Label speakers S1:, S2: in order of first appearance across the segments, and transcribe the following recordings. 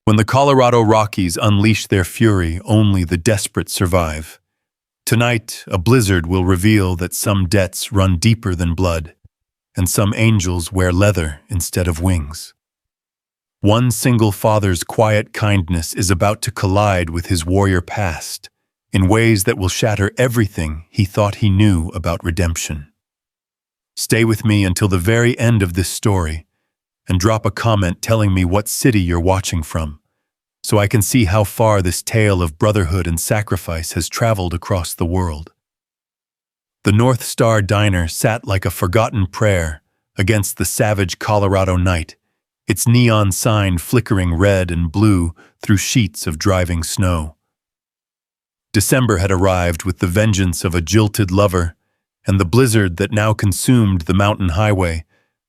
S1: When the Colorado Rockies unleash their fury, only the desperate survive. Tonight, a blizzard will reveal that some debts run deeper than blood, and some angels wear leather instead of wings. One single father's quiet kindness is about to collide with his warrior past in ways that will shatter everything he thought he knew about redemption. Stay with me until the very end of this story and drop a comment telling me what city you're watching from, so I can see how far this tale of brotherhood and sacrifice has traveled across the world. The North Star Diner sat like a forgotten prayer against the savage Colorado night, its neon sign flickering red and blue through sheets of driving snow. December had arrived with the vengeance of a jilted lover, and the blizzard that now consumed the mountain highway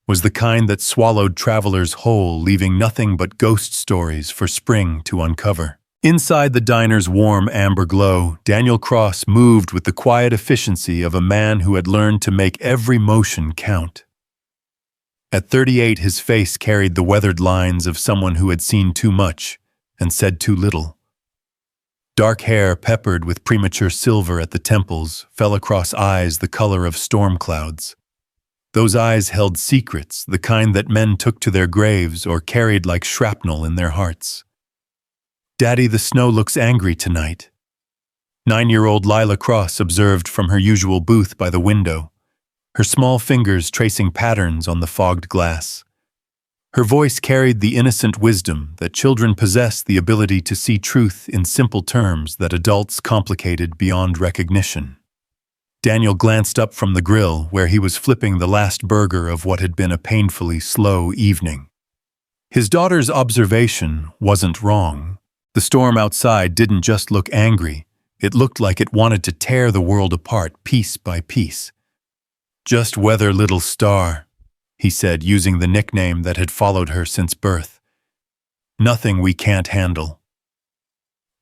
S1: was the kind that swallowed travelers whole, leaving nothing but ghost stories for spring to uncover. Inside the diner's warm amber glow, Daniel Cross moved with the quiet efficiency of a man who had learned to make every motion count. At 38, his face carried the weathered lines of someone who had seen too much and said too little. Dark hair peppered with premature silver at the temples fell across eyes the color of storm clouds. Those eyes held secrets, the kind that men took to their graves or carried like shrapnel in their hearts. "Daddy, the snow looks angry tonight," 9-year-old Lila Cross observed from her usual booth by the window, her small fingers tracing patterns on the fogged glass. Her voice carried the innocent wisdom that children possess the ability to see truth in simple terms that adults complicated beyond recognition. Daniel glanced up from the grill where he was flipping the last burger of what had been a painfully slow evening. His daughter's observation wasn't wrong. The storm outside didn't just look angry, it looked like it wanted to tear the world apart piece by piece. "Just weather, little star," he said, using the nickname that had followed her since birth. "Nothing we can't handle."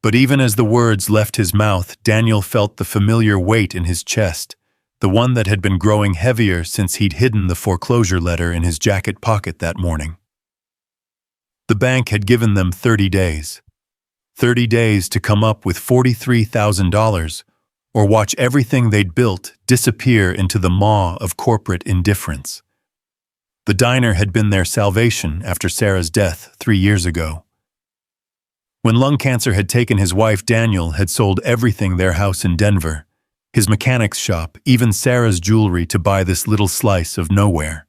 S1: But even as the words left his mouth, Daniel felt the familiar weight in his chest, the one that had been growing heavier since he'd hidden the foreclosure letter in his jacket pocket that morning. The bank had given them 30 days. 30 days to come up with $43,000, or watch everything they'd built disappear into the maw of corporate indifference. The diner had been their salvation after Sarah's death 3 years ago. When lung cancer had taken his wife, Daniel had sold everything, their house in Denver, his mechanic's shop, even Sarah's jewelry, to buy this little slice of nowhere.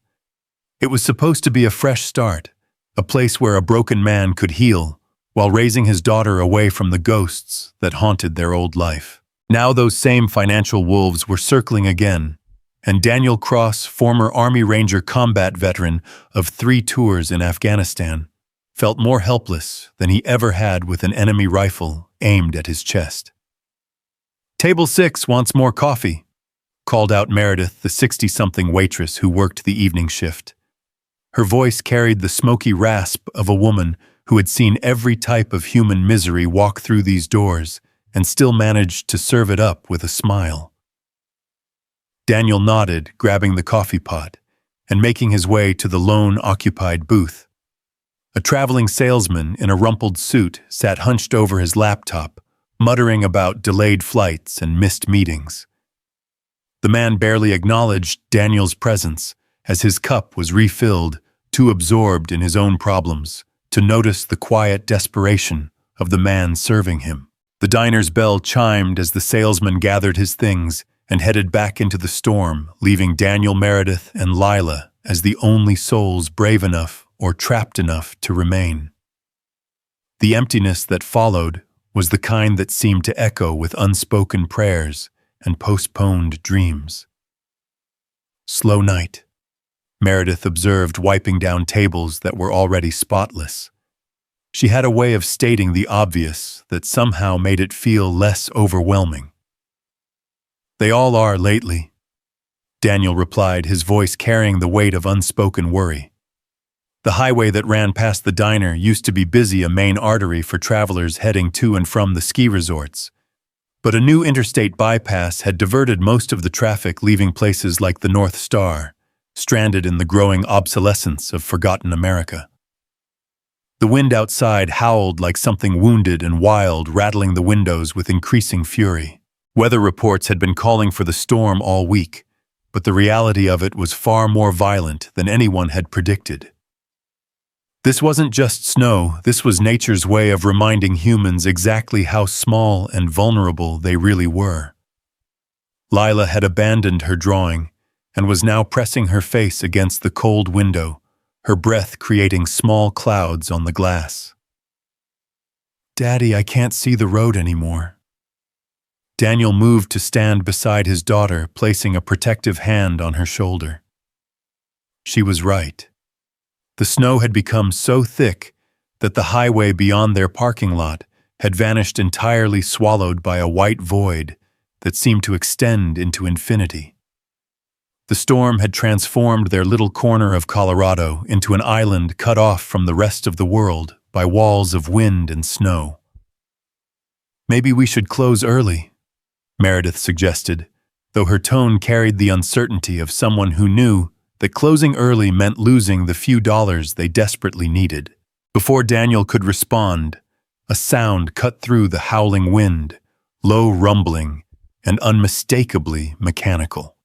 S1: It was supposed to be a fresh start, a place where a broken man could heal while raising his daughter away from the ghosts that haunted their old life. Now those same financial wolves were circling again, and Daniel Cross, former Army Ranger combat veteran of 3 tours in Afghanistan, felt more helpless than he ever had with an enemy rifle aimed at his chest. "Table 6 wants more coffee," called out Meredith, the 60-something waitress who worked the evening shift. Her voice carried the smoky rasp of a woman who had seen every type of human misery walk through these doors and still managed to serve it up with a smile. Daniel nodded, grabbing the coffee pot, and making his way to the lone occupied booth. A traveling salesman in a rumpled suit sat hunched over his laptop, muttering about delayed flights and missed meetings. The man barely acknowledged Daniel's presence as his cup was refilled, too absorbed in his own problems to notice the quiet desperation of the man serving him. The diner's bell chimed as the salesman gathered his things and headed back into the storm, leaving Daniel, Meredith, and Lila as the only souls brave enough or trapped enough to remain. The emptiness that followed was the kind that seemed to echo with unspoken prayers and postponed dreams. "Slow night," Meredith observed, wiping down tables that were already spotless. She had a way of stating the obvious that somehow made it feel less overwhelming. "They all are lately," Daniel replied, his voice carrying the weight of unspoken worry. The highway that ran past the diner used to be busy, a main artery for travelers heading to and from the ski resorts. But a new interstate bypass had diverted most of the traffic, leaving places like the North Star stranded in the growing obsolescence of forgotten America. The wind outside howled like something wounded and wild, rattling the windows with increasing fury. Weather reports had been calling for the storm all week, but the reality of it was far more violent than anyone had predicted. This wasn't just snow, this was nature's way of reminding humans exactly how small and vulnerable they really were. Lila had abandoned her drawing and was now pressing her face against the cold window, her breath creating small clouds on the glass. "Daddy, I can't see the road anymore." Daniel moved to stand beside his daughter, placing a protective hand on her shoulder. She was right. The snow had become so thick that the highway beyond their parking lot had vanished entirely, swallowed by a white void that seemed to extend into infinity. The storm had transformed their little corner of Colorado into an island cut off from the rest of the world by walls of wind and snow. "Maybe we should close early," Meredith suggested, though her tone carried the uncertainty of someone who knew that closing early meant losing the few dollars they desperately needed. Before Daniel could respond, a sound cut through the howling wind, low rumbling and unmistakably mechanical.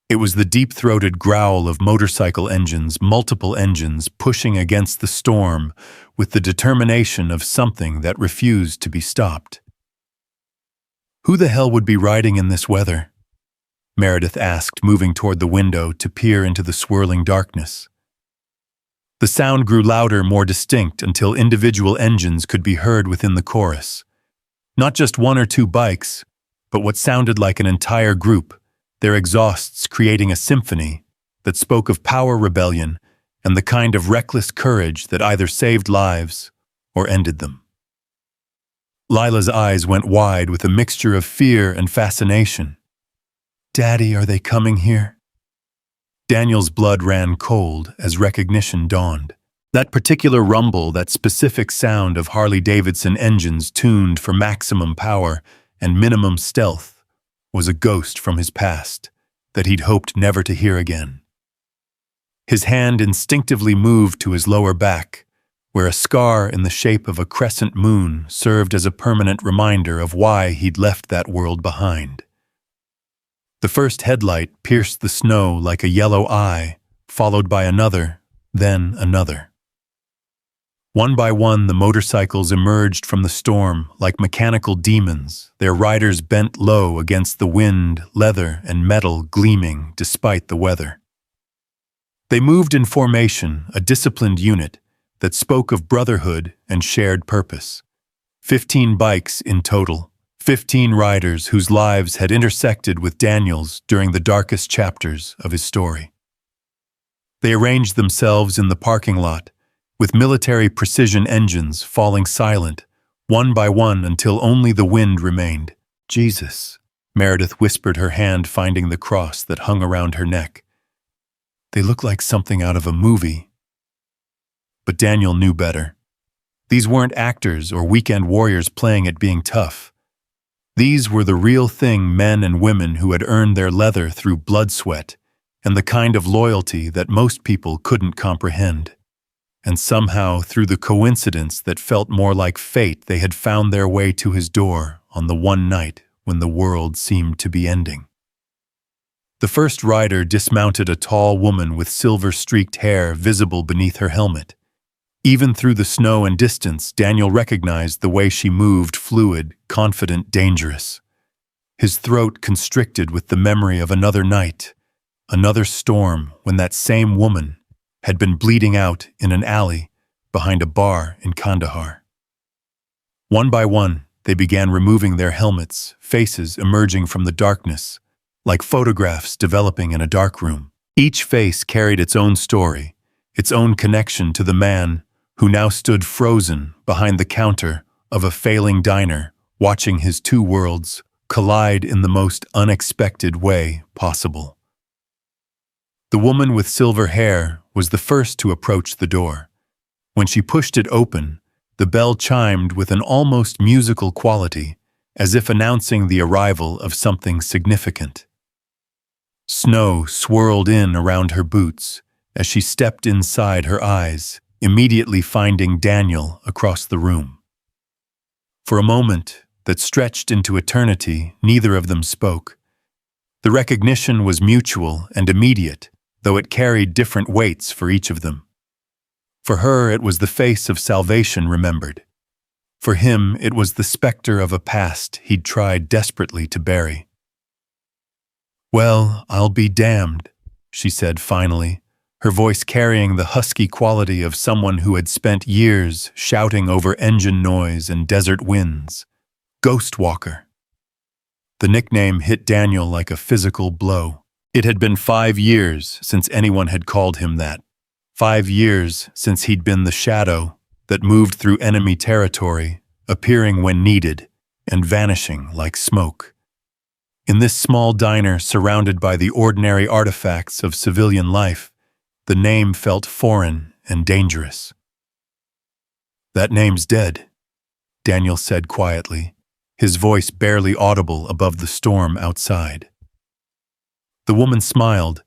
S1: It was the deep-throated growl of motorcycle engines, multiple engines pushing against the storm with the determination of something that refused to be stopped. "Who the hell would be riding in this weather?" Meredith asked, moving toward the window to peer into the swirling darkness. The sound grew louder, more distinct, until individual engines could be heard within the chorus. Not just one or two bikes, but what sounded like an entire group, their exhausts creating a symphony that spoke of power, rebellion, and the kind of reckless courage that either saved lives or ended them. Lila's eyes went wide with a mixture of fear and fascination. "Daddy, are they coming here?" Daniel's blood ran cold as recognition dawned. That particular rumble, that specific sound of Harley-Davidson engines tuned for maximum power and minimum stealth, was a ghost from his past that he'd hoped never to hear again. His hand instinctively moved to his lower back, where a scar in the shape of a crescent moon served as a permanent reminder of why he'd left that world behind. The first headlight pierced the snow like a yellow eye, followed by another, then another. One by one, the motorcycles emerged from the storm like mechanical demons, their riders bent low against the wind, leather and metal gleaming despite the weather. They moved in formation, a disciplined unit that spoke of brotherhood and shared purpose. 15 bikes in total, 15 riders whose lives had intersected with Daniel's during the darkest chapters of his story. They arranged themselves in the parking lot, with military precision engines falling silent, one by one until only the wind remained. "Jesus," Meredith whispered, her hand finding the cross that hung around her neck. "They look like something out of a movie." But Daniel knew better. These weren't actors or weekend warriors playing at being tough. These were the real thing, men and women who had earned their leather through blood, sweat, and the kind of loyalty that most people couldn't comprehend. And somehow, through the coincidence that felt more like fate, they had found their way to his door on the one night when the world seemed to be ending. The first rider dismounted, a tall woman with silver-streaked hair visible beneath her helmet. Even through the snow and distance, Daniel recognized the way she moved, fluid, confident, dangerous. His throat constricted with the memory of another night, another storm when that same woman had been bleeding out in an alley behind a bar in Kandahar. One by one, they began removing their helmets, faces emerging from the darkness, like photographs developing in a dark room. Each face carried its own story, its own connection to the man who now stood frozen behind the counter of a failing diner, watching his two worlds collide in the most unexpected way possible. The woman with silver hair was the first to approach the door. When she pushed it open, the bell chimed with an almost musical quality, as if announcing the arrival of something significant. Snow swirled in around her boots as she stepped inside, her eyes immediately finding Daniel across the room. For a moment that stretched into eternity, neither of them spoke. The recognition was mutual and immediate, though it carried different weights for each of them. For her, it was the face of salvation remembered. For him, it was the specter of a past he'd tried desperately to bury. "Well, I'll be damned," she said finally, her voice carrying the husky quality of someone who had spent years shouting over engine noise and desert winds. Ghost Walker. The nickname hit Daniel like a physical blow. It had been 5 years since anyone had called him that. 5 years since he'd been the shadow that moved through enemy territory, appearing when needed and vanishing like smoke. In this small diner surrounded by the ordinary artifacts of civilian life, the name felt foreign and dangerous. "That name's dead," Daniel said quietly, his voice barely audible above the storm outside. The woman smiled,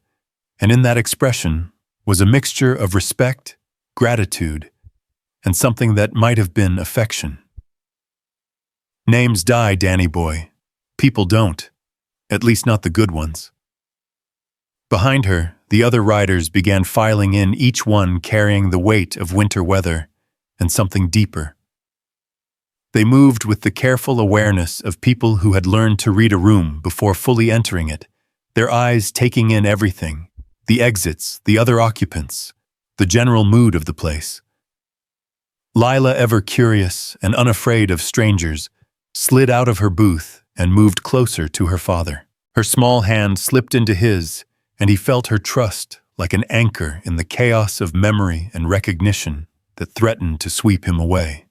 S1: and in that expression was a mixture of respect, gratitude, and something that might have been affection. "Names die, Danny boy. People don't. At least not the good ones." Behind her, the other riders began filing in, each one carrying the weight of winter weather and something deeper. They moved with the careful awareness of people who had learned to read a room before fully entering it, their eyes taking in everything, the exits, the other occupants, the general mood of the place. Lila, ever curious and unafraid of strangers, slid out of her booth and moved closer to her father. Her small hand slipped into his, and he felt her trust like an anchor in the chaos of memory and recognition that threatened to sweep him away.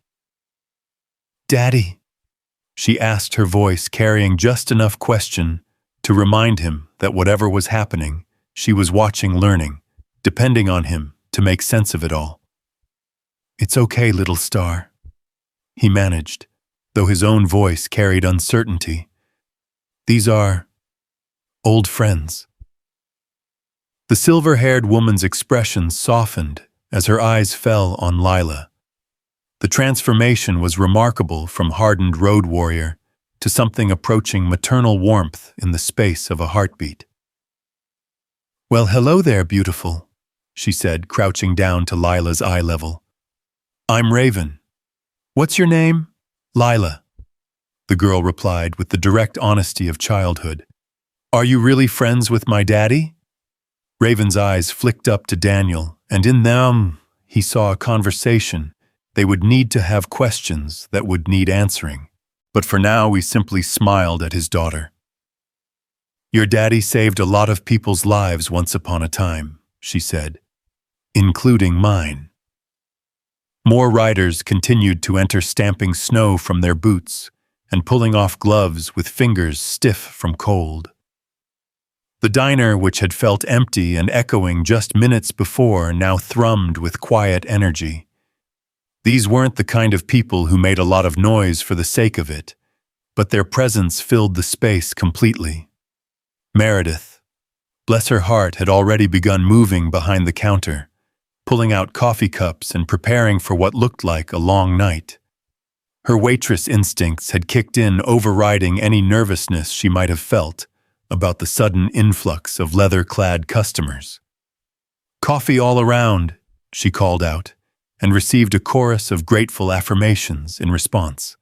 S1: "Daddy," she asked, her voice carrying just enough question to remind him that whatever was happening, she was watching, learning, depending on him to make sense of it all. "It's okay, little star," he managed, though his own voice carried uncertainty. "These are old friends." The silver-haired woman's expression softened as her eyes fell on Lila. The transformation was remarkable, from hardened road warrior to something approaching maternal warmth in the space of a heartbeat. "Well, hello there, beautiful," she said, crouching down to Lila's eye level. "I'm Raven. What's your name?" "Lila," the girl replied with the direct honesty of childhood. "Are you really friends with my daddy?" Raven's eyes flicked up to Daniel, and in them he saw a conversation. They would need to have questions that would need answering. But for now, he simply smiled at his daughter. "Your daddy saved a lot of people's lives once upon a time," she said, "including mine." More riders continued to enter, stamping snow from their boots and pulling off gloves with fingers stiff from cold. The diner, which had felt empty and echoing just minutes before, now thrummed with quiet energy. These weren't the kind of people who made a lot of noise for the sake of it, but their presence filled the space completely. Meredith, bless her heart, had already begun moving behind the counter, pulling out coffee cups and preparing for what looked like a long night. Her waitress instincts had kicked in, overriding any nervousness she might have felt about the sudden influx of leather-clad customers. "Coffee all around," she called out, and received a chorus of grateful affirmations in response.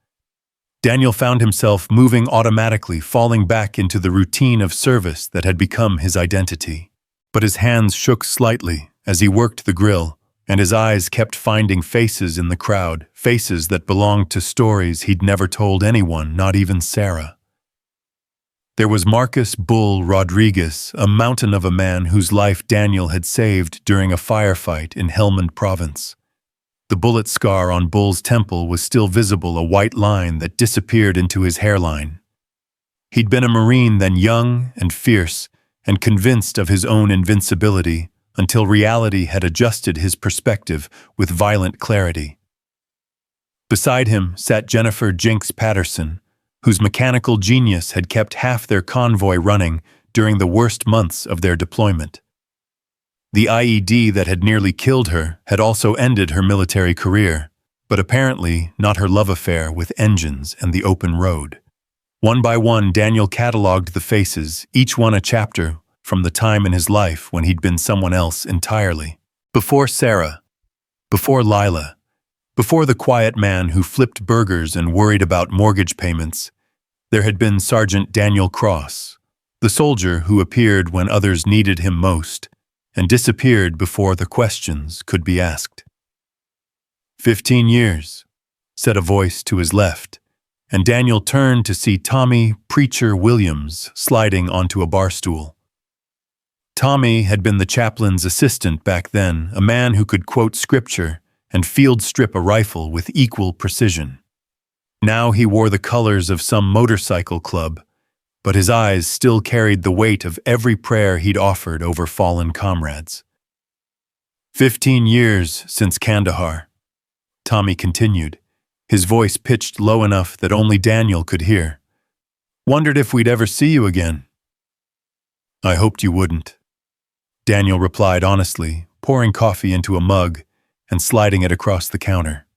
S1: Daniel found himself moving automatically, falling back into the routine of service that had become his identity. But his hands shook slightly as he worked the grill, and his eyes kept finding faces in the crowd, faces that belonged to stories he'd never told anyone, not even Sarah. There was Marcus Bull Rodriguez, a mountain of a man whose life Daniel had saved during a firefight in Helmand Province. The bullet scar on Bull's temple was still visible, a white line that disappeared into his hairline. He'd been a Marine then, young and fierce, and convinced of his own invincibility, until reality had adjusted his perspective with violent clarity. Beside him sat Jennifer Jinx Patterson, whose mechanical genius had kept half their convoy running during the worst months of their deployment. The IED that had nearly killed her had also ended her military career, but apparently not her love affair with engines and the open road. One by one, Daniel cataloged the faces, each one a chapter from the time in his life when he'd been someone else entirely. Before Sarah, before Lila, before the quiet man who flipped burgers and worried about mortgage payments, there had been Sergeant Daniel Cross, the soldier who appeared when others needed him most and disappeared before the questions could be asked. 15 years, said a voice to his left, and Daniel turned to see Tommy Preacher Williams sliding onto a bar stool. Tommy had been the chaplain's assistant back then, a man who could quote scripture and field strip a rifle with equal precision. Now he wore the colors of some motorcycle club, but his eyes still carried the weight of every prayer he'd offered over fallen comrades. 15 years since Kandahar, Tommy continued, his voice pitched low enough that only Daniel could hear. Wondered if we'd ever see you again. I hoped you wouldn't, Daniel replied honestly, pouring coffee into a mug and sliding it across the counter.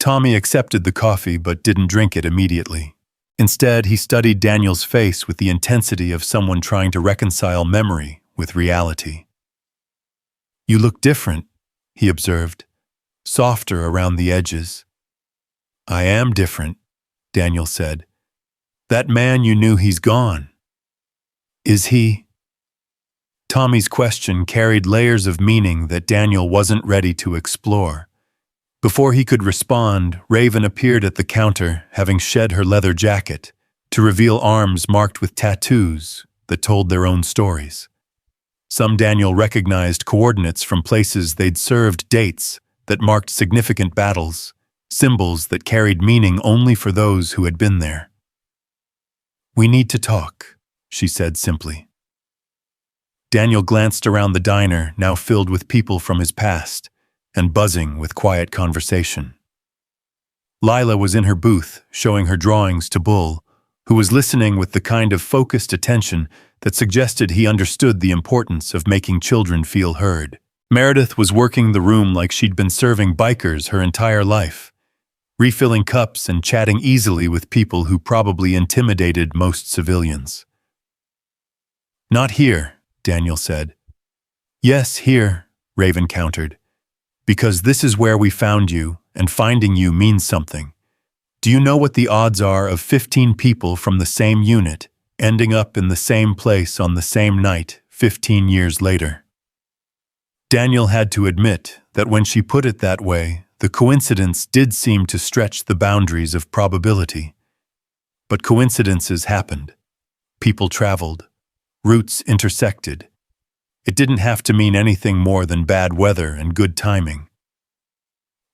S1: Tommy accepted the coffee but didn't drink it immediately. Instead, he studied Daniel's face with the intensity of someone trying to reconcile memory with reality. You look different, he observed, softer around the edges. I am different, Daniel said. That man you knew, he's gone. Is he? Tommy's question carried layers of meaning that Daniel wasn't ready to explore. Before he could respond, Raven appeared at the counter, having shed her leather jacket, to reveal arms marked with tattoos that told their own stories. Some Daniel recognized coordinates from places they'd served, dates that marked significant battles, symbols that carried meaning only for those who had been there. We need to talk, she said simply. Daniel glanced around the diner, now filled with people from his past, and buzzing with quiet conversation. Lila was in her booth, showing her drawings to Bull, who was listening with the kind of focused attention that suggested he understood the importance of making children feel heard. Meredith was working the room like she'd been serving bikers her entire life, refilling cups and chatting easily with people who probably intimidated most civilians. Not here, Daniel said. Yes, here, Raven countered. Because this is where we found you, and finding you means something. Do you know what the odds are of 15 people from the same unit ending up in the same place on the same night 15 years later? Daniel had to admit that when she put it that way, the coincidence did seem to stretch the boundaries of probability. But coincidences happened. People traveled. Routes intersected. It didn't have to mean anything more than bad weather and good timing.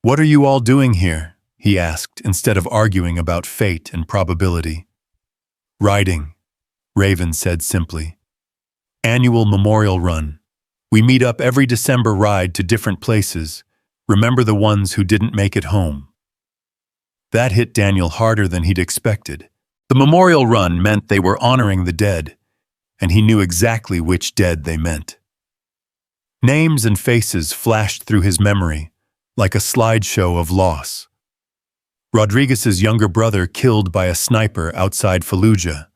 S1: What are you all doing here? He asked, instead of arguing about fate and probability. Riding, Raven said simply. Annual memorial run. We meet up every December, ride to different places. Remember the ones who didn't make it home. That hit Daniel harder than he'd expected. The memorial run meant they were honoring the dead, and he knew exactly which dead they meant. Names and faces flashed through his memory, like a slideshow of loss. Rodriguez's younger brother killed by a sniper outside Fallujah.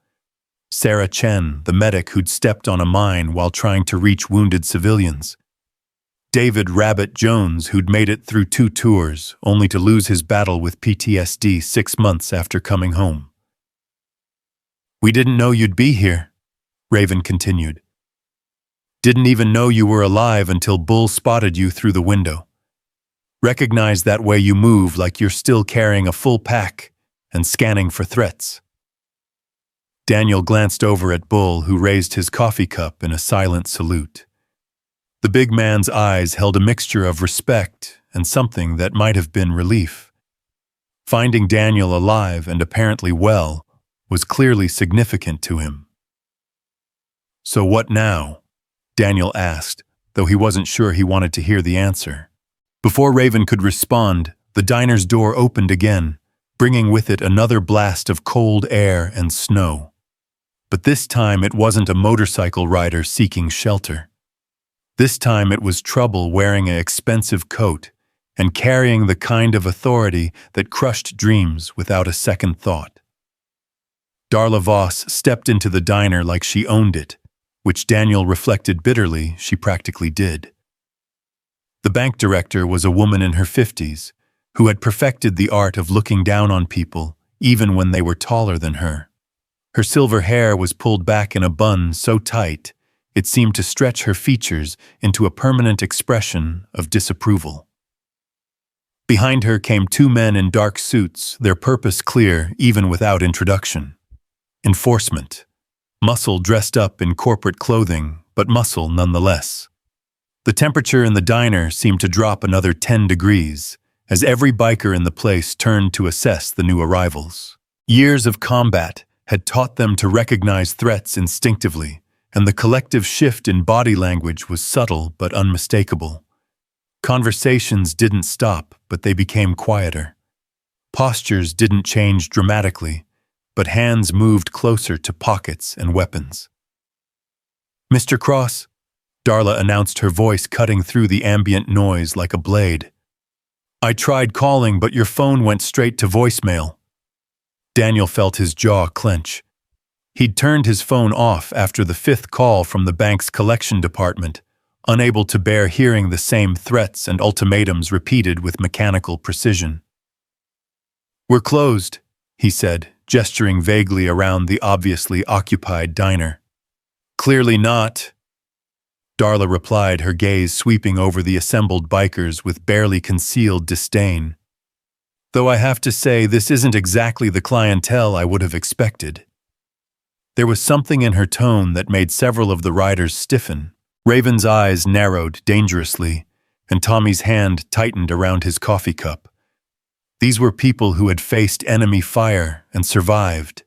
S1: Sarah Chen, the medic who'd stepped on a mine while trying to reach wounded civilians. David Rabbit Jones, who'd made it through 2 tours, only to lose his battle with PTSD 6 months after coming home. We didn't know you'd be here, Raven continued. Didn't even know you were alive until Bull spotted you through the window. Recognized that way you move like you're still carrying a full pack and scanning for threats. Daniel glanced over at Bull, who raised his coffee cup in a silent salute. The big man's eyes held a mixture of respect and something that might have been relief. Finding Daniel alive and apparently well was clearly significant to him. So what now? Daniel asked, though he wasn't sure he wanted to hear the answer. Before Raven could respond, the diner's door opened again, bringing with it another blast of cold air and snow. But this time it wasn't a motorcycle rider seeking shelter. This time it was trouble wearing an expensive coat and carrying the kind of authority that crushed dreams without a second thought. Darla Voss stepped into the diner like she owned it, which Daniel reflected bitterly she practically did. The bank director was a woman in her 50s who had perfected the art of looking down on people even when they were taller than her. Her silver hair was pulled back in a bun so tight it seemed to stretch her features into a permanent expression of disapproval. Behind her came two men in dark suits, their purpose clear even without introduction. Enforcement. Muscle dressed up in corporate clothing, but muscle nonetheless. The temperature in the diner seemed to drop another 10 degrees, as every biker in the place turned to assess the new arrivals. Years of combat had taught them to recognize threats instinctively, and the collective shift in body language was subtle but unmistakable. Conversations didn't stop, but they became quieter. Postures didn't change dramatically, but hands moved closer to pockets and weapons. "Mr. Cross," Darla announced, her voice cutting through the ambient noise like a blade. "I tried calling, but your phone went straight to voicemail." Daniel felt his jaw clench. He'd turned his phone off after the 5th call from the bank's collection department, unable to bear hearing the same threats and ultimatums repeated with mechanical precision. "We're closed," he said, gesturing vaguely around the obviously occupied diner. "Clearly not," Darla replied, her gaze sweeping over the assembled bikers with barely concealed disdain. "Though I have to say this isn't exactly the clientele I would have expected." There was something in her tone that made several of the riders stiffen. Raven's eyes narrowed dangerously, and Tommy's hand tightened around his coffee cup. These were people who had faced enemy fire and survived,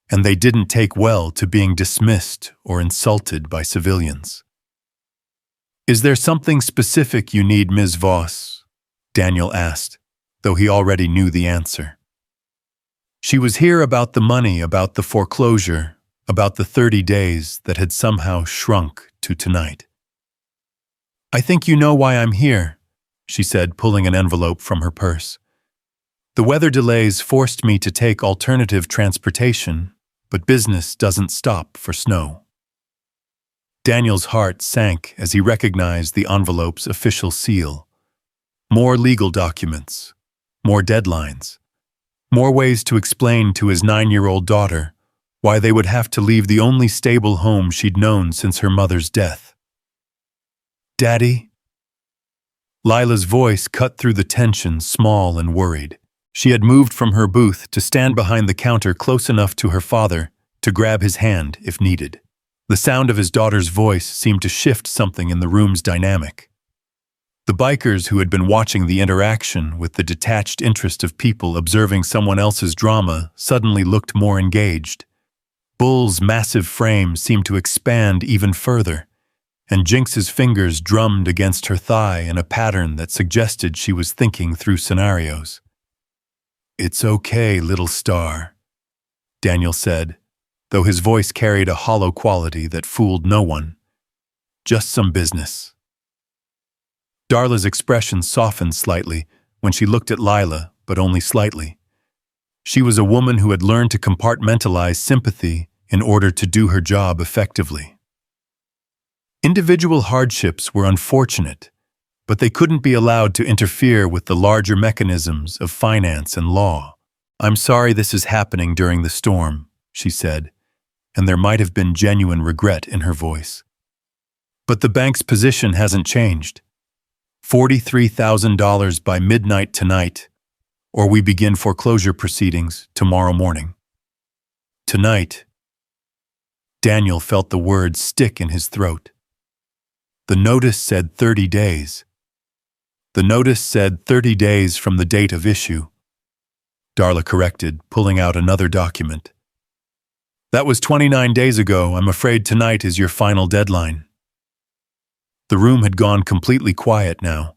S1: and they didn't take well to being dismissed or insulted by civilians. "Is there something specific you need, Ms. Voss?" Daniel asked, though he already knew the answer. She was here about the money, about the foreclosure, about the 30 days that had somehow shrunk to tonight. "I think you know why I'm here," she said, pulling an envelope from her purse. "The weather delays forced me to take alternative transportation, but business doesn't stop for snow." Daniel's heart sank as he recognized the envelope's official seal. More legal documents, more deadlines, more ways to explain to his 9-year-old daughter why they would have to leave the only stable home she'd known since her mother's death. "Daddy?" Lila's voice cut through the tension, small and worried. She had moved from her booth to stand behind the counter close enough to her father to grab his hand if needed. The sound of his daughter's voice seemed to shift something in the room's dynamic. The bikers who had been watching the interaction with the detached interest of people observing someone else's drama suddenly looked more engaged. Bull's massive frame seemed to expand even further, and Jinx's fingers drummed against her thigh in a pattern that suggested she was thinking through scenarios. "It's okay, little star," Daniel said, though his voice carried a hollow quality that fooled no one. "Just some business." Darla's expression softened slightly when she looked at Lila, but only slightly. She was a woman who had learned to compartmentalize sympathy in order to do her job effectively. Individual hardships were unfortunate, but they couldn't be allowed to interfere with the larger mechanisms of finance and law. "I'm sorry this is happening during the storm," she said, and there might have been genuine regret in her voice. "But the bank's position hasn't changed. $43,000 by midnight tonight, or we begin foreclosure proceedings tomorrow morning." Tonight. Daniel felt the words stick in his throat. The notice said 30 days. The notice said 30 days from the date of issue. Darla corrected, pulling out another document. "That was 29 days ago. I'm afraid tonight is your final deadline." The room had gone completely quiet now.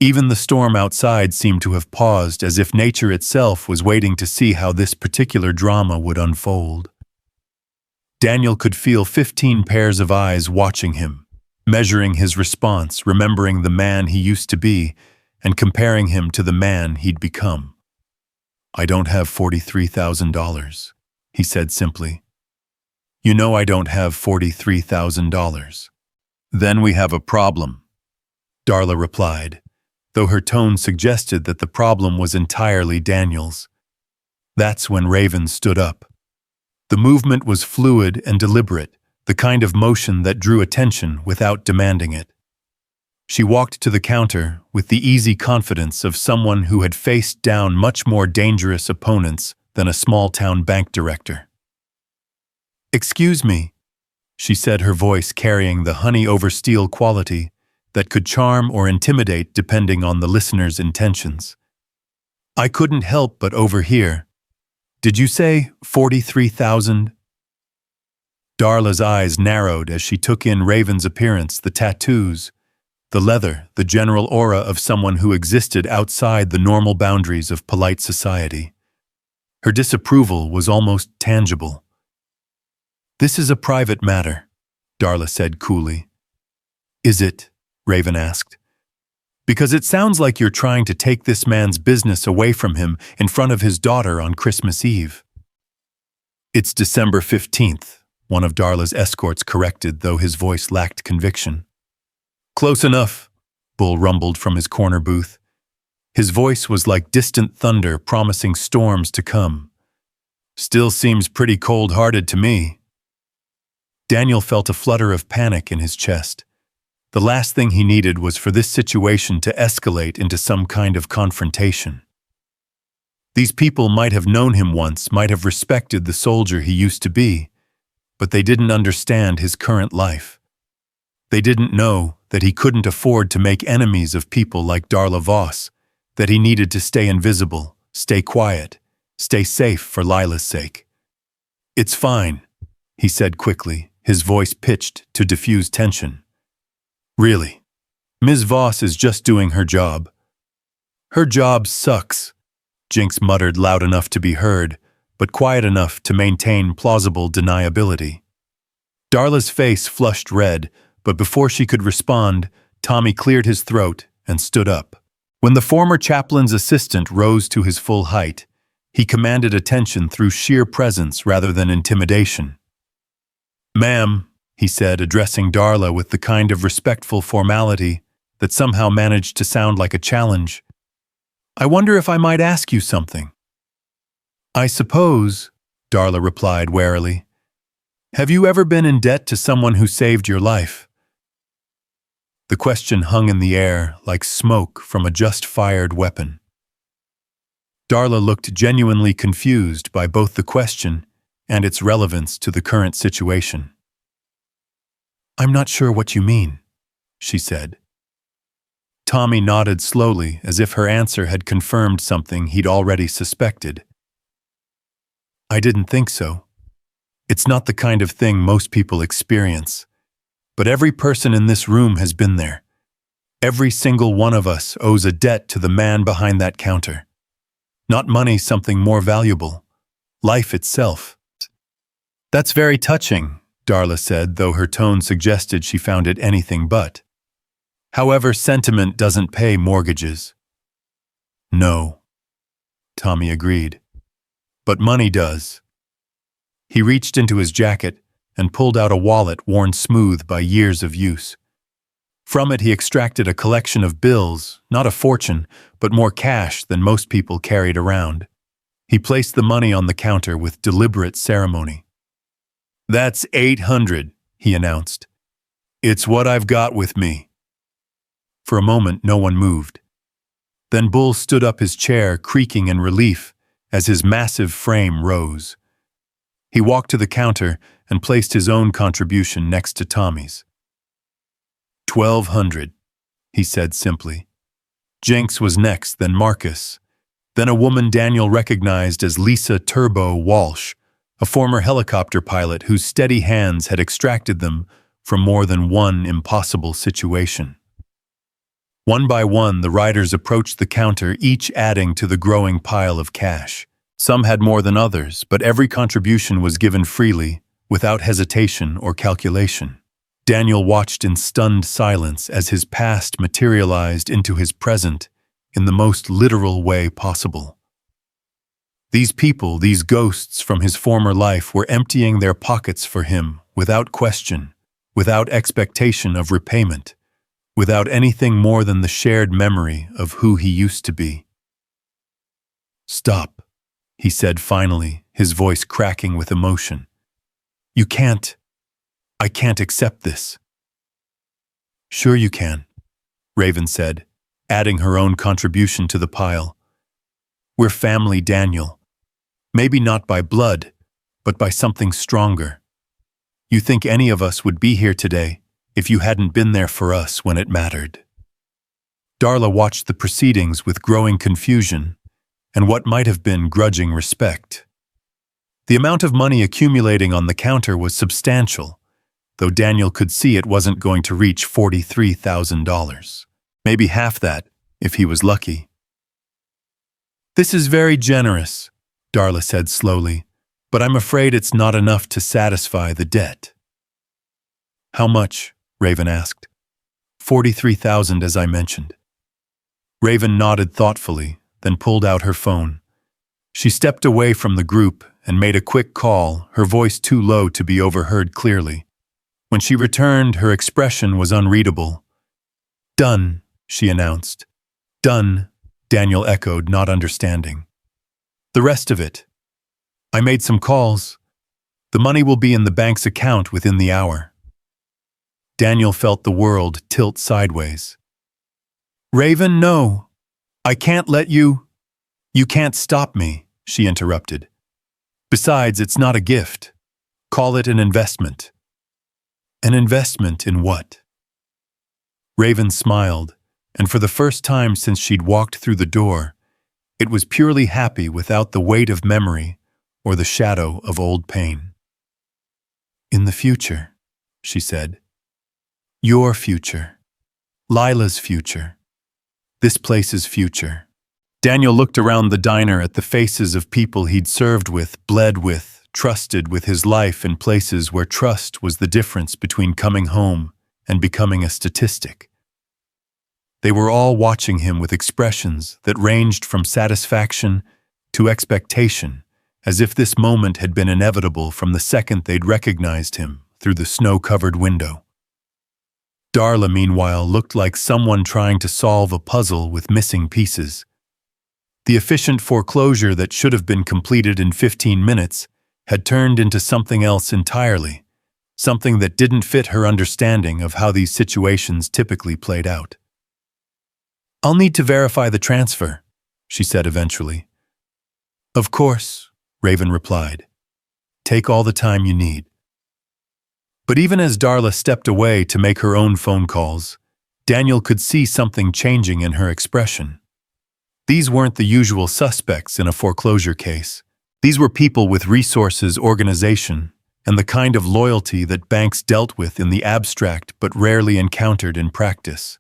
S1: Even the storm outside seemed to have paused, as if nature itself was waiting to see how this particular drama would unfold. Daniel could feel 15 pairs of eyes watching him, measuring his response, remembering the man he used to be, and comparing him to the man he'd become. "I don't have $43,000, he said simply. "You know I don't have $43,000. "Then we have a problem," Darla replied, though her tone suggested that the problem was entirely Daniel's. That's when Raven stood up. The movement was fluid and deliberate, the kind of motion that drew attention without demanding it. She walked to the counter with the easy confidence of someone who had faced down much more dangerous opponents than a small-town bank director. "Excuse me," she said, her voice carrying the honey-over-steel quality that could charm or intimidate depending on the listener's intentions. "I couldn't help but overhear. Did you say 43,000? Darla's eyes narrowed as she took in Raven's appearance, the tattoos, the leather, the general aura of someone who existed outside the normal boundaries of polite society. Her disapproval was almost tangible. "This is a private matter," Darla said coolly. "Is it?" Raven asked. "Because it sounds like you're trying to take this man's business away from him in front of his daughter on Christmas Eve." "It's December 15th, one of Darla's escorts corrected, though his voice lacked conviction. "Close enough," Bull rumbled from his corner booth. His voice was like distant thunder promising storms to come. "Still seems pretty cold-hearted to me." Daniel felt a flutter of panic in his chest. The last thing he needed was for this situation to escalate into some kind of confrontation. These people might have known him once, might have respected the soldier he used to be, but they didn't understand his current life. They didn't know that he couldn't afford to make enemies of people like Darla Voss, that he needed to stay invisible, stay quiet, stay safe for Lila's sake. "It's fine," he said quickly, his voice pitched to diffuse tension. "Really, Ms. Voss is just doing her job." "Her job sucks," Jinx muttered loud enough to be heard, but quiet enough to maintain plausible deniability. Darla's face flushed red, but before she could respond, Tommy cleared his throat and stood up. When the former chaplain's assistant rose to his full height, he commanded attention through sheer presence rather than intimidation. "Ma'am," he said, addressing Darla with the kind of respectful formality that somehow managed to sound like a challenge, "I wonder if I might ask you something." "I suppose," Darla replied warily. "Have you ever been in debt to someone who saved your life?" The question hung in the air like smoke from a just-fired weapon. Darla looked genuinely confused by both the question and its relevance to the current situation. "I'm not sure what you mean," she said. Tommy nodded slowly, as if her answer had confirmed something he'd already suspected. "I didn't think so. It's not the kind of thing most people experience. But every person in this room has been there. Every single one of us owes a debt to the man behind that counter. Not money, something more valuable. Life itself." "That's very touching," Darla said, though her tone suggested she found it anything but. "However, sentiment doesn't pay mortgages." "No," Tommy agreed. "But money does." He reached into his jacket and pulled out a wallet worn smooth by years of use. From it he extracted a collection of bills, not a fortune, but more cash than most people carried around. He placed the money on the counter with deliberate ceremony. "That's 800, he announced. "It's what I've got with me." For a moment, no one moved. Then Bull stood up, his chair creaking in relief as his massive frame rose. He walked to the counter and placed his own contribution next to Tommy's. 1,200, he said simply. Jinx was next, then Marcus, then a woman Daniel recognized as Lisa Turbo Walsh, a former helicopter pilot whose steady hands had extracted them from more than one impossible situation. One by one, the riders approached the counter, each adding to the growing pile of cash. Some had more than others, but every contribution was given freely, without hesitation or calculation. Daniel watched in stunned silence as his past materialized into his present in the most literal way possible. These people, these ghosts from his former life, were emptying their pockets for him without question, without expectation of repayment, without anything more than the shared memory of who he used to be. "Stop," he said finally, his voice cracking with emotion. I can't accept this." "Sure you can," Raven said, adding her own contribution to the pile. "We're family, Daniel. Maybe not by blood, but by something stronger. You think any of us would be here today if you hadn't been there for us when it mattered?" Darla watched the proceedings with growing confusion and what might have been grudging respect. The amount of money accumulating on the counter was substantial, though Daniel could see it wasn't going to reach $43,000. Maybe half that, if he was lucky. "This is very generous," Darla said slowly, "but I'm afraid it's not enough to satisfy the debt." "How much?" Raven asked. $43,000, as I mentioned." Raven nodded thoughtfully, then pulled out her phone. She stepped away from the group and made a quick call, her voice too low to be overheard clearly. When she returned, her expression was unreadable. "Done," she announced. "Done," Daniel echoed, not understanding. "The rest of it. I made some calls. The money will be in the bank's account within the hour." Daniel felt the world tilt sideways. "Raven, no. I can't let you." "You can't stop me," she interrupted. "Besides, it's not a gift. Call it an investment." "An investment in what?" Raven smiled, and for the first time since she'd walked through the door, it was purely happy without the weight of memory or the shadow of old pain. "In the future," she said. "Your future. Lila's future. This place's future." Daniel looked around the diner at the faces of people he'd served with, bled with, trusted with his life in places where trust was the difference between coming home and becoming a statistic. They were all watching him with expressions that ranged from satisfaction to expectation, as if this moment had been inevitable from the second they'd recognized him through the snow-covered window. Darla, meanwhile, looked like someone trying to solve a puzzle with missing pieces. The efficient foreclosure that should have been completed in 15 minutes had turned into something else entirely, something that didn't fit her understanding of how these situations typically played out. "I'll need to verify the transfer," she said eventually. "Of course," Raven replied. "Take all the time you need." But even as Darla stepped away to make her own phone calls, Daniel could see something changing in her expression. These weren't the usual suspects in a foreclosure case. These were people with resources, organization, and the kind of loyalty that banks dealt with in the abstract but rarely encountered in practice.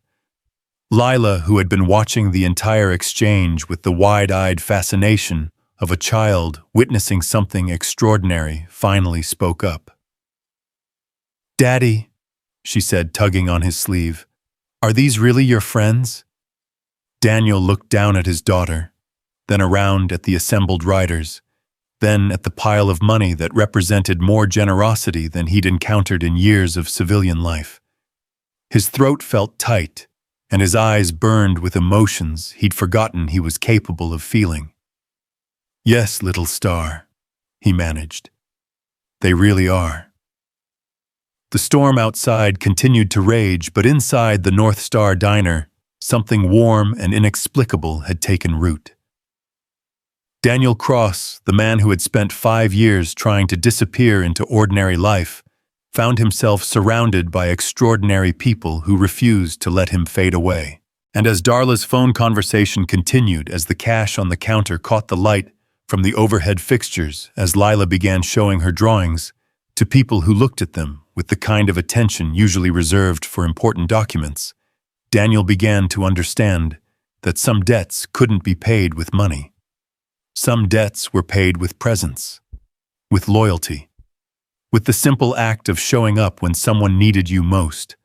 S1: Lila, who had been watching the entire exchange with the wide-eyed fascination of a child witnessing something extraordinary, finally spoke up. "Daddy," she said, tugging on his sleeve, "are these really your friends?" Daniel looked down at his daughter, then around at the assembled riders, then at the pile of money that represented more generosity than he'd encountered in years of civilian life. His throat felt tight, and his eyes burned with emotions he'd forgotten he was capable of feeling. "Yes, little star," he managed. "They really are." The storm outside continued to rage, but inside the North Star diner, something warm and inexplicable had taken root. Daniel Cross, the man who had spent 5 years trying to disappear into ordinary life, found himself surrounded by extraordinary people who refused to let him fade away. And as Darla's phone conversation continued, as the cash on the counter caught the light from the overhead fixtures, as Lila began showing her drawings to people who looked at them with the kind of attention usually reserved for important documents, Daniel began to understand that some debts couldn't be paid with money. Some debts were paid with presence, with loyalty, with the simple act of showing up when someone needed you most,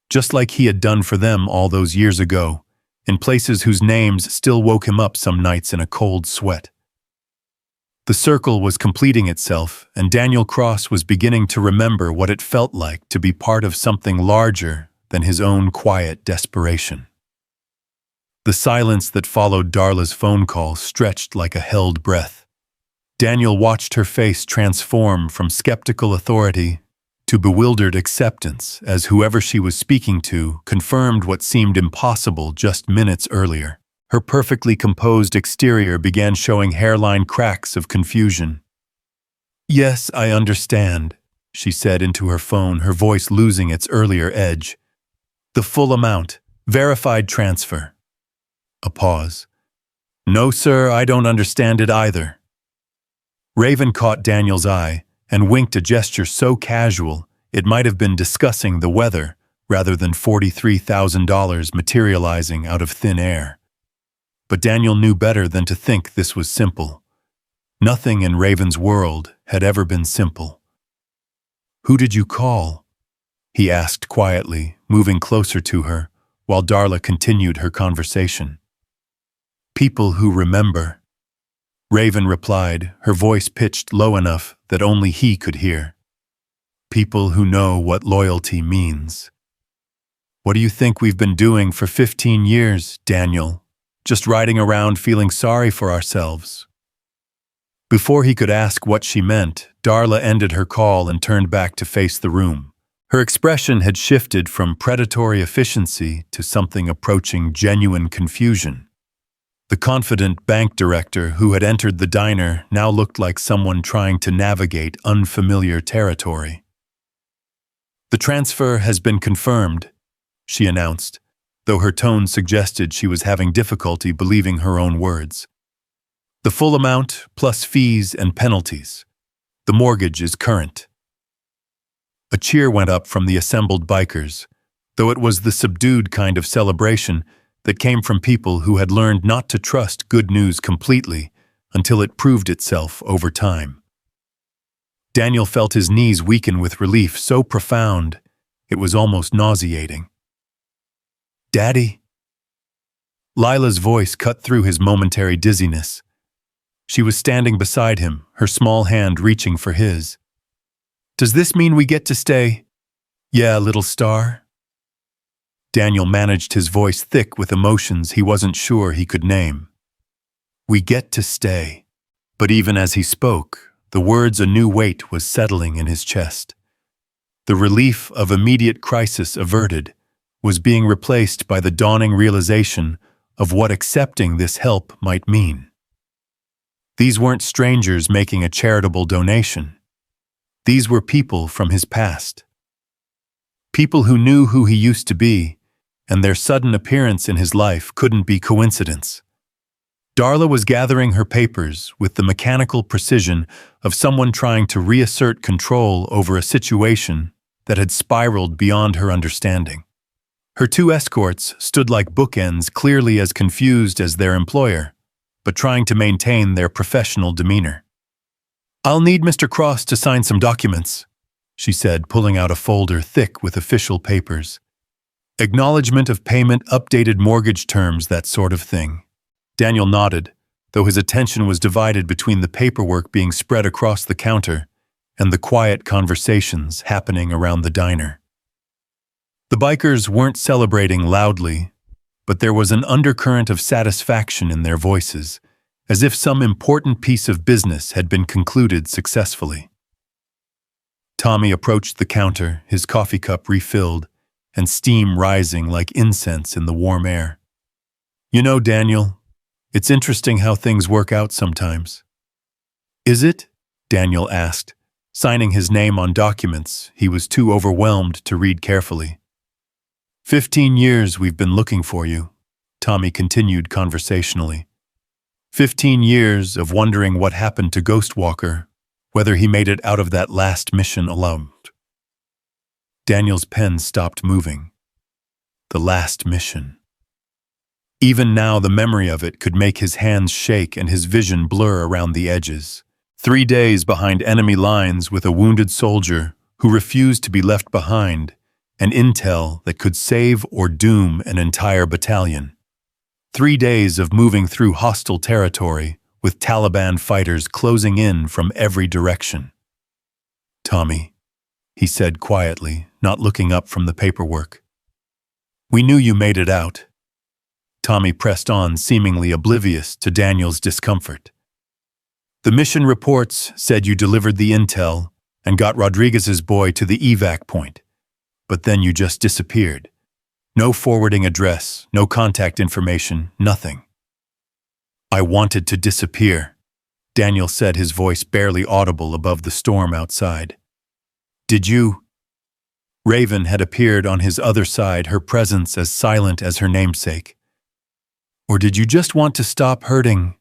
S1: just like he had done for them all those years ago, in places whose names still woke him up some nights in a cold sweat. The circle was completing itself, and Daniel Cross was beginning to remember what it felt like to be part of something larger than his own quiet desperation. The silence that followed Darla's phone call stretched like a held breath. Daniel watched her face transform from skeptical authority to bewildered acceptance as whoever she was speaking to confirmed what seemed impossible just minutes earlier. Her perfectly composed exterior began showing hairline cracks of confusion. "Yes, I understand," she said into her phone, her voice losing its earlier edge. "The full amount. Verified transfer." A pause. "No, sir, I don't understand it either." Raven caught Daniel's eye and winked a gesture so casual it might have been discussing the weather rather than $43,000 materializing out of thin air. But Daniel knew better than to think this was simple. Nothing in Raven's world had ever been simple. "Who did you call?" he asked quietly, moving closer to her, while Darla continued her conversation. "People who remember," Raven replied, her voice pitched low enough that only he could hear. "People who know what loyalty means." "What do you think we've been doing for 15 years, Daniel? Just riding around feeling sorry for ourselves?" Before he could ask what she meant, Darla ended her call and turned back to face the room. Her expression had shifted from predatory efficiency to something approaching genuine confusion. The confident bank director who had entered the diner now looked like someone trying to navigate unfamiliar territory. "The transfer has been confirmed," she announced, though her tone suggested she was having difficulty believing her own words. "The full amount, plus fees and penalties. The mortgage is current." A cheer went up from the assembled bikers, though it was the subdued kind of celebration that came from people who had learned not to trust good news completely until it proved itself over time. Daniel felt his knees weaken with relief so profound it was almost nauseating. "Daddy?" Lila's voice cut through his momentary dizziness. She was standing beside him, her small hand reaching for his. "Does this mean we get to stay?" "Yeah, little star." Daniel managed his voice thick with emotions he wasn't sure he could name. "We get to stay." But even as he spoke, the words a new weight was settling in his chest. The relief of immediate crisis averted was being replaced by the dawning realization of what accepting this help might mean. These weren't strangers making a charitable donation. These were people from his past. People who knew who he used to be, and their sudden appearance in his life couldn't be coincidence. Darla was gathering her papers with the mechanical precision of someone trying to reassert control over a situation that had spiraled beyond her understanding. Her two escorts stood like bookends, clearly as confused as their employer, but trying to maintain their professional demeanor. "I'll need Mr. Cross to sign some documents," she said, pulling out a folder thick with official papers. "Acknowledgement of payment, updated mortgage terms, that sort of thing." Daniel nodded, though his attention was divided between the paperwork being spread across the counter and the quiet conversations happening around the diner. The bikers weren't celebrating loudly, but there was an undercurrent of satisfaction in their voices, as if some important piece of business had been concluded successfully. Tommy approached the counter, his coffee cup refilled, and steam rising like incense in the warm air. "You know, Daniel, it's interesting how things work out sometimes." "Is it?" Daniel asked, signing his name on documents he was too overwhelmed to read carefully. 15 years we've been looking for you," Tommy continued conversationally. 15 years of wondering what happened to Ghostwalker, whether he made it out of that last mission alone. Daniel's pen stopped moving. The last mission. Even now the memory of it could make his hands shake and his vision blur around the edges. 3 days behind enemy lines with a wounded soldier who refused to be left behind, and intel that could save or doom an entire battalion. 3 days of moving through hostile territory with Taliban fighters closing in from every direction. "Tommy," he said quietly, not looking up from the paperwork. "We knew you made it out." Tommy pressed on, seemingly oblivious to Daniel's discomfort. "The mission reports said you delivered the intel and got Rodriguez's boy to the evac point, but then you just disappeared. No forwarding address, no contact information, nothing." "I wanted to disappear," Daniel said, his voice barely audible above the storm outside. "Did you?" Raven had appeared on his other side, her presence as silent as her namesake. "Or did you just want to stop hurting?"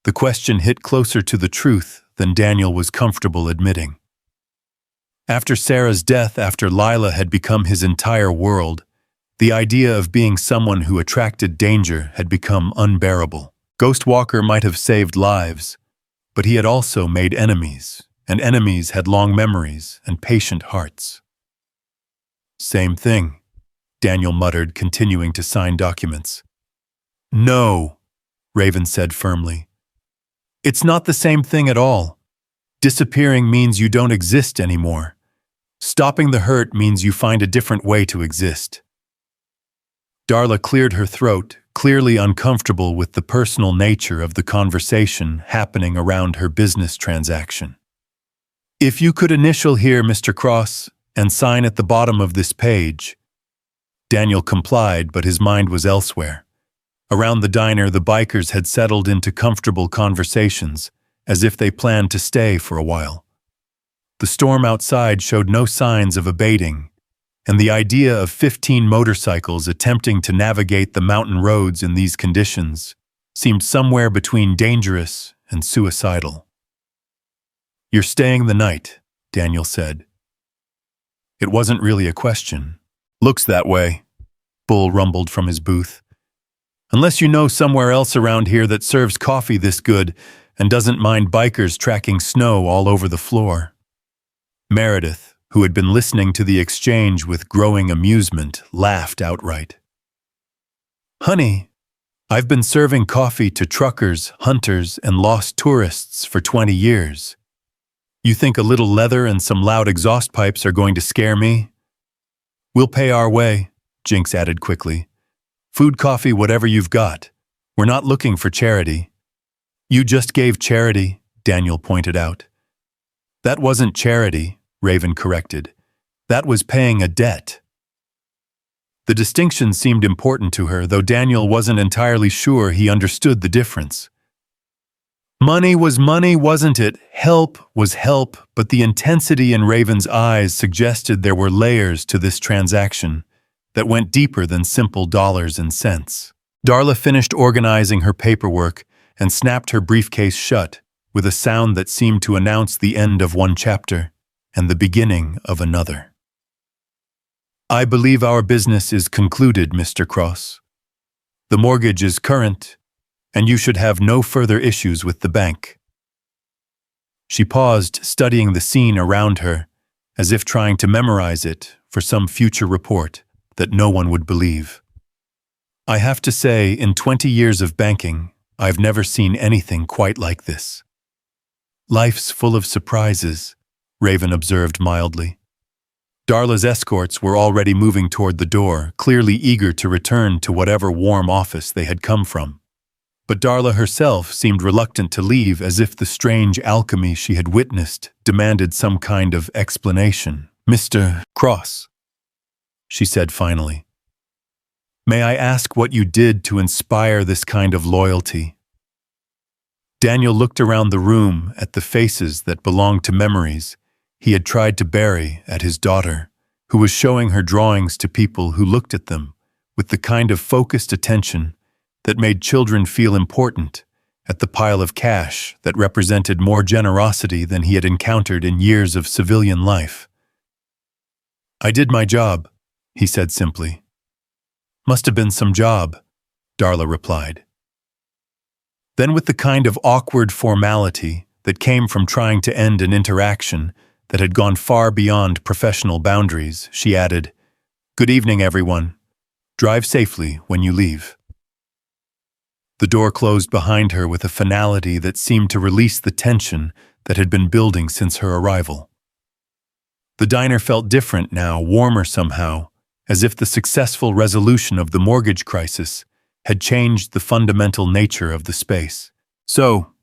S1: The question hit closer to the truth than Daniel was comfortable admitting. After Sarah's death, after Lila had become his entire world, the idea of being someone who attracted danger had become unbearable. Ghostwalker might have saved lives, but he had also made enemies, and enemies had long memories and patient hearts. "Same thing," Daniel muttered, continuing to sign documents. "No," Raven said firmly. "It's not the same thing at all. Disappearing means you don't exist anymore. Stopping the hurt means you find a different way to exist." Darla cleared her throat, clearly uncomfortable with the personal nature of the conversation happening around her business transaction. "If you could initial here, Mr. Cross, and sign at the bottom of this page." Daniel complied, but his mind was elsewhere. Around the diner, the bikers had settled into comfortable conversations, as if they planned to stay for a while. The storm outside showed no signs of abating, and the idea of 15 motorcycles attempting to navigate the mountain roads in these conditions seemed somewhere between dangerous and suicidal. "You're staying the night," Daniel said. It wasn't really a question. "Looks that way," Bull rumbled from his booth. "Unless you know somewhere else around here that serves coffee this good and doesn't mind bikers tracking snow all over the floor." Meredith, who had been listening to the exchange with growing amusement, laughed outright. "Honey, I've been serving coffee to truckers, hunters, and lost tourists for 20 years. You think a little leather and some loud exhaust pipes are going to scare me?" "We'll pay our way," Jinx added quickly. "Food, coffee, whatever you've got. We're not looking for charity." "You just gave charity," Daniel pointed out. "That wasn't charity," Raven corrected. "That was paying a debt." The distinction seemed important to her, though Daniel wasn't entirely sure he understood the difference. Money was money, wasn't it? Help was help, but the intensity in Raven's eyes suggested there were layers to this transaction that went deeper than simple dollars and cents. Darla finished organizing her paperwork and snapped her briefcase shut with a sound that seemed to announce the end of one chapter and the beginning of another. "I believe our business is concluded, Mr. Cross. The mortgage is current, and you should have no further issues with the bank." She paused, studying the scene around her, as if trying to memorize it for some future report that no one would believe. "I have to say, in 20 years of banking, I've never seen anything quite like this." "Life's full of surprises," Raven observed mildly. Darla's escorts were already moving toward the door, clearly eager to return to whatever warm office they had come from. But Darla herself seemed reluctant to leave, as if the strange alchemy she had witnessed demanded some kind of explanation. "Mr. Cross," she said finally, "may I ask what you did to inspire this kind of loyalty?" Daniel looked around the room at the faces that belonged to memories he had tried to bury, at his daughter, who was showing her drawings to people who looked at them with the kind of focused attention that made children feel important, at the pile of cash that represented more generosity than he had encountered in years of civilian life. "I did my job," he said simply. "Must have been some job," Darla replied. Then, with the kind of awkward formality that came from trying to end an interaction that had gone far beyond professional boundaries, she added, "Good evening, everyone. Drive safely when you leave." The door closed behind her with a finality that seemed to release the tension that had been building since her arrival. The diner felt different now, warmer somehow, as if the successful resolution of the mortgage crisis had changed the fundamental nature of the space. "So,"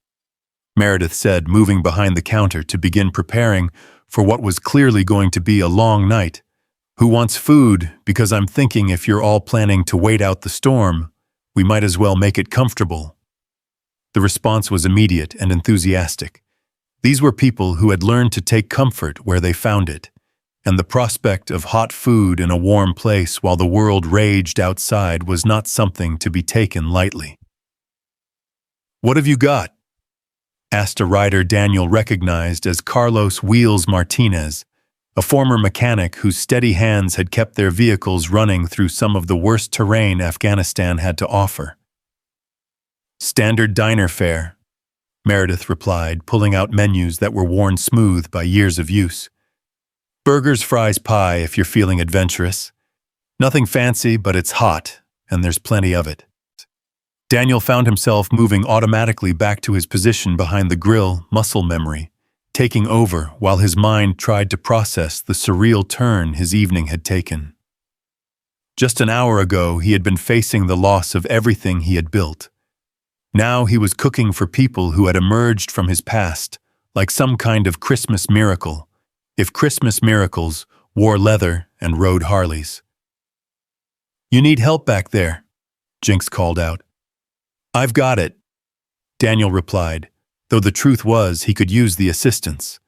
S1: Meredith said, moving behind the counter to begin preparing for what was clearly going to be a long night. "Who wants food? Because I'm thinking if you're all planning to wait out the storm, we might as well make it comfortable." The response was immediate and enthusiastic. These were people who had learned to take comfort where they found it, and the prospect of hot food in a warm place while the world raged outside was not something to be taken lightly. "What have you got?" asked a rider Daniel recognized as Carlos Wheels Martinez, a former mechanic whose steady hands had kept their vehicles running through some of the worst terrain Afghanistan had to offer. "Standard diner fare," Meredith replied, pulling out menus that were worn smooth by years of use. "Burgers, fries, pie if you're feeling adventurous. Nothing fancy, but it's hot, and there's plenty of it." Daniel found himself moving automatically back to his position behind the grill, muscle memory taking over while his mind tried to process the surreal turn his evening had taken. Just an hour ago, he had been facing the loss of everything he had built. Now he was cooking for people who had emerged from his past, like some kind of Christmas miracle, if Christmas miracles wore leather and rode Harleys. "You need help back there," Jinx called out. "I've got it," Daniel replied, though the truth was he could use the assistance.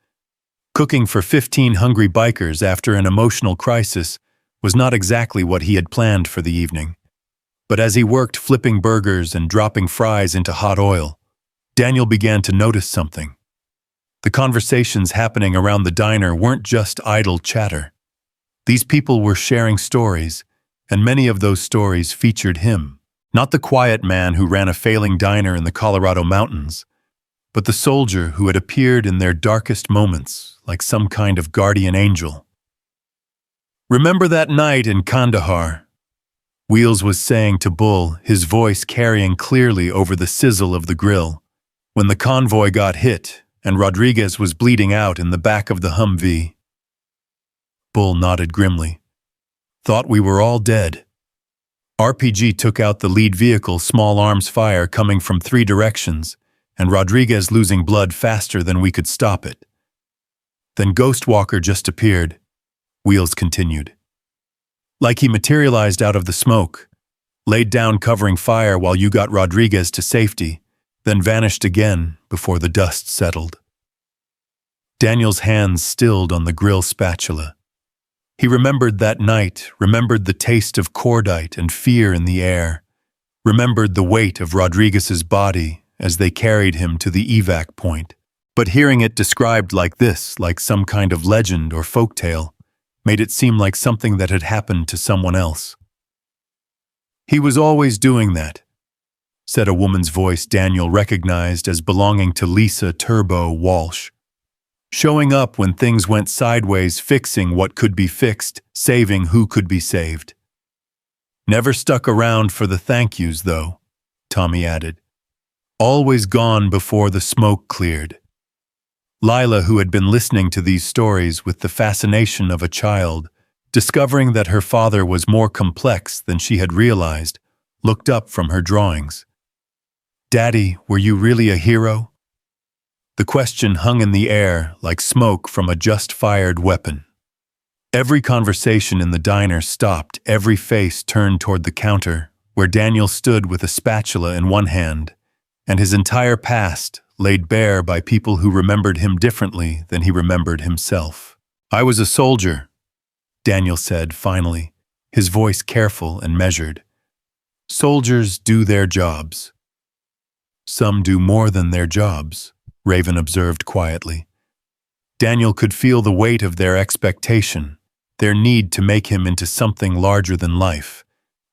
S1: Cooking for 15 hungry bikers after an emotional crisis was not exactly what he had planned for the evening. But as he worked flipping burgers and dropping fries into hot oil, Daniel began to notice something. The conversations happening around the diner weren't just idle chatter. These people were sharing stories, and many of those stories featured him. Not the quiet man who ran a failing diner in the Colorado mountains, but the soldier who had appeared in their darkest moments like some kind of guardian angel. "Remember that night in Kandahar?" Wheels was saying to Bull, his voice carrying clearly over the sizzle of the grill, "when the convoy got hit and Rodriguez was bleeding out in the back of the Humvee." Bull nodded grimly. "Thought we were all dead." RPG took out the lead vehicle, small arms fire coming from 3 directions, and Rodriguez losing blood faster than we could stop it. Then Ghostwalker just appeared, Wheels continued. Like he materialized out of the smoke, laid down covering fire while you got Rodriguez to safety, then vanished again before the dust settled. Daniel's hands stilled on the grill spatula. He remembered that night, remembered the taste of cordite and fear in the air, remembered the weight of Rodriguez's body as they carried him to the evac point. But hearing it described like this, like some kind of legend or folktale, made it seem like something that had happened to someone else. "He was always doing that," said a woman's voice Daniel recognized as belonging to Lisa Turbo Walsh. "Showing up when things went sideways, fixing what could be fixed, saving who could be saved. Never stuck around for the thank yous, though," Tommy added. "Always gone before the smoke cleared." Lila, who had been listening to these stories with the fascination of a child, discovering that her father was more complex than she had realized, looked up from her drawings. "Daddy, were you really a hero?" The question hung in the air like smoke from a just-fired weapon. Every conversation in the diner stopped, every face turned toward the counter, where Daniel stood with a spatula in one hand, and his entire past laid bare by people who remembered him differently than he remembered himself. "I was a soldier," Daniel said finally, his voice careful and measured. "Soldiers do their jobs." "Some do more than their jobs," Raven observed quietly. Daniel could feel the weight of their expectation, their need to make him into something larger than life,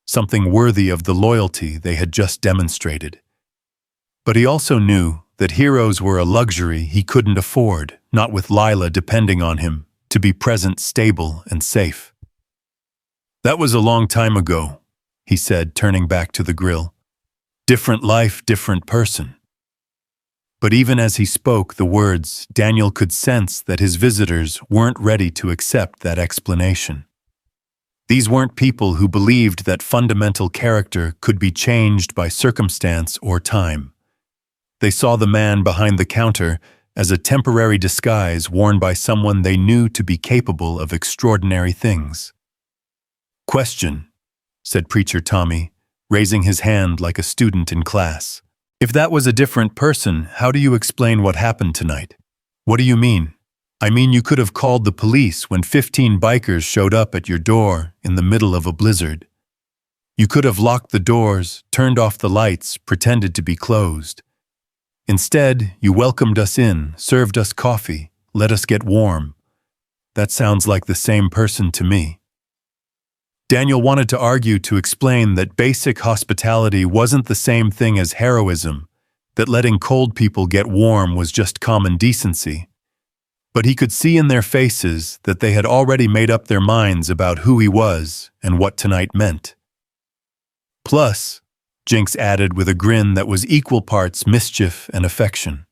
S1: something worthy of the loyalty they had just demonstrated. But he also knew that heroes were a luxury he couldn't afford, not with Lila depending on him to be present, stable, and safe. "That was a long time ago," he said, turning back to the grill. "Different life, different person." But even as he spoke the words, Daniel could sense that his visitors weren't ready to accept that explanation. These weren't people who believed that fundamental character could be changed by circumstance or time. They saw the man behind the counter as a temporary disguise worn by someone they knew to be capable of extraordinary things. "Question," said Preacher Tommy, raising his hand like a student in class. "If that was a different person, how do you explain what happened tonight?" "What do you mean?" "I mean, you could have called the police when 15 bikers showed up at your door in the middle of a blizzard. You could have locked the doors, turned off the lights, pretended to be closed. Instead, you welcomed us in, served us coffee, let us get warm. That sounds like the same person to me." Daniel wanted to argue to explain that basic hospitality wasn't the same thing as heroism, that letting cold people get warm was just common decency. But he could see in their faces that they had already made up their minds about who he was and what tonight meant. "Plus," Jinx added with a grin that was equal parts mischief and affection,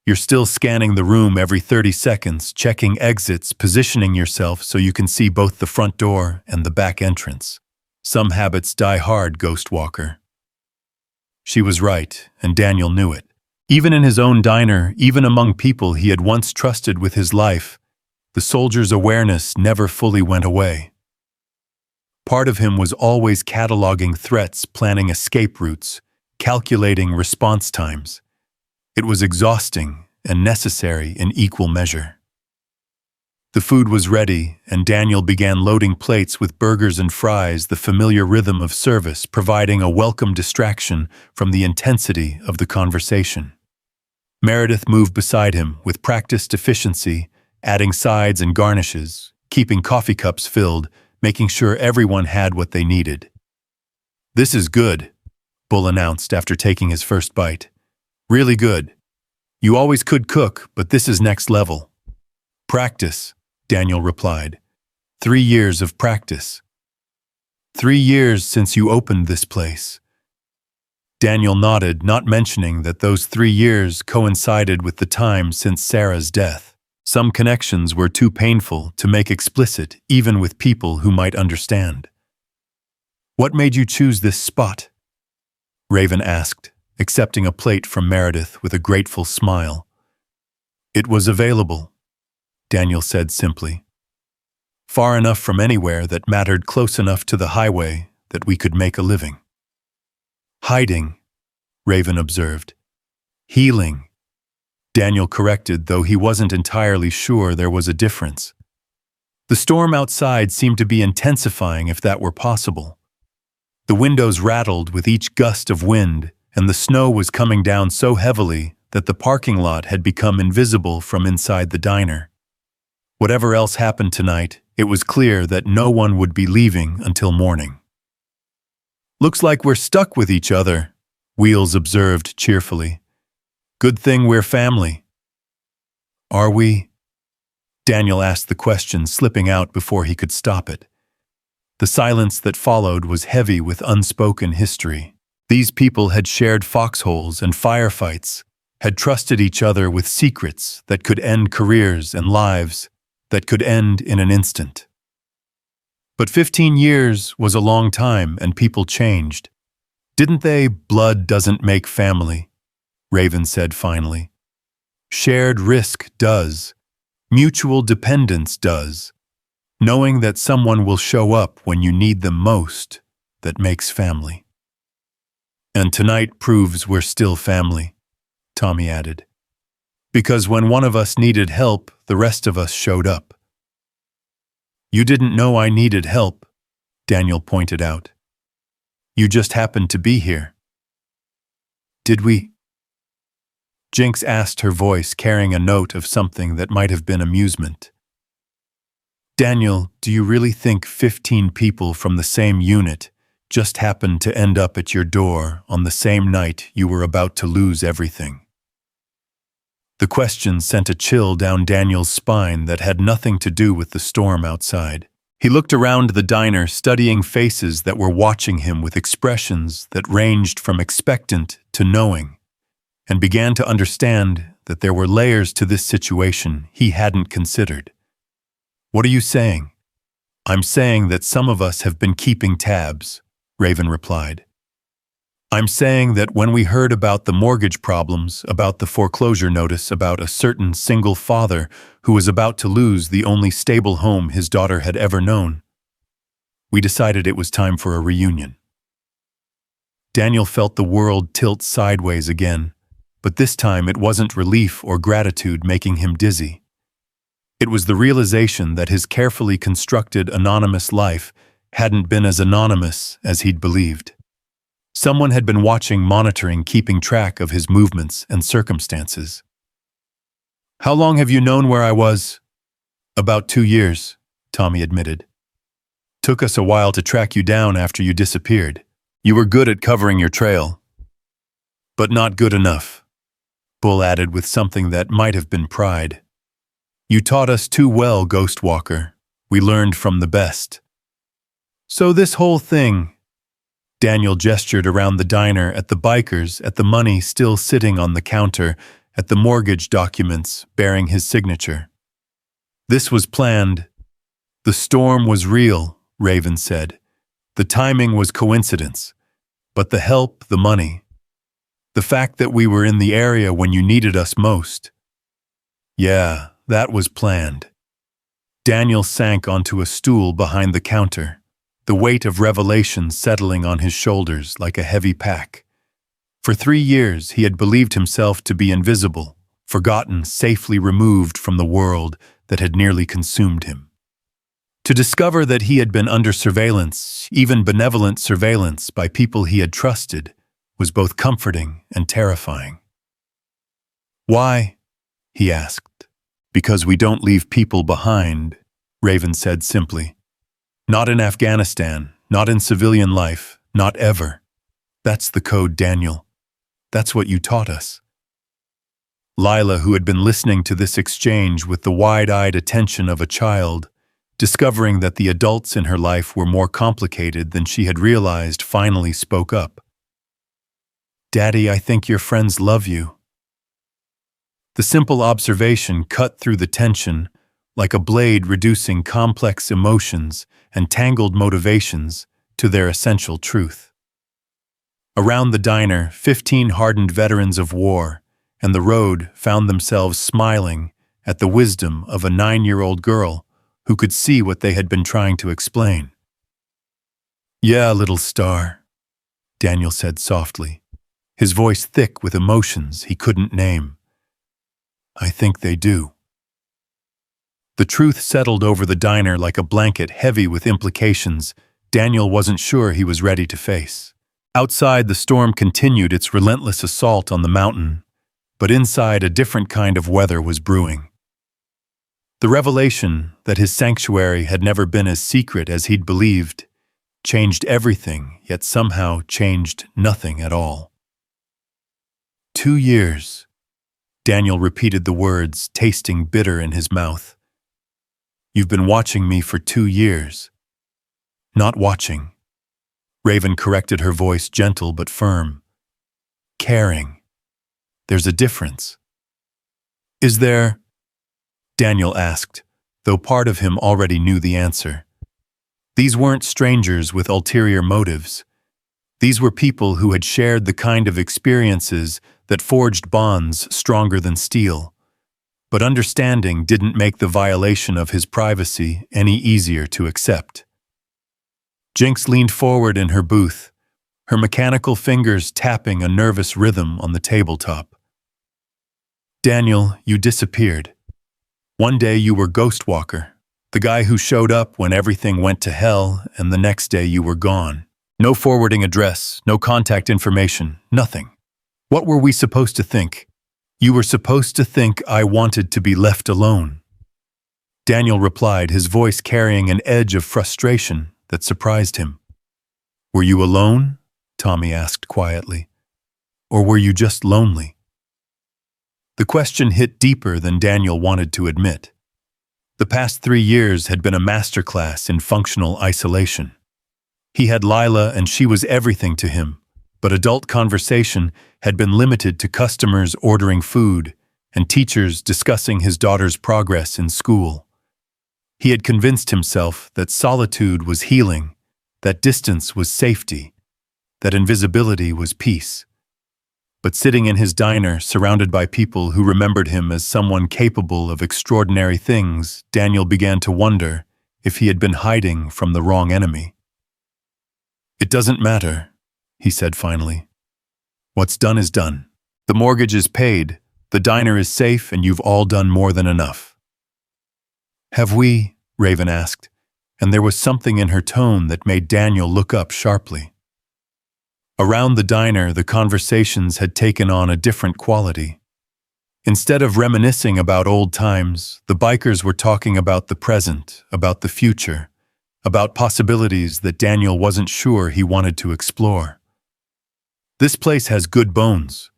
S1: "you're still scanning the room every 30 seconds, checking exits, positioning yourself so you can see both the front door and the back entrance. Some habits die hard, Ghost Walker." She was right, and Daniel knew it. Even in his own diner, even among people he had once trusted with his life, the soldier's awareness never fully went away. Part of him was always cataloging threats, planning escape routes, calculating response times. It was exhausting and necessary in equal measure. The food was ready, and Daniel began loading plates with burgers and fries, the familiar rhythm of service providing a welcome distraction from the intensity of the conversation. Meredith moved beside him with practiced efficiency, adding sides and garnishes, keeping coffee cups filled, making sure everyone had what they needed. "This is good," Bull announced after taking his first bite. "Really good. You always could cook, but this is next level." "Practice," Daniel replied. 3 years of practice." 3 years since you opened this place." Daniel nodded, not mentioning that those 3 years coincided with the time since Sarah's death. Some connections were too painful to make explicit even with people who might understand. "What made you choose this spot?" Raven asked, accepting a plate from Meredith with a grateful smile. "It was available," Daniel said simply. "Far enough from anywhere that mattered, close enough to the highway that we could make a living." "Hiding," Raven observed. "Healing," Daniel corrected, though he wasn't entirely sure there was a difference. The storm outside seemed to be intensifying if that were possible. The windows rattled with each gust of wind, and the snow was coming down so heavily that the parking lot had become invisible from inside the diner. Whatever else happened tonight, it was clear that no one would be leaving until morning. "Looks like we're stuck with each other," Wheels observed cheerfully. "Good thing we're family." "Are we?" Daniel asked the question, slipping out before he could stop it. The silence that followed was heavy with unspoken history. These people had shared foxholes and firefights, had trusted each other with secrets that could end careers and lives that could end in an instant. But 15 years was a long time, and people changed. "Didn't they? Blood doesn't make family," Raven said finally. "Shared risk does. Mutual dependence does. Knowing that someone will show up when you need them most, that makes family." "And tonight proves we're still family," Tommy added. "Because when one of us needed help, the rest of us showed up." "You didn't know I needed help," Daniel pointed out. "You just happened to be here." "Did we?" Jinx asked, her voice carrying a note of something that might have been amusement. "Daniel, do you really think 15 people from the same unit just happened to end up at your door on the same night you were about to lose everything? The question sent a chill down Daniel's spine that had nothing to do with the storm outside. He looked around the diner, studying faces that were watching him with expressions that ranged from expectant to knowing, and began to understand that there were layers to this situation he hadn't considered. "What are you saying?" "I'm saying that some of us have been keeping tabs," Raven replied. "I'm saying that when we heard about the mortgage problems, about the foreclosure notice, about a certain single father who was about to lose the only stable home his daughter had ever known, we decided it was time for a reunion." Daniel felt the world tilt sideways again, but this time it wasn't relief or gratitude making him dizzy. It was the realization that his carefully constructed anonymous life hadn't been as anonymous as he'd believed. Someone had been watching, monitoring, keeping track of his movements and circumstances. "How long have you known where I was?" "About 2 years," Tommy admitted. "Took us a while to track you down after you disappeared. You were good at covering your trail." "But not good enough," Bull added with something that might have been pride. "You taught us too well, Ghost Walker. We learned from the best." "So this whole thing," Daniel gestured around the diner, at the bikers, at the money still sitting on the counter, at the mortgage documents bearing his signature. "This was planned. The storm was real," Raven said. "The timing was coincidence. But the help, the money, the fact that we were in the area when you needed us most. Yeah, that was planned." Daniel sank onto a stool behind the counter, the weight of revelation settling on his shoulders like a heavy pack. For 3 years he had believed himself to be invisible, forgotten, safely removed from the world that had nearly consumed him. To discover that he had been under surveillance, even benevolent surveillance, by people he had trusted, was both comforting and terrifying. "Why?" he asked. "Because we don't leave people behind," Raven said simply. "Not in Afghanistan, not in civilian life, not ever. That's the code, Daniel. That's what you taught us." Lila, who had been listening to this exchange with the wide-eyed attention of a child, discovering that the adults in her life were more complicated than she had realized, finally spoke up. "Daddy, I think your friends love you." The simple observation cut through the tension like a blade, reducing complex emotions and tangled motivations to their essential truth. Around the diner, 15 hardened veterans of war and the road found themselves smiling at the wisdom of a 9-year-old girl who could see what they had been trying to explain. "Yeah, little star," Daniel said softly, his voice thick with emotions he couldn't name. "I think they do." The truth settled over the diner like a blanket, heavy with implications Daniel wasn't sure he was ready to face. Outside, the storm continued its relentless assault on the mountain, but inside, a different kind of weather was brewing. The revelation that his sanctuary had never been as secret as he'd believed changed everything, yet somehow changed nothing at all. 2 years. Daniel repeated the words, tasting bitter in his mouth. "You've been watching me for 2 years." "Not watching," Raven corrected, her voice gentle but firm. "Caring. There's a difference." "Is there?" Daniel asked, though part of him already knew the answer. These weren't strangers with ulterior motives. These were people who had shared the kind of experiences that forged bonds stronger than steel. But understanding didn't make the violation of his privacy any easier to accept. Jinx leaned forward in her booth, her mechanical fingers tapping a nervous rhythm on the tabletop. "Daniel, you disappeared. One day you were Ghost Walker, the guy who showed up when everything went to hell, and the next day you were gone. No forwarding address, no contact information, nothing. What were we supposed to think? You were supposed to think I wanted to be left alone." Daniel replied, his voice carrying an edge of frustration that surprised him. Were you alone? Tommy asked quietly. Or were you just lonely? The question hit deeper than Daniel wanted to admit. The past 3 years had been a masterclass in functional isolation. He had Lila and she was everything to him, but adult conversation had been limited to customers ordering food and teachers discussing his daughter's progress in school. He had convinced himself that solitude was healing, that distance was safety, that invisibility was peace. But sitting in his diner, surrounded by people who remembered him as someone capable of extraordinary things, Daniel began to wonder if he had been hiding from the wrong enemy. It doesn't matter, he said finally. What's done is done. The mortgage is paid, the diner is safe, and you've all done more than enough. Have we? Raven asked, and there was something in her tone that made Daniel look up sharply. Around the diner, the conversations had taken on a different quality. Instead of reminiscing about old times, the bikers were talking about the present, about the future, about possibilities that Daniel wasn't sure he wanted to explore. This place has good bones,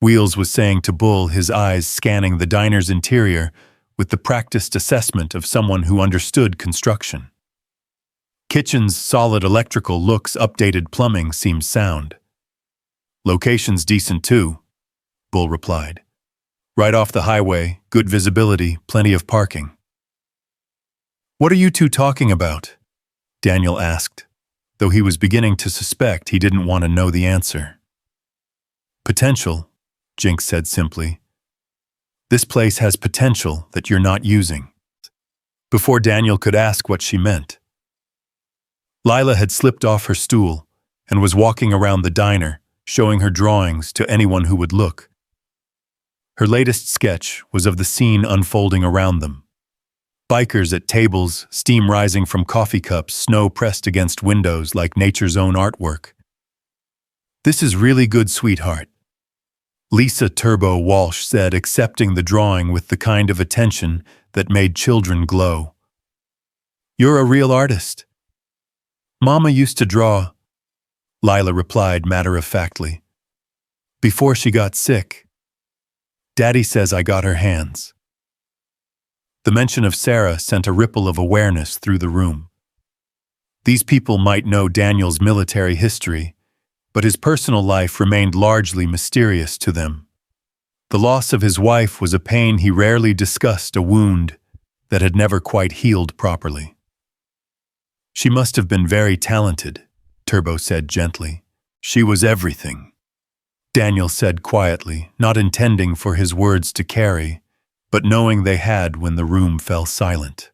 S1: Wheels was saying to Bull, his eyes scanning the diner's interior with the practiced assessment of someone who understood construction. Kitchen's solid electrical looks, updated plumbing seems sound. Location's decent too, Bull replied. Right off the highway, good visibility, plenty of parking. What are you two talking about? Daniel asked, though he was beginning to suspect he didn't want to know the answer. Potential, Jinx said simply. This place has potential that you're not using. Before Daniel could ask what she meant, Lila had slipped off her stool and was walking around the diner, showing her drawings to anyone who would look. Her latest sketch was of the scene unfolding around them. Bikers at tables, steam rising from coffee cups, snow pressed against windows like nature's own artwork. This is really good, sweetheart, Lisa Turbo Walsh said, accepting the drawing with the kind of attention that made children glow. You're a real artist. Mama used to draw, Lila replied matter-of-factly. Before she got sick. Daddy says I got her hands. The mention of Sarah sent a ripple of awareness through the room. These people might know Daniel's military history, but his personal life remained largely mysterious to them. The loss of his wife was a pain he rarely discussed, a wound that had never quite healed properly. She must have been very talented, Turbo said gently. She was everything, Daniel said quietly, not intending for his words to carry, but knowing they had when the room fell silent.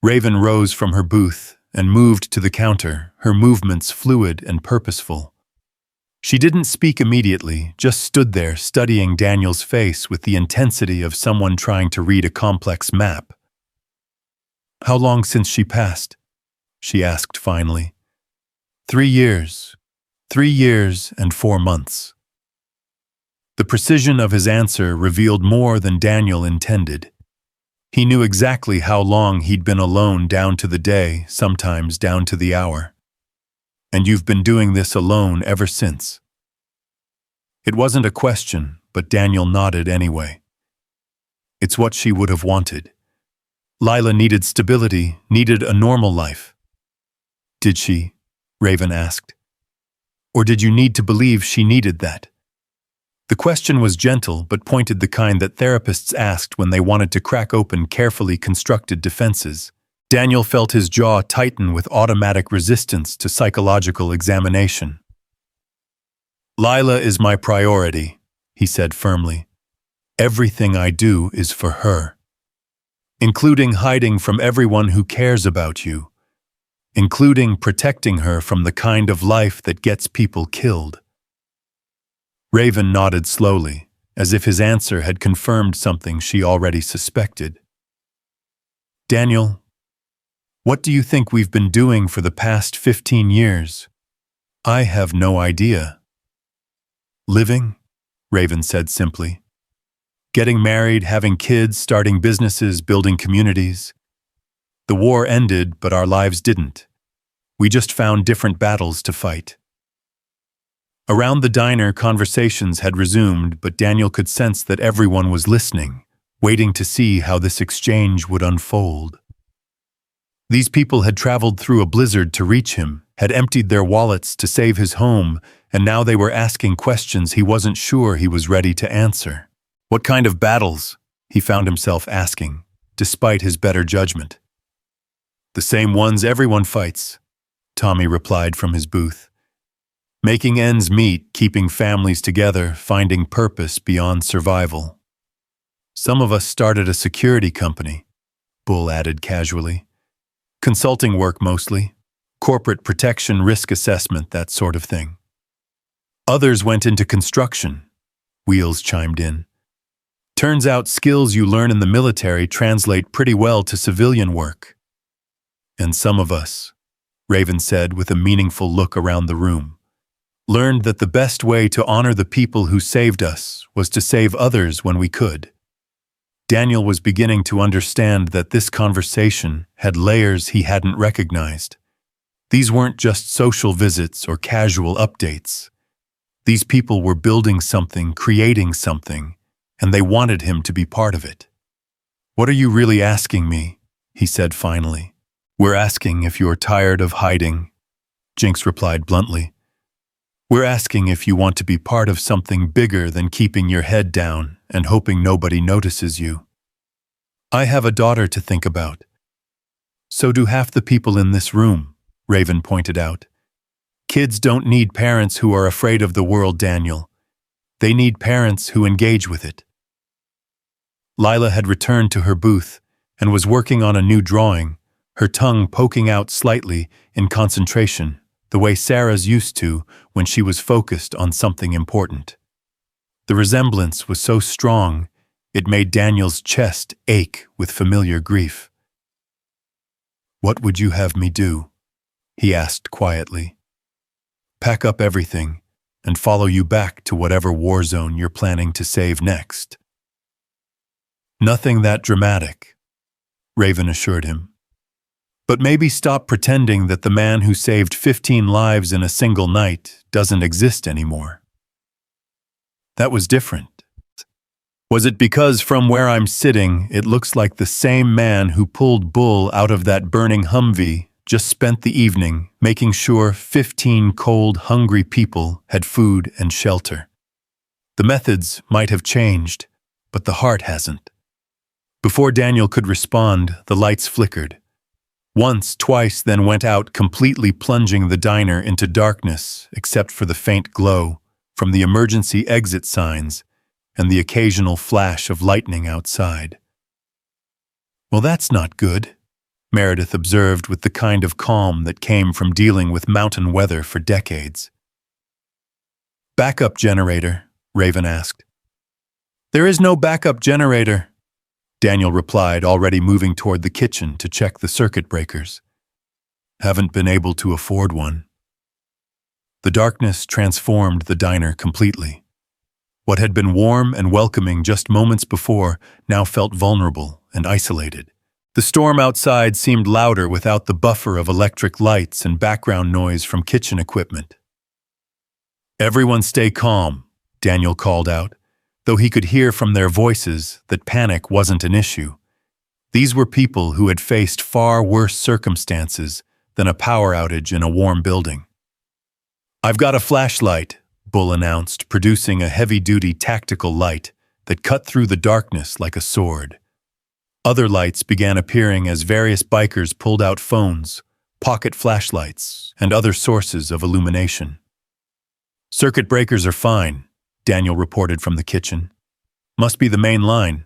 S1: Raven rose from her booth and moved to the counter, her movements fluid and purposeful. She didn't speak immediately, just stood there studying Daniel's face with the intensity of someone trying to read a complex map. How long since she passed? She asked finally. 3 years. 3 years and 4 months. The precision of his answer revealed more than Daniel intended. He knew exactly how long he'd been alone, down to the day, sometimes down to the hour. And you've been doing this alone ever since. It wasn't a question, but Daniel nodded anyway. It's what she would have wanted. Lila needed stability, needed a normal life. Did she? Raven asked. Or did you need to believe she needed that? The question was gentle, but pointed, the kind that therapists asked when they wanted to crack open carefully constructed defenses. Daniel felt his jaw tighten with automatic resistance to psychological examination. Lila is my priority, he said firmly. Everything I do is for her. Including hiding from everyone who cares about you. Including protecting her from the kind of life that gets people killed. Raven nodded slowly, as if his answer had confirmed something she already suspected. Daniel, what do you think we've been doing for the past 15 years? I have no idea. Living? Raven said simply. Getting married, having kids, starting businesses, building communities. The war ended, but our lives didn't. We just found different battles to fight. Around the diner, conversations had resumed, but Daniel could sense that everyone was listening, waiting to see how this exchange would unfold. These people had traveled through a blizzard to reach him, had emptied their wallets to save his home, and now they were asking questions he wasn't sure he was ready to answer. What kind of battles? He found himself asking, despite his better judgment. The same ones everyone fights, Tommy replied from his booth. Making ends meet, keeping families together, finding purpose beyond survival. Some of us started a security company, Bull added casually. Consulting work mostly, corporate protection, risk assessment, that sort of thing. Others went into construction, Wheels chimed in. Turns out skills you learn in the military translate pretty well to civilian work. And some of us, Raven said with a meaningful look around the room, learned that the best way to honor the people who saved us was to save others when we could. Daniel was beginning to understand that this conversation had layers he hadn't recognized. These weren't just social visits or casual updates. These people were building something, creating something, and they wanted him to be part of it. "What are you really asking me?" he said finally. "We're asking if you're tired of hiding," Jinx replied bluntly. "We're asking if you want to be part of something bigger than keeping your head down and hoping nobody notices you. I have a daughter to think about. So do half the people in this room," Raven pointed out. "Kids don't need parents who are afraid of the world, Daniel. They need parents who engage with it." Lila had returned to her booth and was working on a new drawing, her tongue poking out slightly in concentration, the way Sarah's used to when she was focused on something important. The resemblance was so strong, it made Daniel's chest ache with familiar grief. "What would you have me do?" he asked quietly. "Pack up everything and follow you back to whatever war zone you're planning to save next." "Nothing that dramatic," Raven assured him. "But maybe stop pretending that the man who saved 15 lives in a single night doesn't exist anymore." "That was different. Was it because from where I'm sitting, it looks like the same man who pulled Bull out of that burning Humvee just spent the evening making sure 15 cold, hungry people had food and shelter? The methods might have changed, but the heart hasn't." Before Daniel could respond, the lights flickered. Once, twice, then went out, completely plunging the diner into darkness except for the faint glow from the emergency exit signs and the occasional flash of lightning outside. "Well, that's not good," Meredith observed with the kind of calm that came from dealing with mountain weather for decades. "Backup generator?" Raven asked. "There is no backup generator," Daniel replied, already moving toward the kitchen to check the circuit breakers. "Haven't been able to afford one." The darkness transformed the diner completely. What had been warm and welcoming just moments before now felt vulnerable and isolated. The storm outside seemed louder without the buffer of electric lights and background noise from kitchen equipment. "Everyone stay calm," Daniel called out, though he could hear from their voices that panic wasn't an issue. These were people who had faced far worse circumstances than a power outage in a warm building. "I've got a flashlight," Bull announced, producing a heavy-duty tactical light that cut through the darkness like a sword. Other lights began appearing as various bikers pulled out phones, pocket flashlights, and other sources of illumination. "Circuit breakers are fine," Daniel reported from the kitchen. "Must be the main line.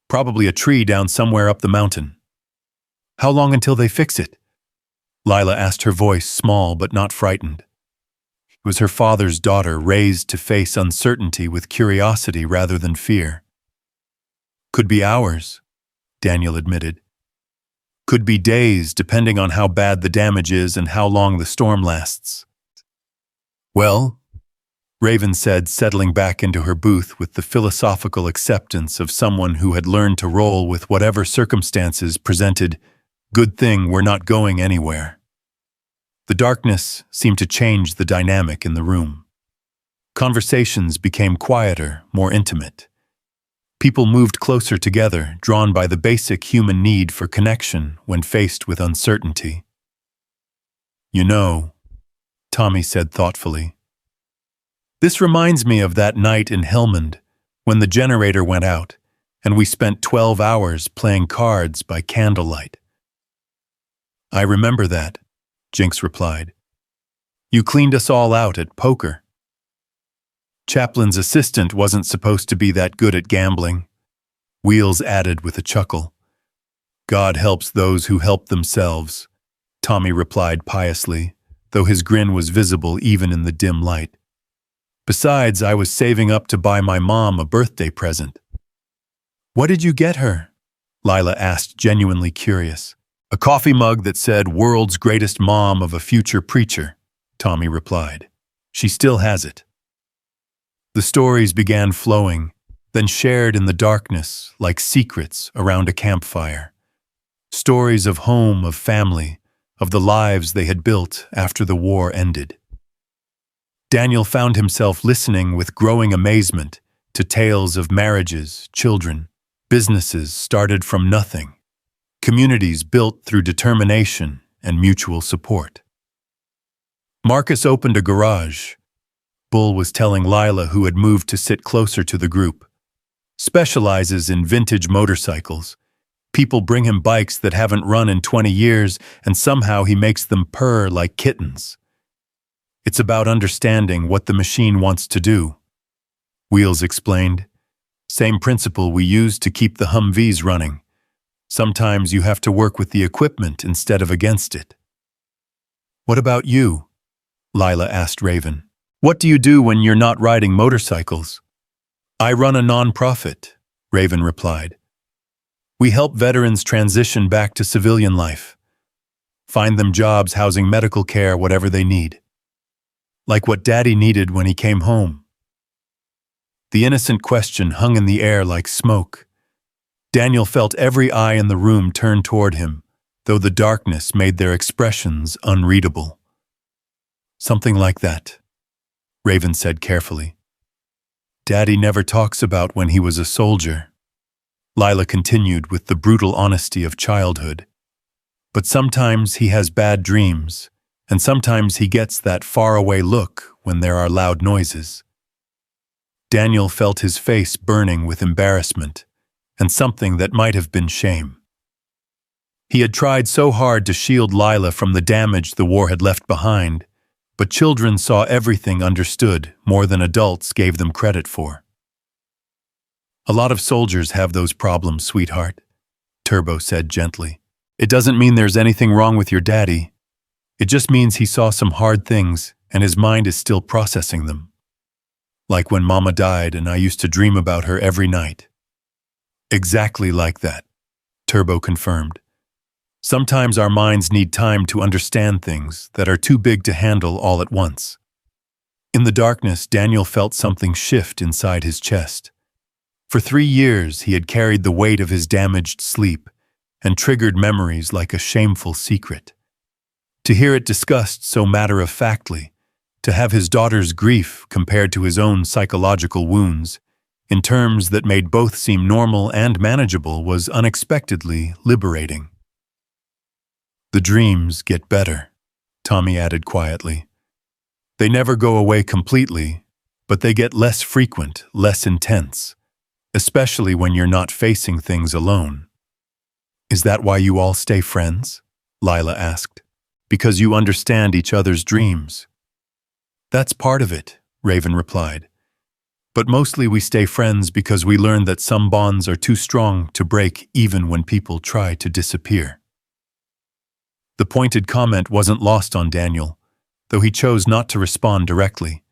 S1: Probably a tree down somewhere up the mountain." "How long until they fix it?" Lila asked, her voice small but not frightened. It was her father's daughter, raised to face uncertainty with curiosity rather than fear. "Could be hours," Daniel admitted. "Could be days, depending on how bad the damage is and how long the storm lasts." "Well," Raven said, settling back into her booth with the philosophical acceptance of someone who had learned to roll with whatever circumstances presented, "good thing we're not going anywhere." The darkness seemed to change the dynamic in the room. Conversations became quieter, more intimate. People moved closer together, drawn by the basic human need for connection when faced with uncertainty. "You know," Tommy said thoughtfully, "this reminds me of that night in Helmand when the generator went out and we spent 12 hours playing cards by candlelight." "I remember that," Jinx replied. "You cleaned us all out at poker." "Chaplin's assistant wasn't supposed to be that good at gambling," Wheels added with a chuckle. "God helps those who help themselves," Tommy replied piously, though his grin was visible even in the dim light. "Besides, I was saving up to buy my mom a birthday present." "What did you get her?" Lila asked, genuinely curious. "A coffee mug that said, 'World's greatest mom of a future preacher,'" Tommy replied. "She still has it." The stories began flowing, then shared in the darkness like secrets around a campfire. Stories of home, of family, of the lives they had built after the war ended. Daniel found himself listening with growing amazement to tales of marriages, children, businesses started from nothing, communities built through determination and mutual support. Marcus opened a garage. Bull was telling Lila, who had moved to sit closer to the group. Specializes in vintage motorcycles. People bring him bikes that haven't run in 20 years, and somehow he makes them purr like kittens. It's about understanding what the machine wants to do. Wheels explained. Same principle we use to keep the Humvees running. Sometimes you have to work with the equipment instead of against it. "What about you?" Lila asked Raven. "What do you do when you're not riding motorcycles?" "I run a non-profit," Raven replied. "We help veterans transition back to civilian life. Find them jobs, housing, medical care, whatever they need. Like what Daddy needed when he came home." The innocent question hung in the air like smoke. Daniel felt every eye in the room turn toward him, though the darkness made their expressions unreadable. "Something like that," Raven said carefully. "Daddy never talks about when he was a soldier," Lila continued with the brutal honesty of childhood. "But sometimes he has bad dreams, and sometimes he gets that faraway look when there are loud noises." Daniel felt his face burning with embarrassment, and something that might have been shame. He had tried so hard to shield Lila from the damage the war had left behind, but children saw everything understood more than adults gave them credit for. "A lot of soldiers have those problems, sweetheart," Turbo said gently. "It doesn't mean there's anything wrong with your daddy. It just means he saw some hard things and his mind is still processing them. Like when Mama died and I used to dream about her every night." "Exactly like that," Turbo confirmed. "Sometimes our minds need time to understand things that are too big to handle all at once." In the darkness, Daniel felt something shift inside his chest. For 3 years, he had carried the weight of his damaged sleep and triggered memories like a shameful secret. To hear it discussed so matter-of-factly, to have his daughter's grief compared to his own psychological wounds, in terms that made both seem normal and manageable, was unexpectedly liberating. "The dreams get better," Tommy added quietly. "They never go away completely, but they get less frequent, less intense, especially when you're not facing things alone." "Is that why you all stay friends?" Lila asked. "Because you understand each other's dreams?" "That's part of it," Raven replied. "But mostly we stay friends because we learn that some bonds are too strong to break even when people try to disappear." The pointed comment wasn't lost on Daniel, though he chose not to respond directly.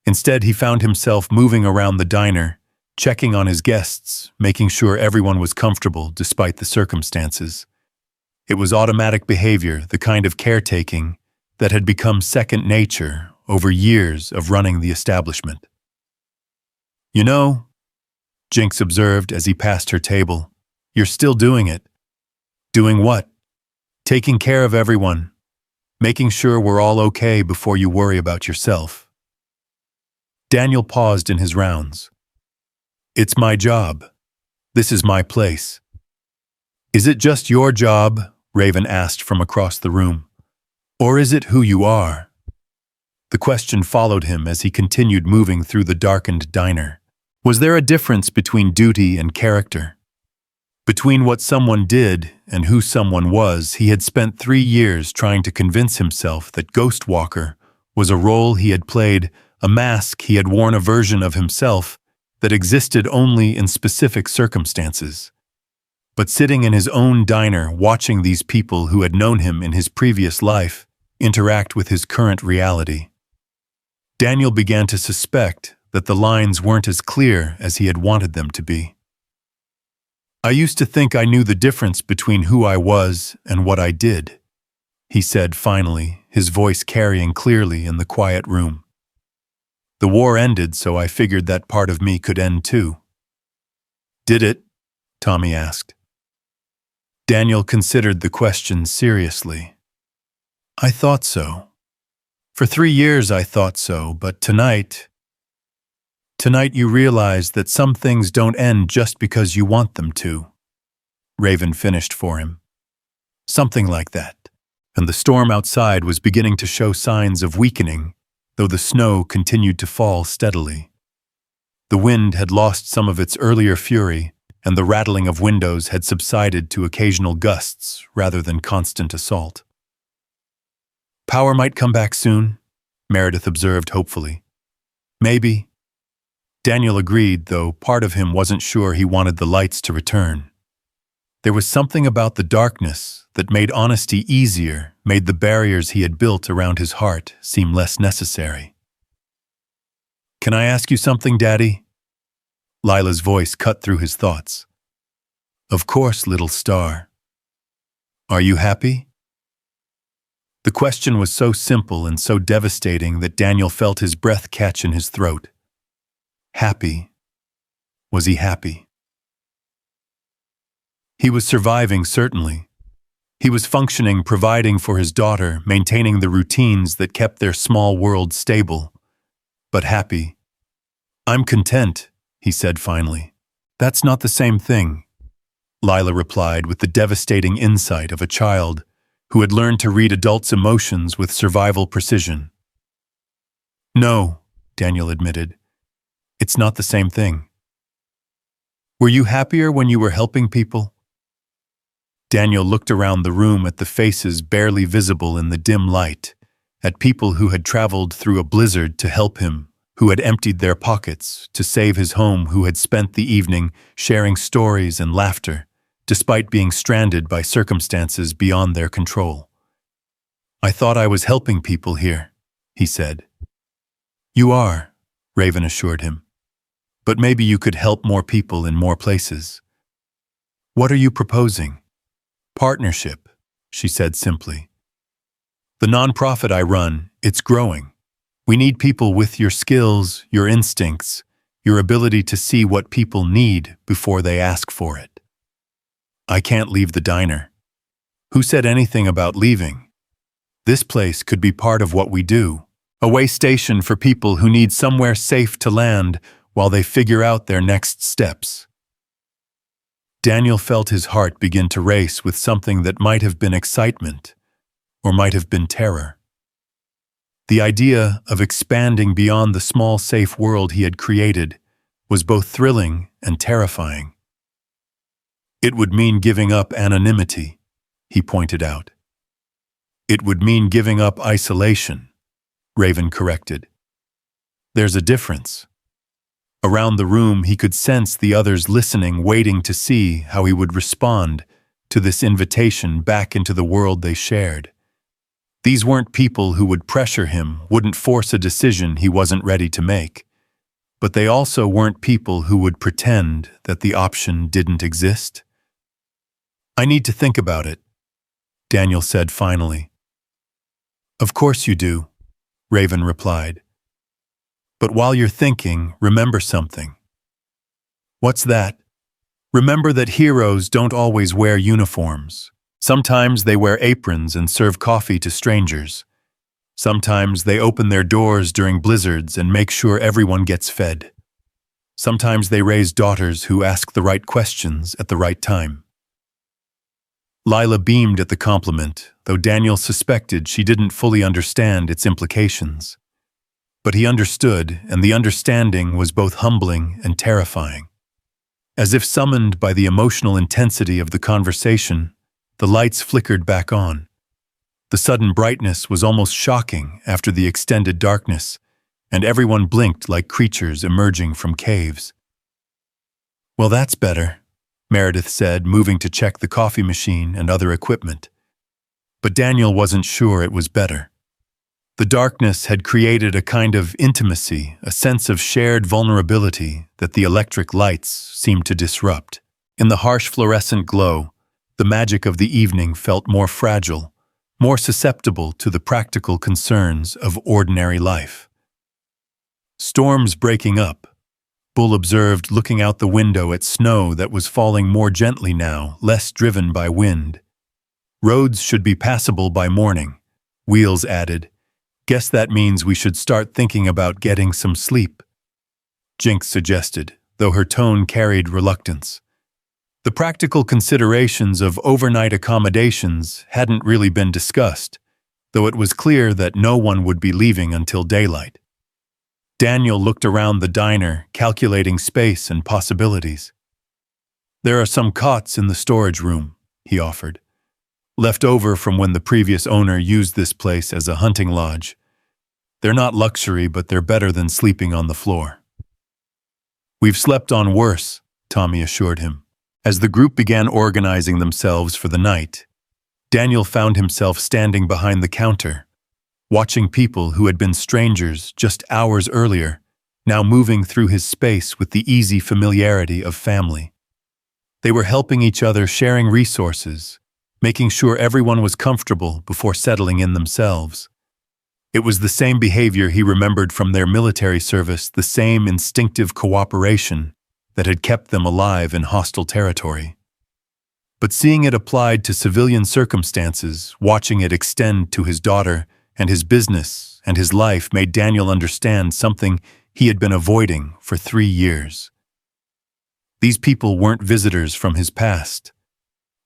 S1: Instead, he found himself moving around the diner, checking on his guests, making sure everyone was comfortable despite the circumstances. It was automatic behavior, the kind of caretaking that had become second nature over years of running the establishment. "You know," Jinx observed as he passed her table, "you're still doing it." "Doing what?" "Taking care of everyone. making sure we're all okay before you worry about yourself. Daniel paused in his rounds. It's my job. This is my place. Is it just your job? Raven asked from across the room. Or is it who you are? The question followed him as he continued moving through the darkened diner. Was there a difference between duty and character? Between what someone did and who someone was, he had spent 3 years trying to convince himself that Ghost Walker was a role he had played, a mask he had worn, a version of himself that existed only in specific circumstances. But sitting in his own diner, watching these people who had known him in his previous life interact with his current reality, Daniel began to suspect that the lines weren't as clear as he had wanted them to be. I used to think I knew the difference between who I was and what I did, he said finally, his voice carrying clearly in the quiet room. The war ended, so I figured that part of me could end too. Did it? Tommy asked. Daniel considered the question seriously. I thought so. For 3 years I thought so, but tonight you realize that some things don't end just because you want them to. Raven finished for him. Something like that. And the storm outside was beginning to show signs of weakening, though the snow continued to fall steadily. The wind had lost some of its earlier fury, and the rattling of windows had subsided to occasional gusts rather than constant assault. Power might come back soon, Meredith observed hopefully. Maybe. Daniel agreed, though part of him wasn't sure he wanted the lights to return. There was something about the darkness that made honesty easier, made the barriers he had built around his heart seem less necessary. Can I ask you something, Daddy? Lila's voice cut through his thoughts. Of course, little star. Are you happy? The question was so simple and so devastating that Daniel felt his breath catch in his throat. Happy. Was he happy? He was surviving, certainly. He was functioning, providing for his daughter, maintaining the routines that kept their small world stable. But happy. I'm content, he said finally. That's not the same thing, Lila replied with the devastating insight of a child who had learned to read adults' emotions with survival precision. No, Daniel admitted. It's not the same thing. Were you happier when you were helping people? Daniel looked around the room at the faces barely visible in the dim light, at people who had traveled through a blizzard to help him, who had emptied their pockets to save his home, who had spent the evening sharing stories and laughter, despite being stranded by circumstances beyond their control. I thought I was helping people here, he said. You are, Raven assured him. But maybe you could help more people in more places. What are you proposing? Partnership, she said simply. The nonprofit I run, it's growing. We need people with your skills, your instincts, your ability to see what people need before they ask for it. I can't leave the diner. Who said anything about leaving? This place could be part of what we do, a way station for people who need somewhere safe to land while they figure out their next steps. Daniel felt his heart begin to race with something that might have been excitement, or might have been terror. The idea of expanding beyond the small, safe world he had created was both thrilling and terrifying. It would mean giving up anonymity, he pointed out. It would mean giving up isolation, Raven corrected. There's a difference. Around the room, he could sense the others listening, waiting to see how he would respond to this invitation back into the world they shared. These weren't people who would pressure him, wouldn't force a decision he wasn't ready to make. But they also weren't people who would pretend that the option didn't exist. I need to think about it, Daniel said finally. Of course you do, Raven replied. But while you're thinking, remember something. What's that? Remember that heroes don't always wear uniforms. Sometimes they wear aprons and serve coffee to strangers. Sometimes they open their doors during blizzards and make sure everyone gets fed. Sometimes they raise daughters who ask the right questions at the right time. Lila beamed at the compliment, though Daniel suspected she didn't fully understand its implications. But he understood, and the understanding was both humbling and terrifying. As if summoned by the emotional intensity of the conversation, the lights flickered back on. The sudden brightness was almost shocking after the extended darkness, and everyone blinked like creatures emerging from caves. "Well, that's better," Meredith said, moving to check the coffee machine and other equipment. But Daniel wasn't sure it was better. The darkness had created a kind of intimacy, a sense of shared vulnerability that the electric lights seemed to disrupt. In the harsh fluorescent glow, the magic of the evening felt more fragile, more susceptible to the practical concerns of ordinary life. "Storm's breaking up," Bull observed, looking out the window at snow that was falling more gently now, less driven by wind. "Roads should be passable by morning," Wheels added. "Guess that means we should start thinking about getting some sleep," Jinx suggested, though her tone carried reluctance. The practical considerations of overnight accommodations hadn't really been discussed, though it was clear that no one would be leaving until daylight. Daniel looked around the diner, calculating space and possibilities. "There are some cots in the storage room," he offered, "left over from when the previous owner used this place as a hunting lodge. They're not luxury, but they're better than sleeping on the floor." "We've slept on worse," Tommy assured him. As the group began organizing themselves for the night, Daniel found himself standing behind the counter, watching people who had been strangers just hours earlier, now moving through his space with the easy familiarity of family. They were helping each other, sharing resources, making sure everyone was comfortable before settling in themselves. It was the same behavior he remembered from their military service, the same instinctive cooperation that had kept them alive in hostile territory. But seeing it applied to civilian circumstances, watching it extend to his daughter and his business and his life, made Daniel understand something he had been avoiding for 3 years. These people weren't visitors from his past.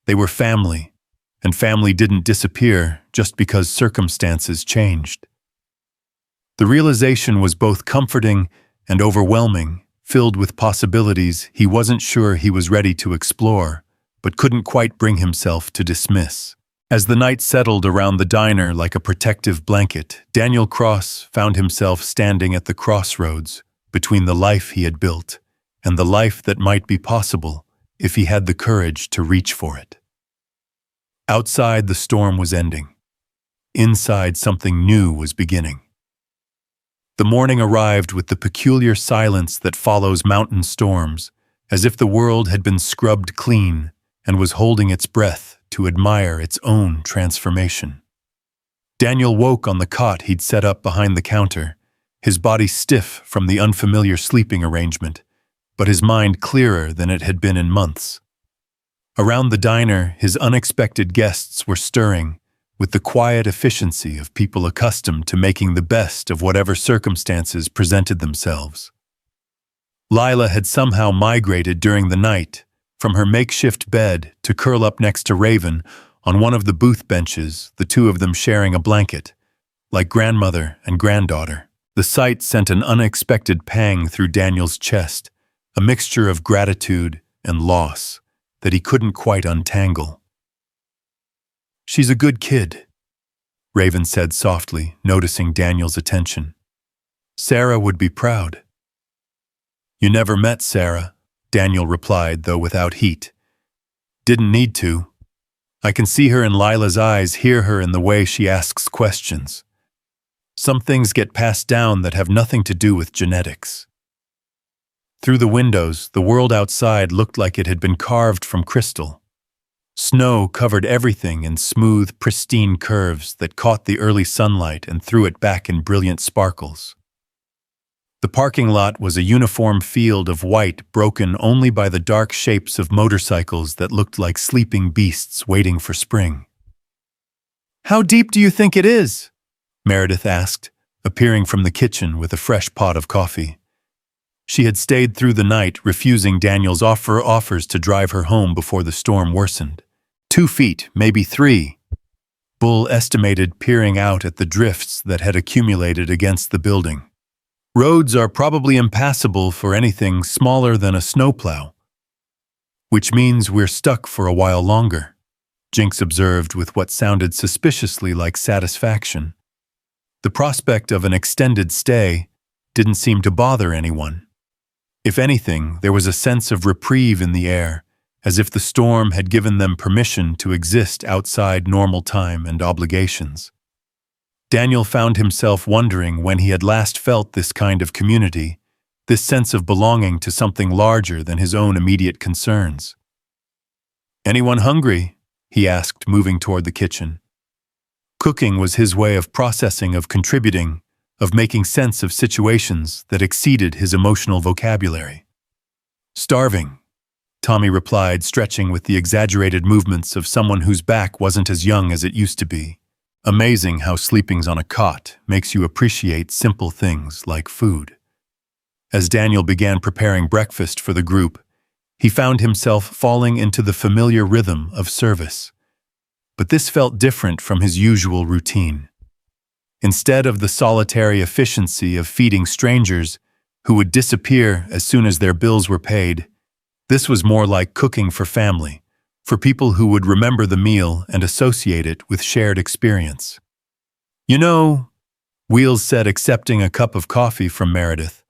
S1: They were family, and family didn't disappear just because circumstances changed. The realization was both comforting and overwhelming, filled with possibilities he wasn't sure he was ready to explore, but couldn't quite bring himself to dismiss. As the night settled around the diner like a protective blanket, Daniel Cross found himself standing at the crossroads between the life he had built and the life that might be possible if he had the courage to reach for it. Outside, the storm was ending. Inside, something new was beginning. The morning arrived with the peculiar silence that follows mountain storms, as if the world had been scrubbed clean and was holding its breath to admire its own transformation. Daniel woke on the cot he'd set up behind the counter, his body stiff from the unfamiliar sleeping arrangement, but his mind clearer than it had been in months. Around the diner, his unexpected guests were stirring, with the quiet efficiency of people accustomed to making the best of whatever circumstances presented themselves. Lila had somehow migrated during the night, from her makeshift bed to curl up next to Raven on one of the booth benches, the two of them sharing a blanket, like grandmother and granddaughter. The sight sent an unexpected pang through Daniel's chest, a mixture of gratitude and loss that he couldn't quite untangle. "She's a good kid," Raven said softly, noticing Daniel's attention. "Sarah would be proud." "You never met Sarah," Daniel replied, though without heat. "Didn't need to. I can see her in Lila's eyes, hear her in the way she asks questions. Some things get passed down that have nothing to do with genetics." Through the windows, the world outside looked like it had been carved from crystal. Snow covered everything in smooth, pristine curves that caught the early sunlight and threw it back in brilliant sparkles. The parking lot was a uniform field of white broken only by the dark shapes of motorcycles that looked like sleeping beasts waiting for spring. "How deep do you think it is?" Meredith asked, appearing from the kitchen with a fresh pot of coffee. She had stayed through the night, refusing Daniel's offers to drive her home before the storm worsened. 2 feet, maybe 3. Bull estimated, peering out at the drifts that had accumulated against the building. "Roads are probably impassable for anything smaller than a snowplow. Which means we're stuck for a while longer," Jinx observed with what sounded suspiciously like satisfaction. The prospect of an extended stay didn't seem to bother anyone. If anything, there was a sense of reprieve in the air, as if the storm had given them permission to exist outside normal time and obligations. Daniel found himself wondering when he had last felt this kind of community, this sense of belonging to something larger than his own immediate concerns. "Anyone hungry?" he asked, moving toward the kitchen. Cooking was his way of processing, of contributing, of making sense of situations that exceeded his emotional vocabulary. "Starving," Tommy replied, stretching with the exaggerated movements of someone whose back wasn't as young as it used to be. Amazing how sleeping on a cot makes you appreciate simple things like food. As Daniel began preparing breakfast for the group, he found himself falling into the familiar rhythm of service. But this felt different from his usual routine. Instead of the solitary efficiency of feeding strangers who would disappear as soon as their bills were paid, this was more like cooking for family, for people who would remember the meal and associate it with shared experience. "You know," Wheels said, accepting a cup of coffee from Meredith,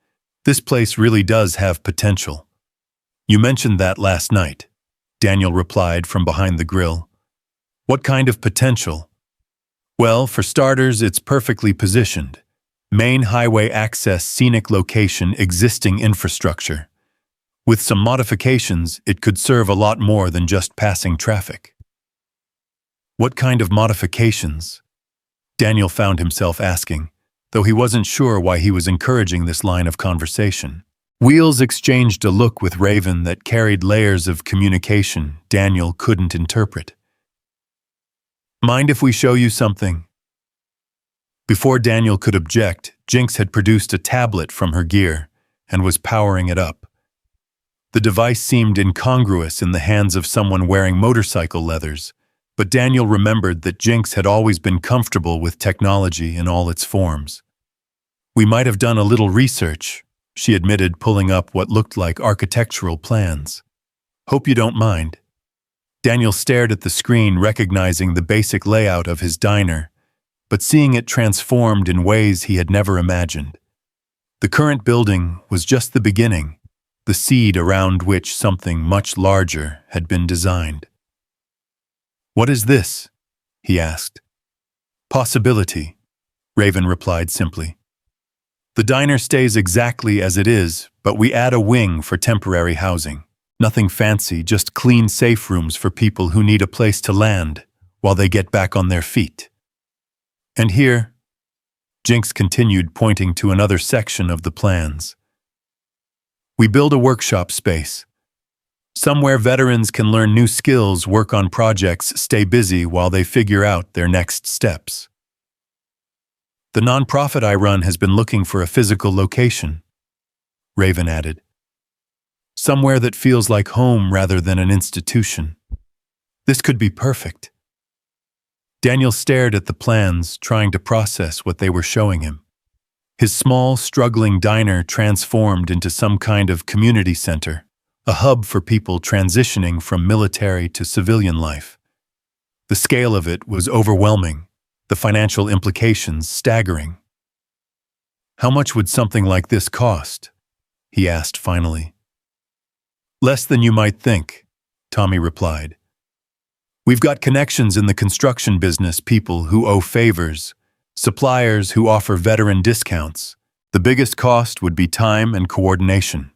S1: "this place really does have potential." "You mentioned that last night," Daniel replied from behind the grill. "What kind of potential?" "Well, for starters, it's perfectly positioned. Main highway access, scenic location, existing infrastructure. With some modifications, it could serve a lot more than just passing traffic." "What kind of modifications?" Daniel found himself asking, though he wasn't sure why he was encouraging this line of conversation. Wheels exchanged a look with Raven that carried layers of communication Daniel couldn't interpret. "Mind if we show you something?" Before Daniel could object, Jinx had produced a tablet from her gear and was powering it up. The device seemed incongruous in the hands of someone wearing motorcycle leathers, but Daniel remembered that Jinx had always been comfortable with technology in all its forms. "We might have done a little research," she admitted, pulling up what looked like architectural plans. "Hope you don't mind." Daniel stared at the screen, recognizing the basic layout of his diner, but seeing it transformed in ways he had never imagined. The current building was just the beginning, the seed around which something much larger had been designed. "What is this?" he asked. "Possibility," Raven replied simply. "The diner stays exactly as it is, but we add a wing for temporary housing. Nothing fancy, just clean, safe rooms for people who need a place to land while they get back on their feet. And here," Jinx continued, pointing to another section of the plans, "we build a workshop space. Somewhere veterans can learn new skills, work on projects, stay busy while they figure out their next steps. The nonprofit I run has been looking for a physical location," Raven added. "Somewhere that feels like home rather than an institution. This could be perfect." Daniel stared at the plans, trying to process what they were showing him. His small, struggling diner transformed into some kind of community center, a hub for people transitioning from military to civilian life. The scale of it was overwhelming, the financial implications staggering. "How much would something like this cost?" he asked finally. "Less than you might think," Tommy replied. "We've got connections in the construction business, people who owe favors, suppliers who offer veteran discounts. The biggest cost would be time and coordination.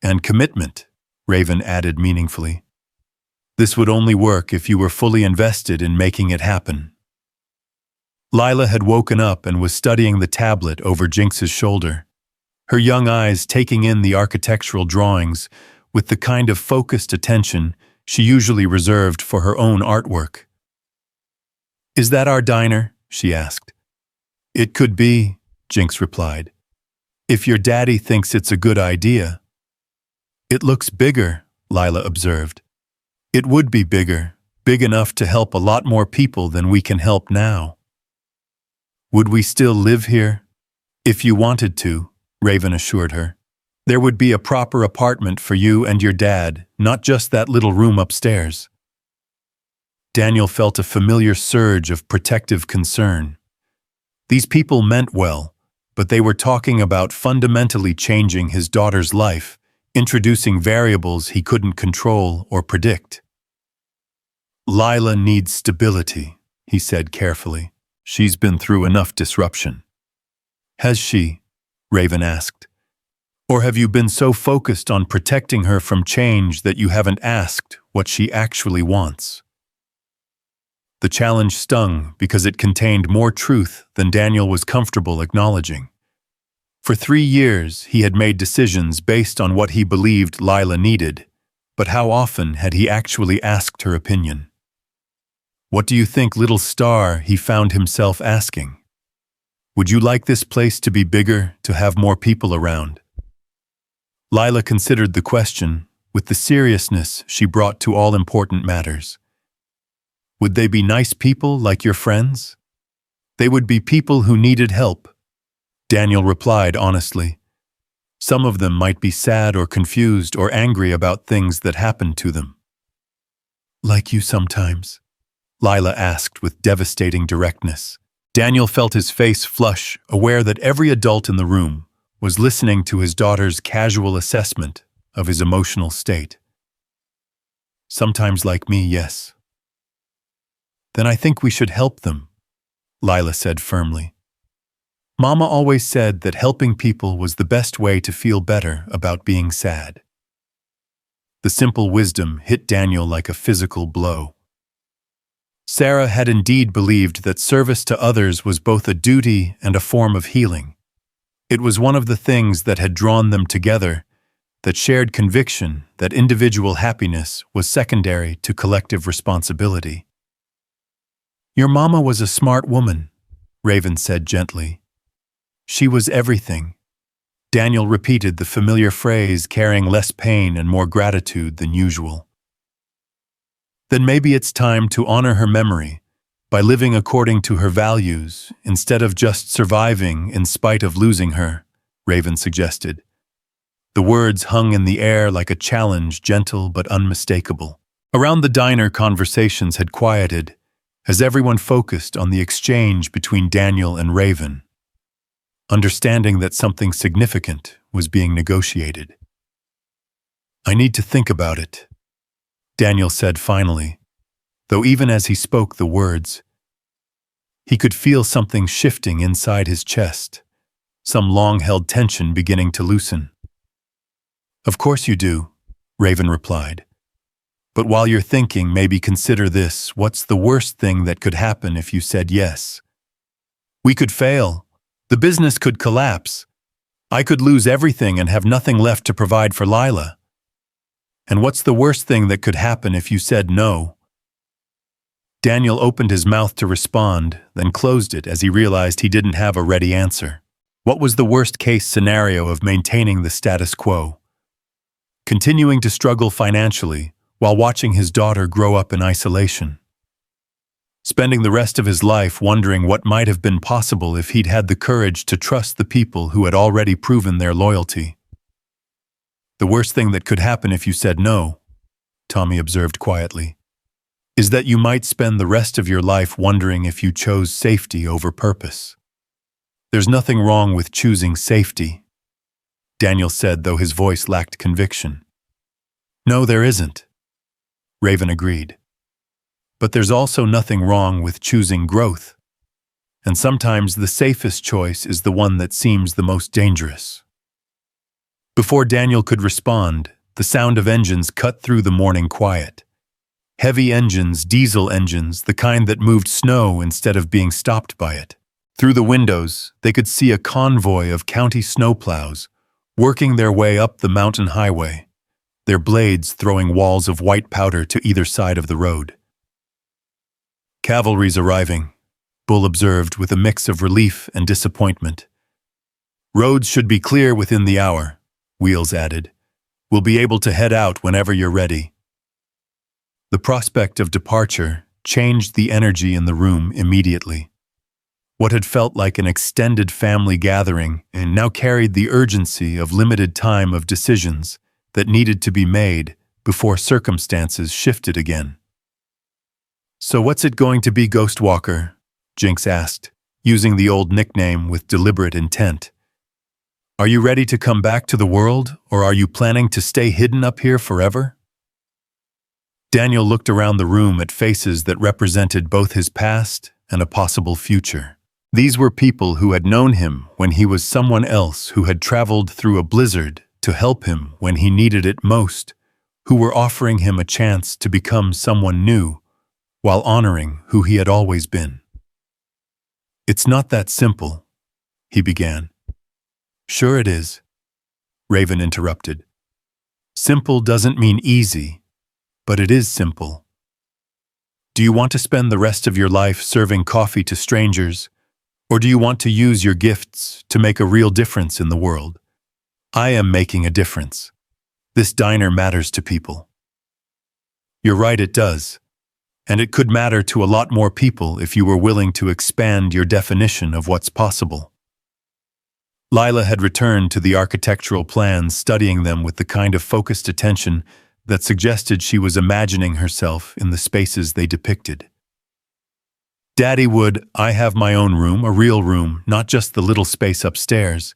S1: And commitment," Raven added meaningfully. "This would only work if you were fully invested in making it happen." Lila had woken up and was studying the tablet over Jinx's shoulder. her young eyes taking in the architectural drawings with the kind of focused attention she usually reserved for her own artwork. "Is that our diner?" she asked. "It could be," Jinx replied. "If your daddy thinks it's a good idea." "It looks bigger," Lila observed. "It would be bigger, big enough to help a lot more people than we can help now." "Would we still live here?" "If you wanted to," Raven assured her. "There would be a proper apartment for you and your dad, not just that little room upstairs." Daniel felt a familiar surge of protective concern. These people meant well, but they were talking about fundamentally changing his daughter's life, introducing variables he couldn't control or predict. "Lila needs stability," he said carefully. "She's been through enough disruption." "Has she?" Raven asked. "Or have you been so focused on protecting her from change that you haven't asked what she actually wants?" The challenge stung because it contained more truth than Daniel was comfortable acknowledging. For 3 years, he had made decisions based on what he believed Lila needed, but how often had he actually asked her opinion? "What do you think, little star?" he found himself asking. "Would you like this place to be bigger, to have more people around?" Lila considered the question with the seriousness she brought to all important matters. "Would they be nice people like your friends?" "They would be people who needed help," Daniel replied honestly. "Some of them might be sad or confused or angry about things that happened to them." "Like you sometimes?" Lila asked with devastating directness. Daniel felt his face flush, aware that every adult in the room was listening to his daughter's casual assessment of his emotional state. "Sometimes like me, yes." "Then I think we should help them," Lila said firmly. "Mama always said that helping people was the best way to feel better about being sad." The simple wisdom hit Daniel like a physical blow. Sarah had indeed believed that service to others was both a duty and a form of healing. It was one of the things that had drawn them together, that shared conviction that individual happiness was secondary to collective responsibility. "Your mama was a smart woman," Raven said gently. "She was everything." Daniel repeated the familiar phrase, carrying less pain and more gratitude than usual. "Then maybe it's time to honor her memory by living according to her values instead of just surviving in spite of losing her," Raven suggested. The words hung in the air like a challenge, gentle but unmistakable. Around the diner, conversations had quieted as everyone focused on the exchange between Daniel and Raven, understanding that something significant was being negotiated. "I need to think about it," Daniel said finally, though even as he spoke the words, he could feel something shifting inside his chest, some long-held tension beginning to loosen. "Of course you do," Raven replied. "But while you're thinking, maybe consider this: what's the worst thing that could happen if you said yes? We could fail. The business could collapse. I could lose everything and have nothing left to provide for Lila. And what's the worst thing that could happen if you said no?" Daniel opened his mouth to respond, then closed it as he realized he didn't have a ready answer. What was the worst-case scenario of maintaining the status quo? Continuing to struggle financially while watching his daughter grow up in isolation. Spending the rest of his life wondering what might have been possible if he'd had the courage to trust the people who had already proven their loyalty. "The worst thing that could happen if you said no," Tommy observed quietly, "is that you might spend the rest of your life wondering if you chose safety over purpose." "There's nothing wrong with choosing safety," Daniel said, though his voice lacked conviction. "No, there isn't," Raven agreed. "But there's also nothing wrong with choosing growth. And sometimes the safest choice is the one that seems the most dangerous." Before Daniel could respond, the sound of engines cut through the morning quiet. Heavy engines, diesel engines, the kind that moved snow instead of being stopped by it. Through the windows, they could see a convoy of county snowplows, working their way up the mountain highway, their blades throwing walls of white powder to either side of the road. "Cavalry's arriving," Bull observed with a mix of relief and disappointment. "Roads should be clear within the hour," Wheels added. "We'll be able to head out whenever you're ready." The prospect of departure changed the energy in the room immediately. What had felt like an extended family gathering and now carried the urgency of limited time of decisions that needed to be made before circumstances shifted again. "So what's it going to be, Ghostwalker?" Jinx asked, using the old nickname with deliberate intent. "Are you ready to come back to the world, or are you planning to stay hidden up here forever?" Daniel looked around the room at faces that represented both his past and a possible future. These were people who had known him when he was someone else, who had traveled through a blizzard to help him when he needed it most, who were offering him a chance to become someone new, while honoring who he had always been. "It's not that simple," he began. "Sure it is," Raven interrupted. "Simple doesn't mean easy, but it is simple. Do you want to spend the rest of your life serving coffee to strangers, or do you want to use your gifts to make a real difference in the world? I am making a difference. This diner matters to people." "You're right, it does. And it could matter to a lot more people if you were willing to expand your definition of what's possible." Lila had returned to the architectural plans, studying them with the kind of focused attention that suggested she was imagining herself in the spaces they depicted. "Daddy I have my own room, a real room, not just the little space upstairs."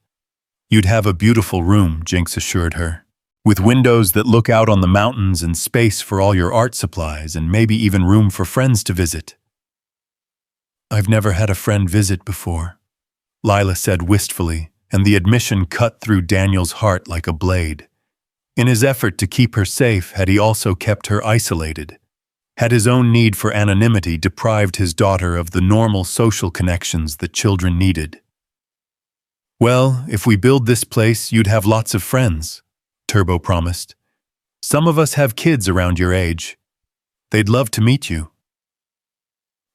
S1: "You'd have a beautiful room," Jinx assured her, "with windows that look out on the mountains and space for all your art supplies and maybe even room for friends to visit." "I've never had a friend visit before," Lila said wistfully, and the admission cut through Daniel's heart like a blade. In his effort to keep her safe, had he also kept her isolated? Had his own need for anonymity deprived his daughter of the normal social connections that children needed? "Well, if we build this place, you'd have lots of friends," Turbo promised. "Some of us have kids around your age. They'd love to meet you."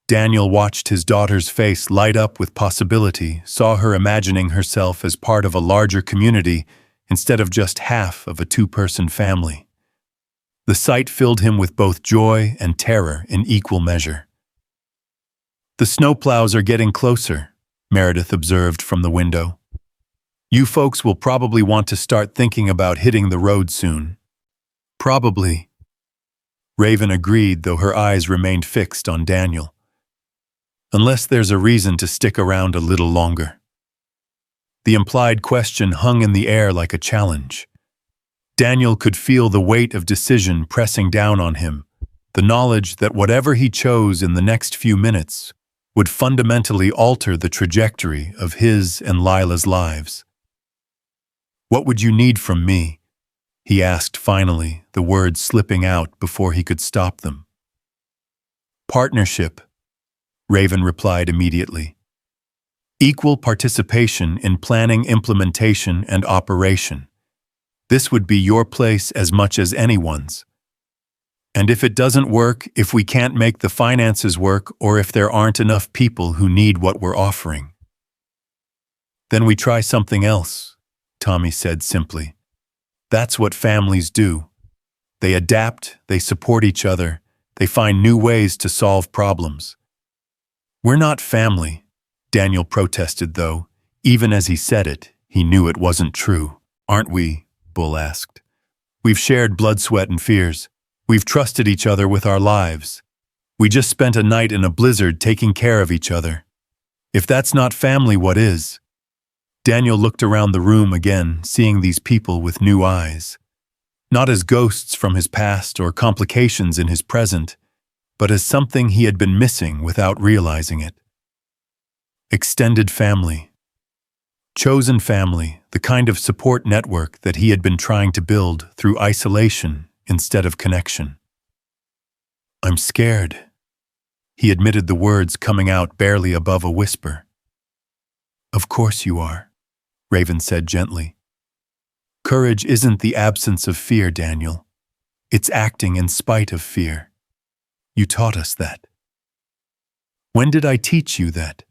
S1: Daniel watched his daughter's face light up with possibility, saw her imagining herself as part of a larger community instead of just half of a two-person family. The sight filled him with both joy and terror in equal measure. "The snowplows are getting closer," Meredith observed from the window. "You folks will probably want to start thinking about hitting the road soon." "Probably," Raven agreed, though her eyes remained fixed on Daniel. "Unless there's a reason to stick around a little longer." The implied question hung in the air like a challenge. Daniel could feel the weight of decision pressing down on him, the knowledge that whatever he chose in the next few minutes would fundamentally alter the trajectory of his and Lila's lives. "What would you need from me?" he asked finally, the words slipping out before he could stop them. "Partnership," Raven replied immediately. "Equal participation in planning, implementation, and operation. This would be your place as much as anyone's. And if it doesn't work, if we can't make the finances work, or if there aren't enough people who need what we're offering, then we try something else," Tommy said simply. "That's what families do. They adapt, they support each other, they find new ways to solve problems." "We're not family," Daniel protested, though, even as he said it, he knew it wasn't true. "Aren't we?" Bull asked. "We've shared blood, sweat, and fears. We've trusted each other with our lives. We just spent a night in a blizzard taking care of each other. If that's not family, what is?" Daniel looked around the room again, seeing these people with new eyes. Not as ghosts from his past or complications in his present, but as something he had been missing without realizing it. Extended family. Chosen family, the kind of support network that he had been trying to build through isolation instead of connection. "I'm scared," he admitted, the words coming out barely above a whisper. "Of course you are," Raven said gently. Courage isn't the absence of fear, Daniel. It's acting in spite of fear. You taught us that. When did I teach you that?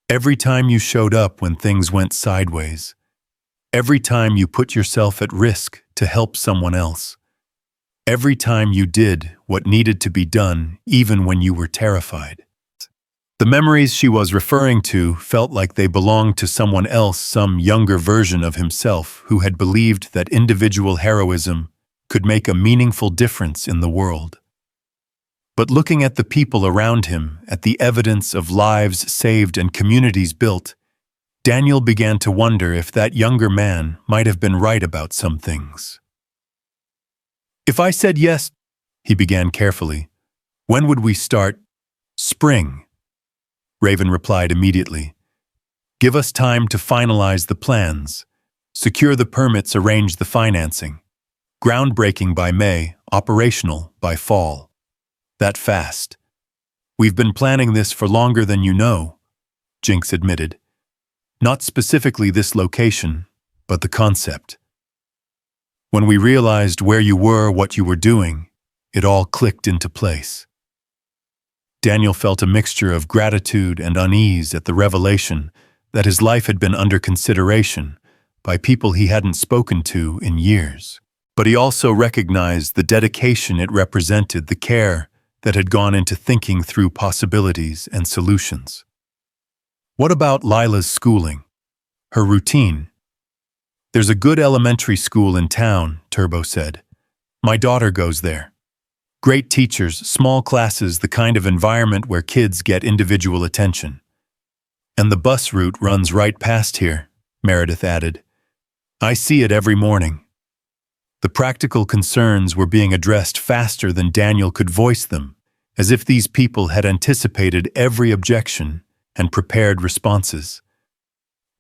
S1: Every time you showed up when things went sideways. Every time you put yourself at risk to help someone else. Every time you did what needed to be done, even when you were terrified. The memories she was referring to felt like they belonged to someone else, some younger version of himself who had believed that individual heroism could make a meaningful difference in the world. But looking at the people around him, at the evidence of lives saved and communities built, Daniel began to wonder if that younger man might have been right about some things. If I said yes, he began carefully, when would we start? Spring. Raven replied immediately. Give us time to finalize the plans, secure the permits, arrange the financing. Groundbreaking by May, operational by fall. That fast. We've been planning this for longer than you know, Jinx admitted. Not specifically this location, but the concept. When we realized where you were, what you were doing, it all clicked into place. Daniel felt a mixture of gratitude and unease at the revelation that his life had been under consideration by people he hadn't spoken to in years. But he also recognized the dedication it represented, the care that had gone into thinking through possibilities and solutions. What about Lila's schooling? Her routine? There's a good elementary school in town, Turbo said. My daughter goes there. Great teachers, small classes, the kind of environment where kids get individual attention. And the bus route runs right past here, Meredith added. I see it every morning. The practical concerns were being addressed faster than Daniel could voice them, as if these people had anticipated every objection and prepared responses.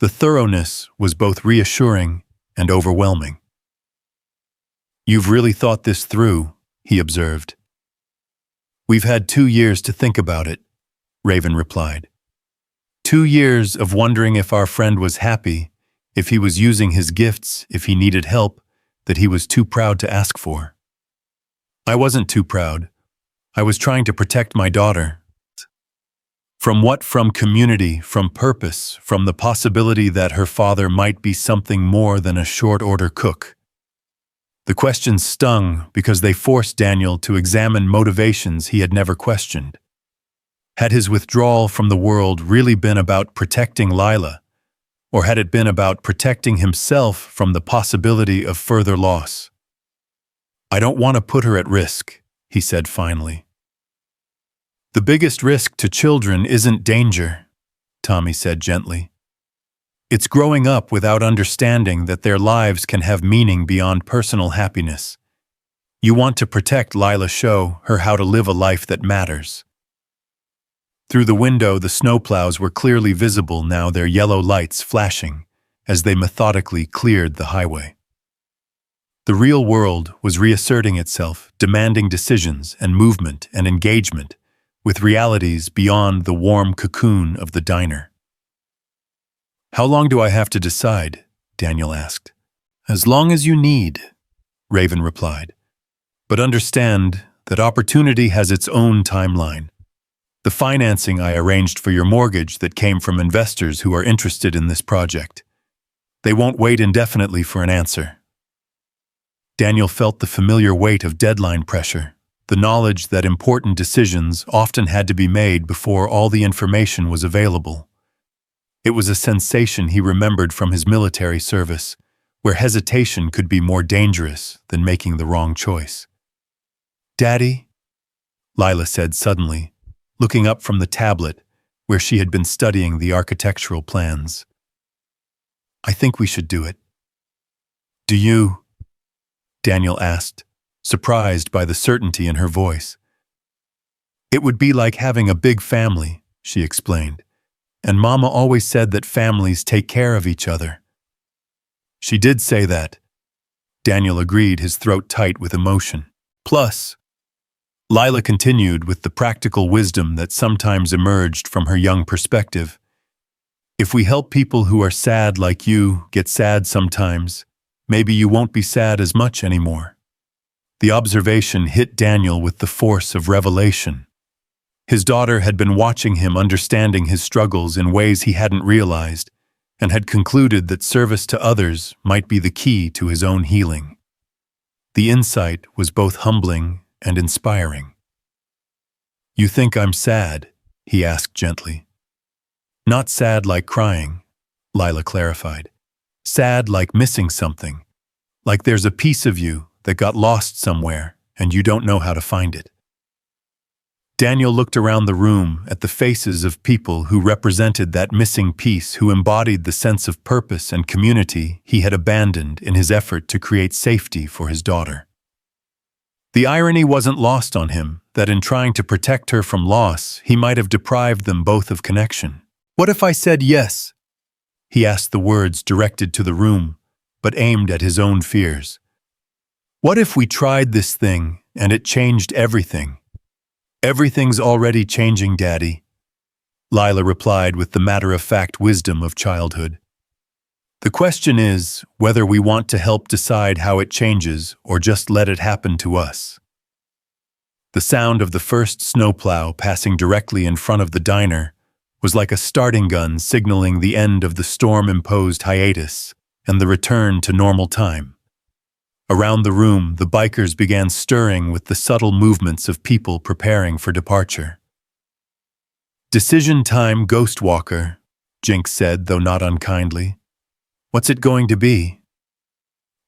S1: The thoroughness was both reassuring and overwhelming. You've really thought this through, he observed. We've had 2 years to think about it, Raven replied. 2 years of wondering if our friend was happy, if he was using his gifts, if he needed help that he was too proud to ask for. I wasn't too proud. I was trying to protect my daughter. From what? From community, from purpose, from the possibility that her father might be something more than a short-order cook. The questions stung because they forced Daniel to examine motivations he had never questioned. Had his withdrawal from the world really been about protecting Lila, or had it been about protecting himself from the possibility of further loss? I don't want to put her at risk, he said finally. The biggest risk to children isn't danger, Tommy said gently. It's growing up without understanding that their lives can have meaning beyond personal happiness. You want to protect Lila, show her how to live a life that matters. Through the window, the snowplows were clearly visible now, their yellow lights flashing as they methodically cleared the highway. The real world was reasserting itself, demanding decisions and movement and engagement with realities beyond the warm cocoon of the diner. How long do I have to decide? Daniel asked. As long as you need, Raven replied. But understand that opportunity has its own timeline. The financing I arranged for your mortgage that came from investors who are interested in this project. They won't wait indefinitely for an answer. Daniel felt the familiar weight of deadline pressure, the knowledge that important decisions often had to be made before all the information was available. It was a sensation he remembered from his military service, where hesitation could be more dangerous than making the wrong choice. Daddy, Lila said suddenly, looking up from the tablet where she had been studying the architectural plans. I think we should do it. Do you? Daniel asked, surprised by the certainty in her voice. It would be like having a big family, she explained, and Mama always said that families take care of each other. She did say that. Daniel agreed, his throat tight with emotion. Plus, Lila continued with the practical wisdom that sometimes emerged from her young perspective. If we help people who are sad like you get sad sometimes, maybe you won't be sad as much anymore." The observation hit Daniel with the force of revelation. His daughter had been watching him, understanding his struggles in ways he hadn't realized, and had concluded that service to others might be the key to his own healing. The insight was both humbling and inspiring. "You think I'm sad?" he asked gently. "Not sad like crying," Lila clarified. "Sad like missing something, like there's a piece of you that got lost somewhere and you don't know how to find it." Daniel looked around the room at the faces of people who represented that missing piece, who embodied the sense of purpose and community he had abandoned in his effort to create safety for his daughter. The irony wasn't lost on him that in trying to protect her from loss, he might have deprived them both of connection. "What if I said yes?" He asked, the words directed to the room, but aimed at his own fears. "What if we tried this thing and it changed everything?" "Everything's already changing, Daddy," Lila replied with the matter-of-fact wisdom of childhood. "The question is whether we want to help decide how it changes or just let it happen to us." The sound of the first snowplow passing directly in front of the diner was like a starting gun signaling the end of the storm-imposed hiatus and the return to normal time. Around the room, the bikers began stirring with the subtle movements of people preparing for departure. "Decision time, Ghost Walker," Jinx said, though not unkindly. "What's it going to be?"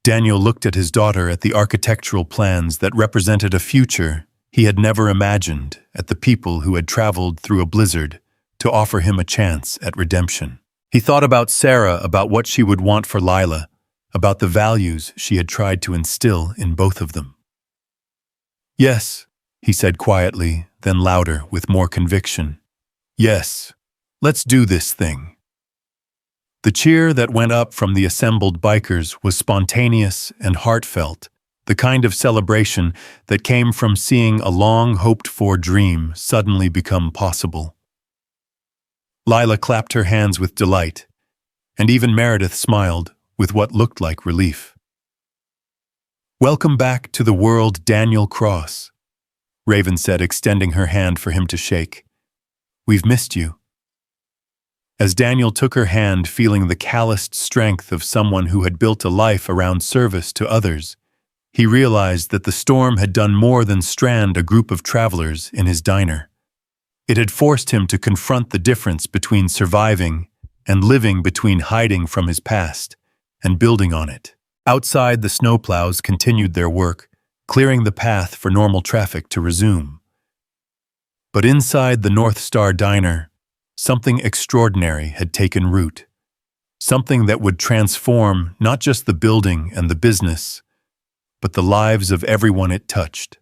S1: Daniel looked at his daughter, at the architectural plans that represented a future he had never imagined, at the people who had traveled through a blizzard to offer him a chance at redemption. He thought about Sarah, about what she would want for Lila, about the values she had tried to instill in both of them. "Yes," he said quietly, then louder, with more conviction. "Yes, let's do this thing." The cheer that went up from the assembled bikers was spontaneous and heartfelt, the kind of celebration that came from seeing a long-hoped-for dream suddenly become possible. Lila clapped her hands with delight, and even Meredith smiled with what looked like relief. "Welcome back to the world, Daniel Cross," Raven said, extending her hand for him to shake. "We've missed you." As Daniel took her hand, feeling the calloused strength of someone who had built a life around service to others, he realized that the storm had done more than strand a group of travelers in his diner. It had forced him to confront the difference between surviving and living, between hiding from his past and building on it. Outside, the snowplows continued their work, clearing the path for normal traffic to resume. But inside the North Star Diner, something extraordinary had taken root. Something that would transform not just the building and the business, but the lives of everyone it touched.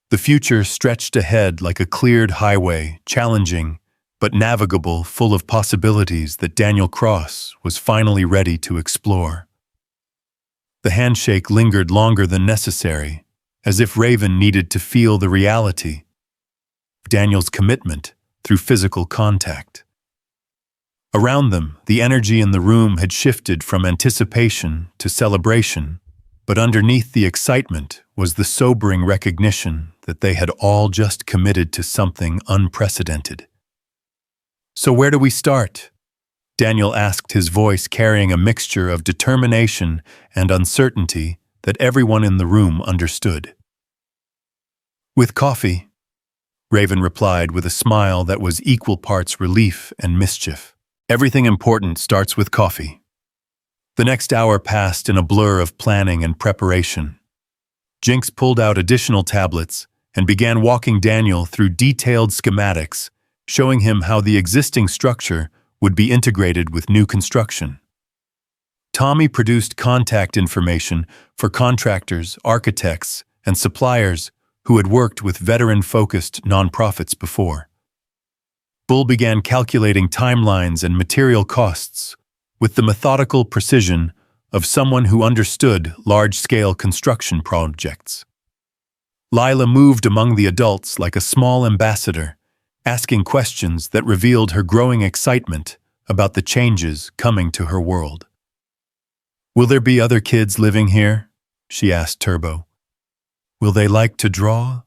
S1: The future stretched ahead like a cleared highway, challenging but navigable, full of possibilities that Daniel Cross was finally ready to explore. The handshake lingered longer than necessary, as if Raven needed to feel the reality of Daniel's commitment through physical contact. Around them, the energy in the room had shifted from anticipation to celebration, but underneath the excitement was the sobering recognition that they had all just committed to something unprecedented. "So where do we start?" Daniel asked, his voice carrying a mixture of determination and uncertainty that everyone in the room understood. "With coffee," Raven replied with a smile that was equal parts relief and mischief. "Everything important starts with coffee." The next hour passed in a blur of planning and preparation. Jinx pulled out additional tablets and began walking Daniel through detailed schematics, showing him how the existing structure would be integrated with new construction. Tommy produced contact information for contractors, architects, and suppliers who had worked with veteran-focused nonprofits before. Bull began calculating timelines and material costs with the methodical precision of someone who understood large-scale construction projects. Lila moved among the adults like a small ambassador, asking questions that revealed her growing excitement about the changes coming to her world. Will there be other kids living here? She asked Turbo. Will they like to draw?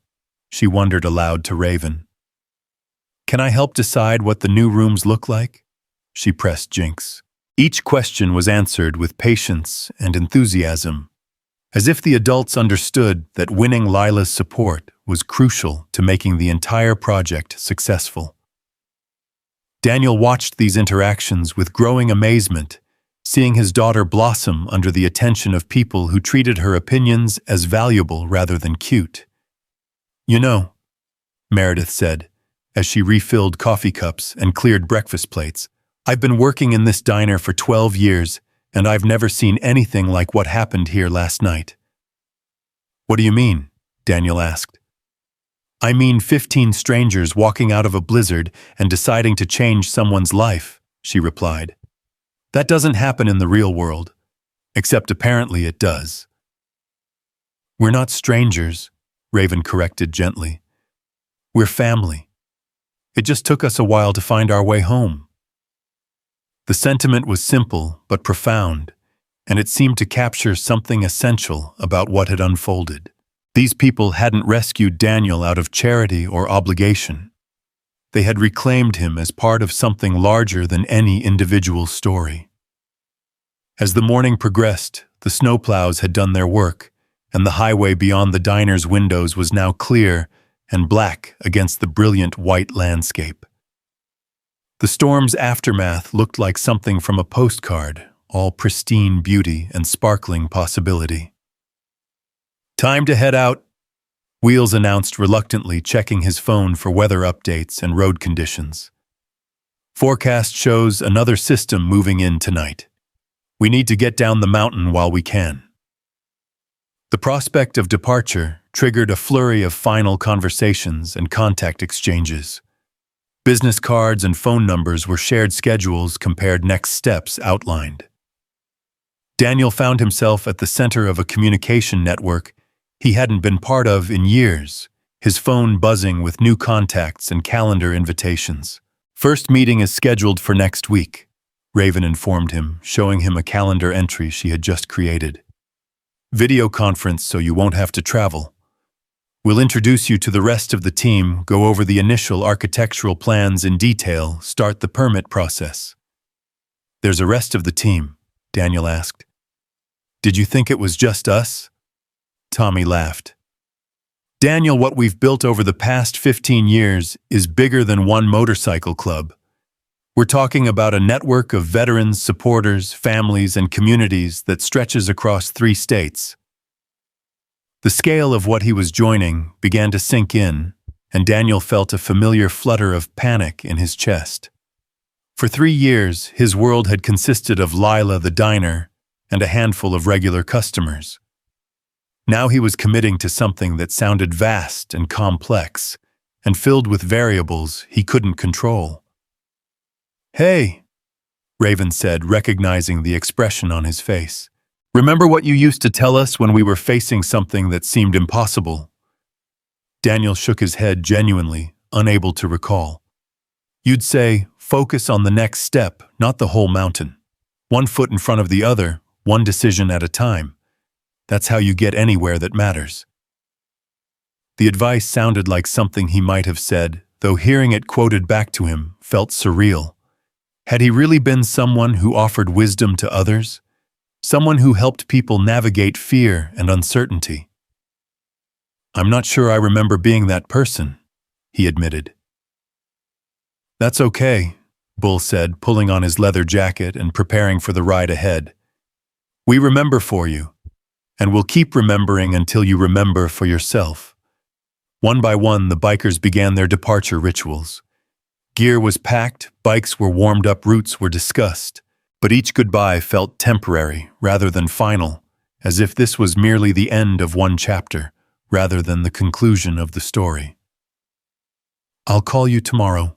S1: She wondered aloud to Raven. Can I help decide what the new rooms look like? She pressed Jinx. Each question was answered with patience and enthusiasm, as if the adults understood that winning Lila's support was crucial to making the entire project successful. Daniel watched these interactions with growing amazement, seeing his daughter blossom under the attention of people who treated her opinions as valuable rather than cute. You know, Meredith said, as she refilled coffee cups and cleared breakfast plates, I've been working in this diner for 12 years, and I've never seen anything like what happened here last night. What do you mean? Daniel asked. I mean 15 strangers walking out of a blizzard and deciding to change someone's life, she replied. That doesn't happen in the real world, except apparently it does. We're not strangers, Raven corrected gently. We're family. It just took us a while to find our way home. The sentiment was simple but profound, and it seemed to capture something essential about what had unfolded. These people hadn't rescued Daniel out of charity or obligation. They had reclaimed him as part of something larger than any individual story. As the morning progressed, the snowplows had done their work, and the highway beyond the diner's windows was now clear and black against the brilliant white landscape. The storm's aftermath looked like something from a postcard, all pristine beauty and sparkling possibility. Time to head out, Wheels announced reluctantly, checking his phone for weather updates and road conditions. Forecast shows another system moving in tonight. We need to get down the mountain while we can. The prospect of departure triggered a flurry of final conversations and contact exchanges. Business cards and phone numbers were shared, schedules compared, next steps outlined. Daniel found himself at the center of a communication network he hadn't been part of in years, his phone buzzing with new contacts and calendar invitations. First meeting is scheduled for next week, Raven informed him, showing him a calendar entry she had just created. Video conference so you won't have to travel. We'll introduce you to the rest of the team, go over the initial architectural plans in detail, start the permit process. There's a rest of the team, Daniel asked. Did you think it was just us? Tommy laughed. Daniel, what we've built over the past 15 years is bigger than one motorcycle club. We're talking about a network of veterans, supporters, families, and communities that stretches across 3 states. The scale of what he was joining began to sink in, and Daniel felt a familiar flutter of panic in his chest. For 3 years, his world had consisted of Lila the diner and a handful of regular customers. Now he was committing to something that sounded vast and complex, and filled with variables he couldn't control. Hey, Raven said, recognizing the expression on his face. Remember what you used to tell us when we were facing something that seemed impossible? Daniel shook his head, genuinely unable to recall. You'd say, focus on the next step, not the whole mountain. 1 foot in front of the other, 1 decision at a time. That's how you get anywhere that matters. The advice sounded like something he might have said, though hearing it quoted back to him felt surreal. Had he really been someone who offered wisdom to others? Someone who helped people navigate fear and uncertainty? I'm not sure I remember being that person, he admitted. That's okay, Bull said, pulling on his leather jacket and preparing for the ride ahead. We remember for you, and we'll keep remembering until you remember for yourself. One by one, the bikers began their departure rituals. Gear was packed, bikes were warmed up, routes were discussed, but each goodbye felt temporary rather than final, as if this was merely the end of one chapter rather than the conclusion of the story. I'll call you tomorrow,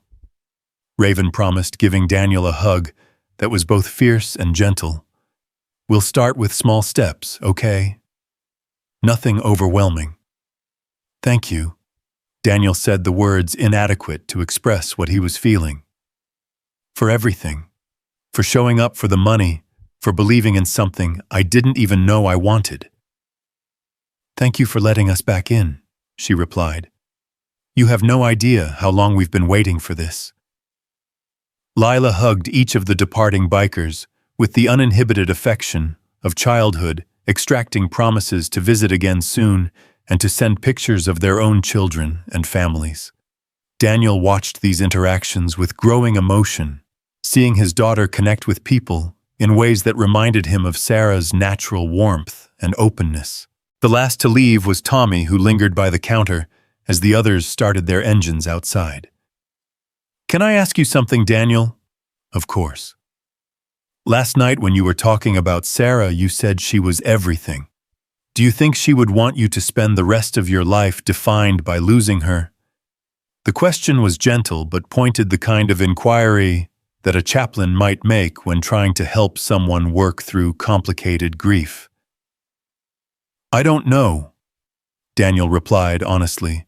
S1: Raven promised, giving Daniel a hug that was both fierce and gentle. We'll start with small steps, okay? Nothing overwhelming. Thank you. Daniel said, the words inadequate to express what he was feeling. For everything. For showing up, for the money, for believing in something I didn't even know I wanted. "Thank you for letting us back in," she replied. "You have no idea how long we've been waiting for this." Lila hugged each of the departing bikers with the uninhibited affection of childhood, extracting promises to visit again soon and to send pictures of their own children and families. Daniel watched these interactions with growing emotion, seeing his daughter connect with people in ways that reminded him of Sarah's natural warmth and openness. The last to leave was Tommy, who lingered by the counter as the others started their engines outside. "Can I ask you something, Daniel?" "Of course." "Last night when you were talking about Sarah, you said she was everything. Do you think she would want you to spend the rest of your life defined by losing her?" The question was gentle but pointed the kind of inquiry that a chaplain might make when trying to help someone work through complicated grief. "I don't know," Daniel replied honestly.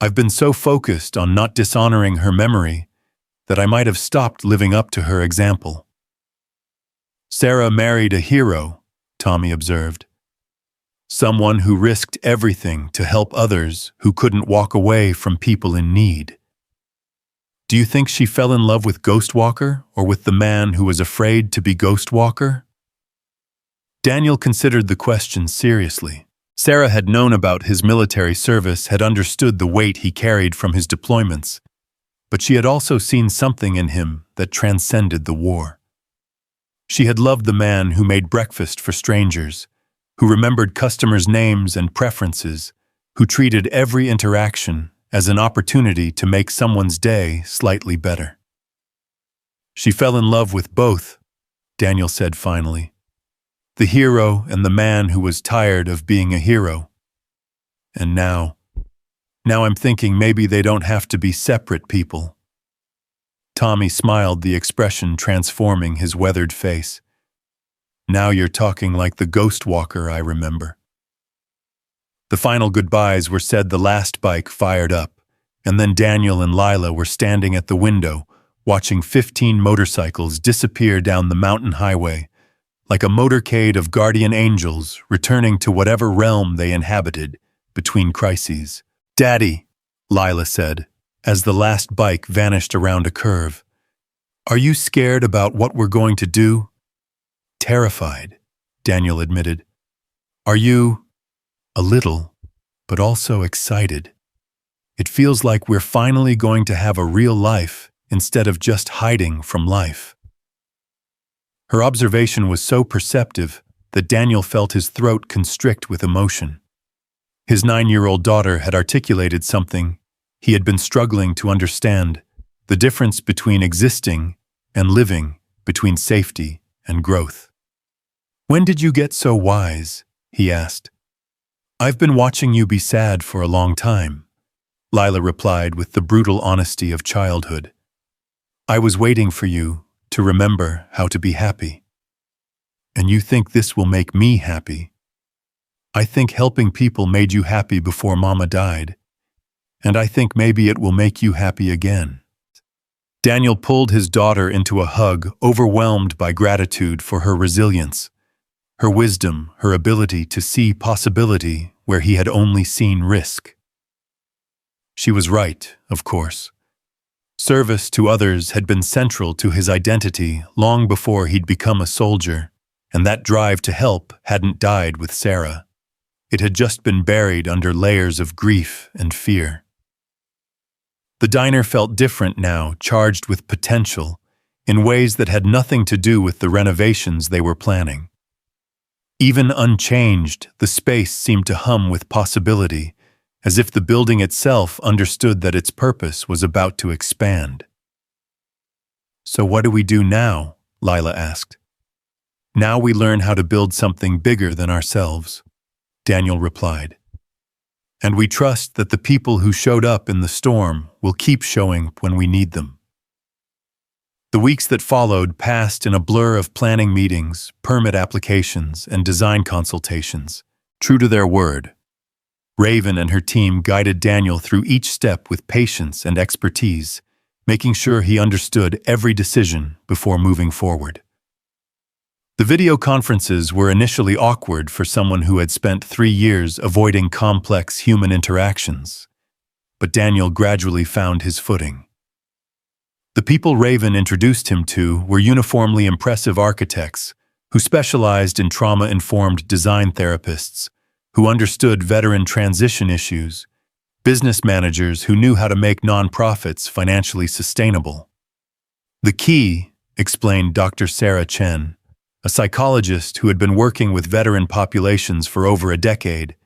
S1: "I've been so focused on not dishonoring her memory that I might have stopped living up to her example." "Sarah married a hero," Tommy observed. "Someone who risked everything to help others who couldn't walk away from people in need. Do you think she fell in love with Ghostwalker or with the man who was afraid to be Ghostwalker?" Daniel considered the question seriously. Sarah had known about his military service, had understood the weight he carried from his deployments, but she had also seen something in him that transcended the war. She had loved the man who made breakfast for strangers, who remembered customers' names and preferences, who treated every interaction as an opportunity to make someone's day slightly better. "She fell in love with both," Daniel said finally. "The hero and the man who was tired of being a hero. And now I'm thinking maybe they don't have to be separate people." Tommy smiled, the expression transforming his weathered face. "Now you're talking like the Ghostwalker I remember." The final goodbyes were said, the last bike fired up, and then Daniel and Lila were standing at the window, watching 15 motorcycles disappear down the mountain highway, like a motorcade of guardian angels returning to whatever realm they inhabited between crises. "Daddy," Lila said, as the last bike vanished around a curve, "are you scared about what we're going to do?" "Terrified," Daniel admitted. "Are you?" "A little, but also excited. It feels like we're finally going to have a real life instead of just hiding from life." Her observation was so perceptive that Daniel felt his throat constrict with emotion. His 9-year-old daughter had articulated something he had been struggling to understand: the difference between existing and living, between safety and growth. "When did you get so wise?" he asked. "I've been watching you be sad for a long time," Lila replied with the brutal honesty of childhood. "I was waiting for you to remember how to be happy. And you think this will make me happy? I think helping people made you happy before Mama died, and I think maybe it will make you happy again." Daniel pulled his daughter into a hug, overwhelmed by gratitude for her resilience, her wisdom, her ability to see possibility where he had only seen risk. She was right, of course. Service to others had been central to his identity long before he'd become a soldier, and that drive to help hadn't died with Sarah. It had just been buried under layers of grief and fear. The diner felt different now, charged with potential, in ways that had nothing to do with the renovations they were planning. Even unchanged, the space seemed to hum with possibility, as if the building itself understood that its purpose was about to expand. "So what do we do now?" Lila asked. "Now we learn how to build something bigger than ourselves," Daniel replied. "And we trust that the people who showed up in the storm will keep showing when we need them." The weeks that followed passed in a blur of planning meetings, permit applications, and design consultations. True to their word, Raven and her team guided Daniel through each step with patience and expertise, making sure he understood every decision before moving forward. The video conferences were initially awkward for someone who had spent 3 years avoiding complex human interactions, but Daniel gradually found his footing. The people Raven introduced him to were uniformly impressive architects who specialized in trauma-informed design therapists, who understood veteran transition issues, business managers who knew how to make nonprofits financially sustainable. The key, explained Dr. Sarah Chen, a psychologist who had been working with veteran populations for over a decade,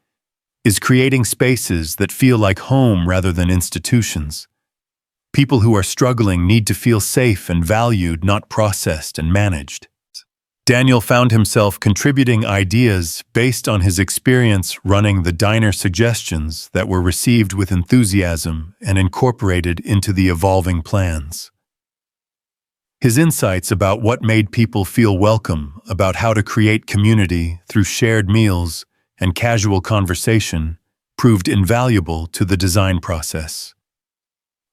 S1: is creating spaces that feel like home rather than institutions. People who are struggling need to feel safe and valued, not processed and managed. Daniel found himself contributing ideas based on his experience running the diner suggestions that were received with enthusiasm and incorporated into the evolving plans. His insights about what made people feel welcome, about how to create community through shared meals and casual conversation, proved invaluable to the design process.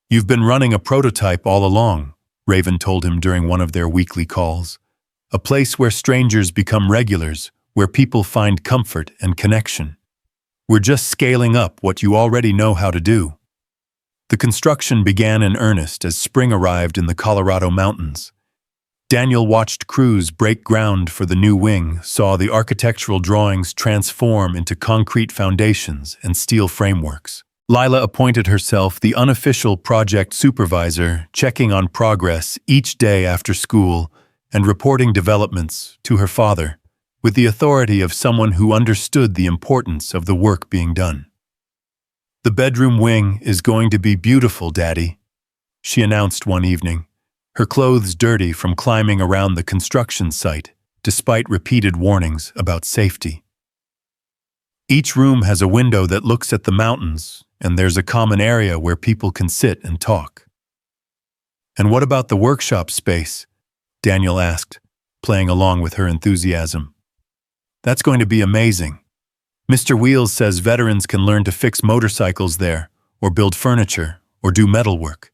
S1: "You've been running a prototype all along," Raven told him during one of their weekly calls. "A place where strangers become regulars, where people find comfort and connection. We're just scaling up what you already know how to do." The construction began in earnest as spring arrived in the Colorado mountains. Daniel watched crews break ground for the new wing, saw the architectural drawings transform into concrete foundations and steel frameworks. Lila appointed herself the unofficial project supervisor, checking on progress each day after school and reporting developments to her father, with the authority of someone who understood the importance of the work being done. "The bedroom wing is going to be beautiful, Daddy," she announced one evening, her clothes dirty from climbing around the construction site, despite repeated warnings about safety. "Each room has a window that looks at the mountains, and there's a common area where people can sit and talk." "And what about the workshop space?" Daniel asked, playing along with her enthusiasm. "That's going to be amazing. Mr. Wheels says veterans can learn to fix motorcycles there, or build furniture, or do metalwork.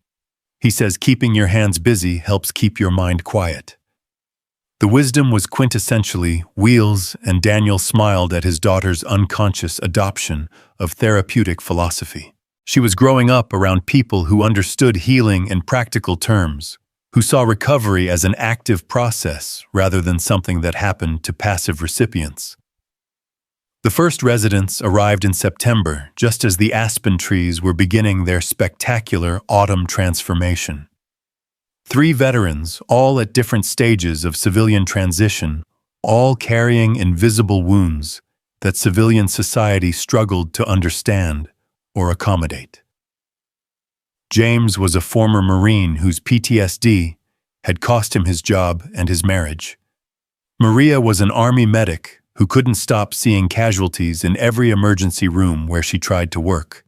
S1: He says keeping your hands busy helps keep your mind quiet." The wisdom was quintessentially Wheels, and Daniel smiled at his daughter's unconscious adoption of therapeutic philosophy. She was growing up around people who understood healing in practical terms, who saw recovery as an active process rather than something that happened to passive recipients. The first residents arrived in September, just as the aspen trees were beginning their spectacular autumn transformation. 3 veterans, all at different stages of civilian transition, all carrying invisible wounds that civilian society struggled to understand or accommodate. James was a former Marine whose PTSD had cost him his job and his marriage. Maria was an Army medic who couldn't stop seeing casualties in every emergency room where she tried to work.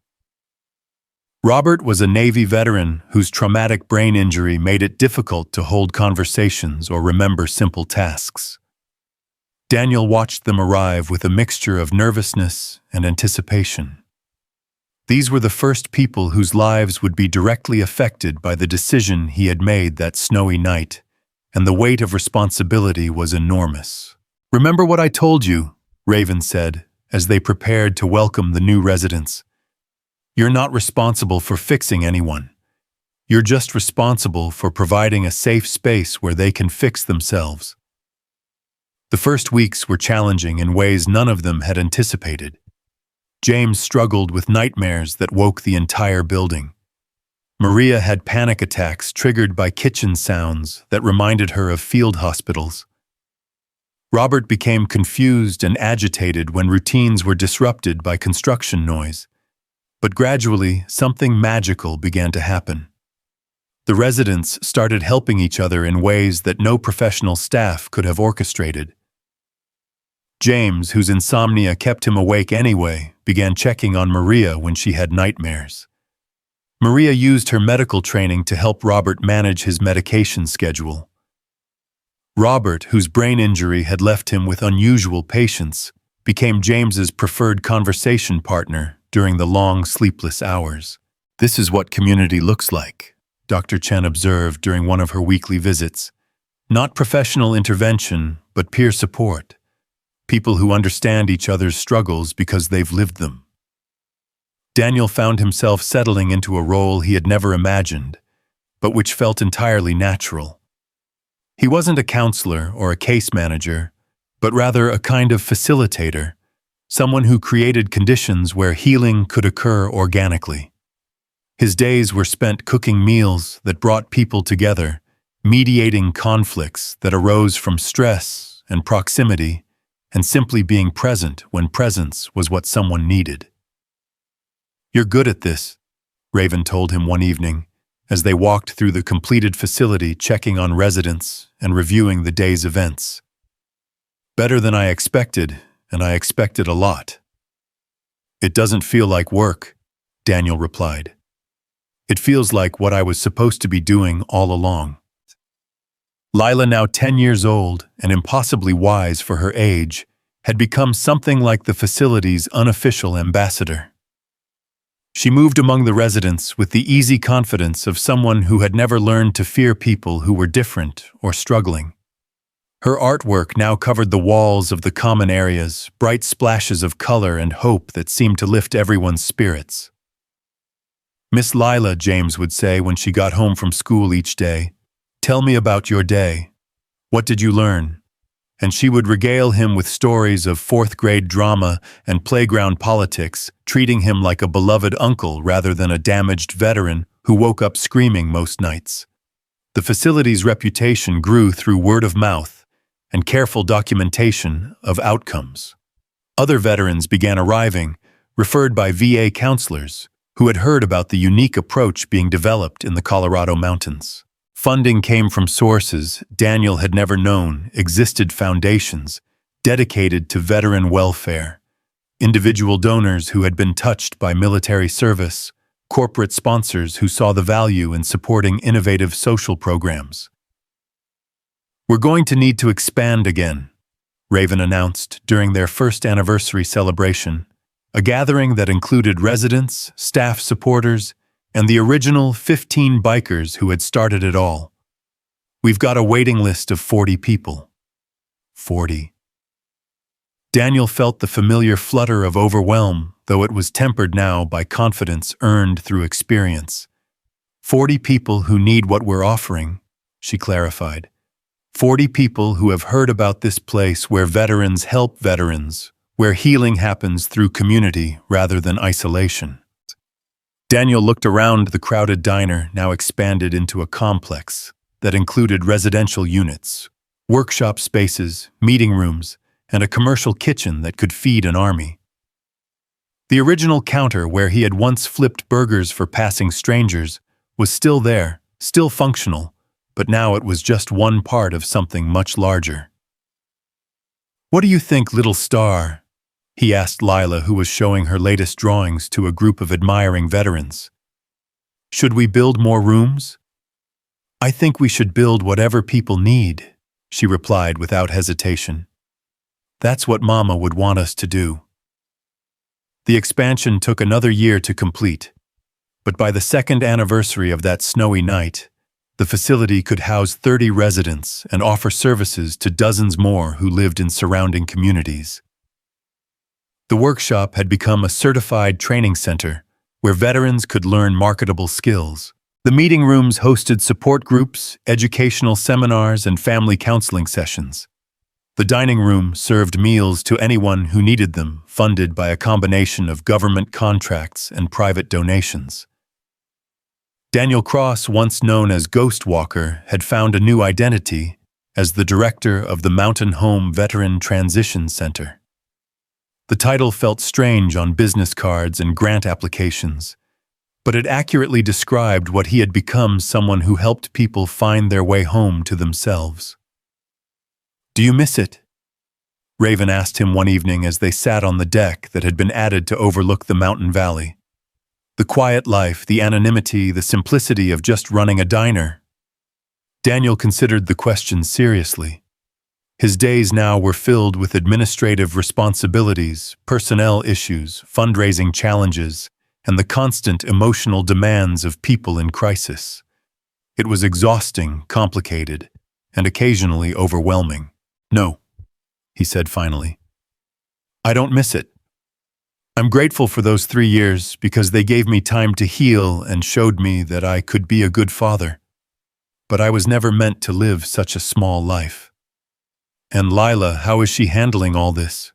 S1: Robert was a Navy veteran whose traumatic brain injury made it difficult to hold conversations or remember simple tasks. Daniel watched them arrive with a mixture of nervousness and anticipation. These were the first people whose lives would be directly affected by the decision he had made that snowy night, and the weight of responsibility was enormous. "Remember what I told you," Raven said, as they prepared to welcome the new residents. "You're not responsible for fixing anyone. You're just responsible for providing a safe space where they can fix themselves." The first weeks were challenging in ways none of them had anticipated. James struggled with nightmares that woke the entire building. Maria had panic attacks triggered by kitchen sounds that reminded her of field hospitals. Robert became confused and agitated when routines were disrupted by construction noise. But gradually, something magical began to happen. The residents started helping each other in ways that no professional staff could have orchestrated. James, whose insomnia kept him awake anyway, began checking on Maria when she had nightmares. Maria used her medical training to help Robert manage his medication schedule. Robert, whose brain injury had left him with unusual patience, became James's preferred conversation partner during the long, sleepless hours. "This is what community looks like," Dr. Chen observed during one of her weekly visits. "Not professional intervention, but peer support. People who understand each other's struggles because they've lived them. Daniel found himself settling into a role he had never imagined, but which felt entirely natural. He wasn't a counselor or a case manager, but rather a kind of facilitator, someone who created conditions where healing could occur organically. His days were spent cooking meals that brought people together, mediating conflicts that arose from stress and proximity, and simply being present when presence was what someone needed. "You're good at this," Raven told him one evening, as they walked through the completed facility checking on residents and reviewing the day's events. "Better than I expected, and I expected a lot." "It doesn't feel like work," Daniel replied. "It feels like what I was supposed to be doing all along." Lila, now 10 years old and impossibly wise for her age, had become something like the facility's unofficial ambassador. She moved among the residents with the easy confidence of someone who had never learned to fear people who were different or struggling. Her artwork now covered the walls of the common areas, bright splashes of color and hope that seemed to lift everyone's spirits. "Miss Lila," James would say when she got home from school each day, "tell me about your day. What did you learn?" And she would regale him with stories of fourth-grade drama and playground politics, treating him like a beloved uncle rather than a damaged veteran who woke up screaming most nights. The facility's reputation grew through word of mouth and careful documentation of outcomes. Other veterans began arriving, referred by VA counselors, who had heard about the unique approach being developed in the Colorado mountains. Funding came from sources Daniel had never known existed: foundations dedicated to veteran welfare, individual donors who had been touched by military service, corporate sponsors who saw the value in supporting innovative social programs. "We're going to need to expand again," Raven announced during their first anniversary celebration, a gathering that included residents, staff supporters, and the original 15 bikers who had started it all. "We've got a waiting list of 40 people. 40. Daniel felt the familiar flutter of overwhelm, though it was tempered now by confidence earned through experience. 40 people who need what we're offering," she clarified. 40 people who have heard about this place where veterans help veterans, where healing happens through community rather than isolation. Daniel looked around the crowded diner, now expanded into a complex that included residential units, workshop spaces, meeting rooms, and a commercial kitchen that could feed an army. The original counter where he had once flipped burgers for passing strangers was still there, still functional, but now it was just one part of something much larger. "What do you think, little star?" he asked Lila, who was showing her latest drawings to a group of admiring veterans. "Should we build more rooms?" "I think we should build whatever people need," she replied without hesitation. "That's what Mama would want us to do." The expansion took another year to complete, but by the second anniversary of that snowy night, the facility could house 30 residents and offer services to dozens more who lived in surrounding communities. The workshop had become a certified training center where veterans could learn marketable skills. The meeting rooms hosted support groups, educational seminars, and family counseling sessions. The dining room served meals to anyone who needed them, funded by a combination of government contracts and private donations. Daniel Cross, once known as Ghost Walker, had found a new identity as the director of the Mountain Home Veteran Transition Center. The title felt strange on business cards and grant applications, but it accurately described what he had become: someone who helped people find their way home to themselves. "Do you miss it?" Raven asked him one evening as they sat on the deck that had been added to overlook the mountain valley. The quiet life, the anonymity, the simplicity of just running a diner. Daniel considered the question seriously. His days now were filled with administrative responsibilities, personnel issues, fundraising challenges, and the constant emotional demands of people in crisis. It was exhausting, complicated, and occasionally overwhelming. "No," he said finally. I don't miss it. I'm grateful for those 3 years because they gave me time to heal and showed me that I could be a good father. But I was never meant to live such a small life. And Lila, how is she handling all this?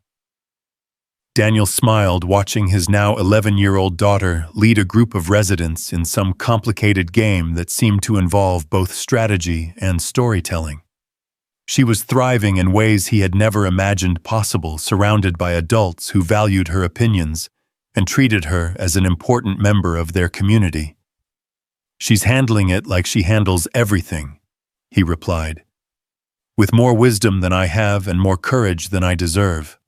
S1: Daniel smiled, watching his now 11-year-old daughter lead a group of residents in some complicated game that seemed to involve both strategy and storytelling. She was thriving in ways he had never imagined possible, surrounded by adults who valued her opinions and treated her as an important member of their community. She's handling it like she handles everything, he replied, with more wisdom than I have and more courage than I deserve.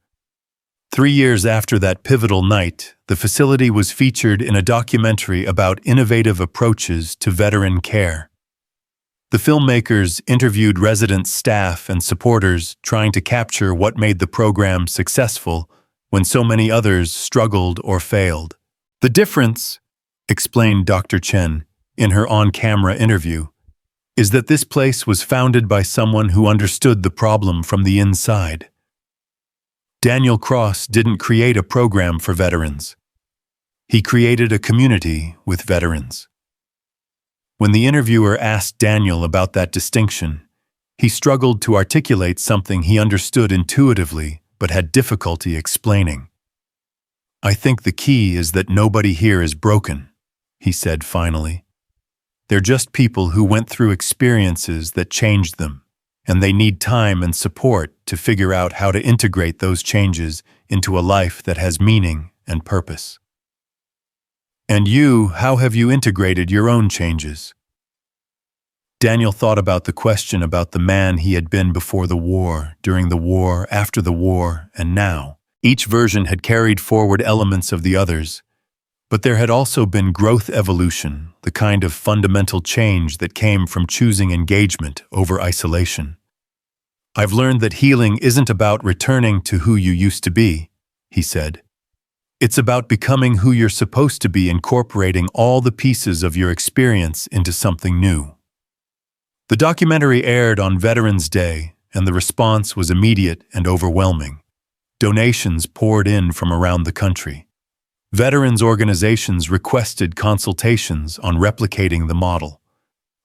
S1: 3 years after that pivotal night, the facility was featured in a documentary about innovative approaches to veteran care. The filmmakers interviewed residents, staff, and supporters, trying to capture what made the program successful when so many others struggled or failed. The difference, explained Dr. Chen in her on-camera interview, is that this place was founded by someone who understood the problem from the inside. Daniel Cross didn't create a program for veterans. He created a community with veterans. When the interviewer asked Daniel about that distinction, he struggled to articulate something he understood intuitively but had difficulty explaining. I think the key is that nobody here is broken, he said finally. They're just people who went through experiences that changed them, and they need time and support to figure out how to integrate those changes into a life that has meaning and purpose. And you, how have you integrated your own changes? Daniel thought about the question about the man he had been before the war, during the war, after the war, and now. Each version had carried forward elements of the others, but there had also been growth evolution, the kind of fundamental change that came from choosing engagement over isolation. I've learned that healing isn't about returning to who you used to be, he said. It's about becoming who you're supposed to be, incorporating all the pieces of your experience into something new. The documentary aired on Veterans Day, and the response was immediate and overwhelming. Donations poured in from around the country. Veterans organizations requested consultations on replicating the model.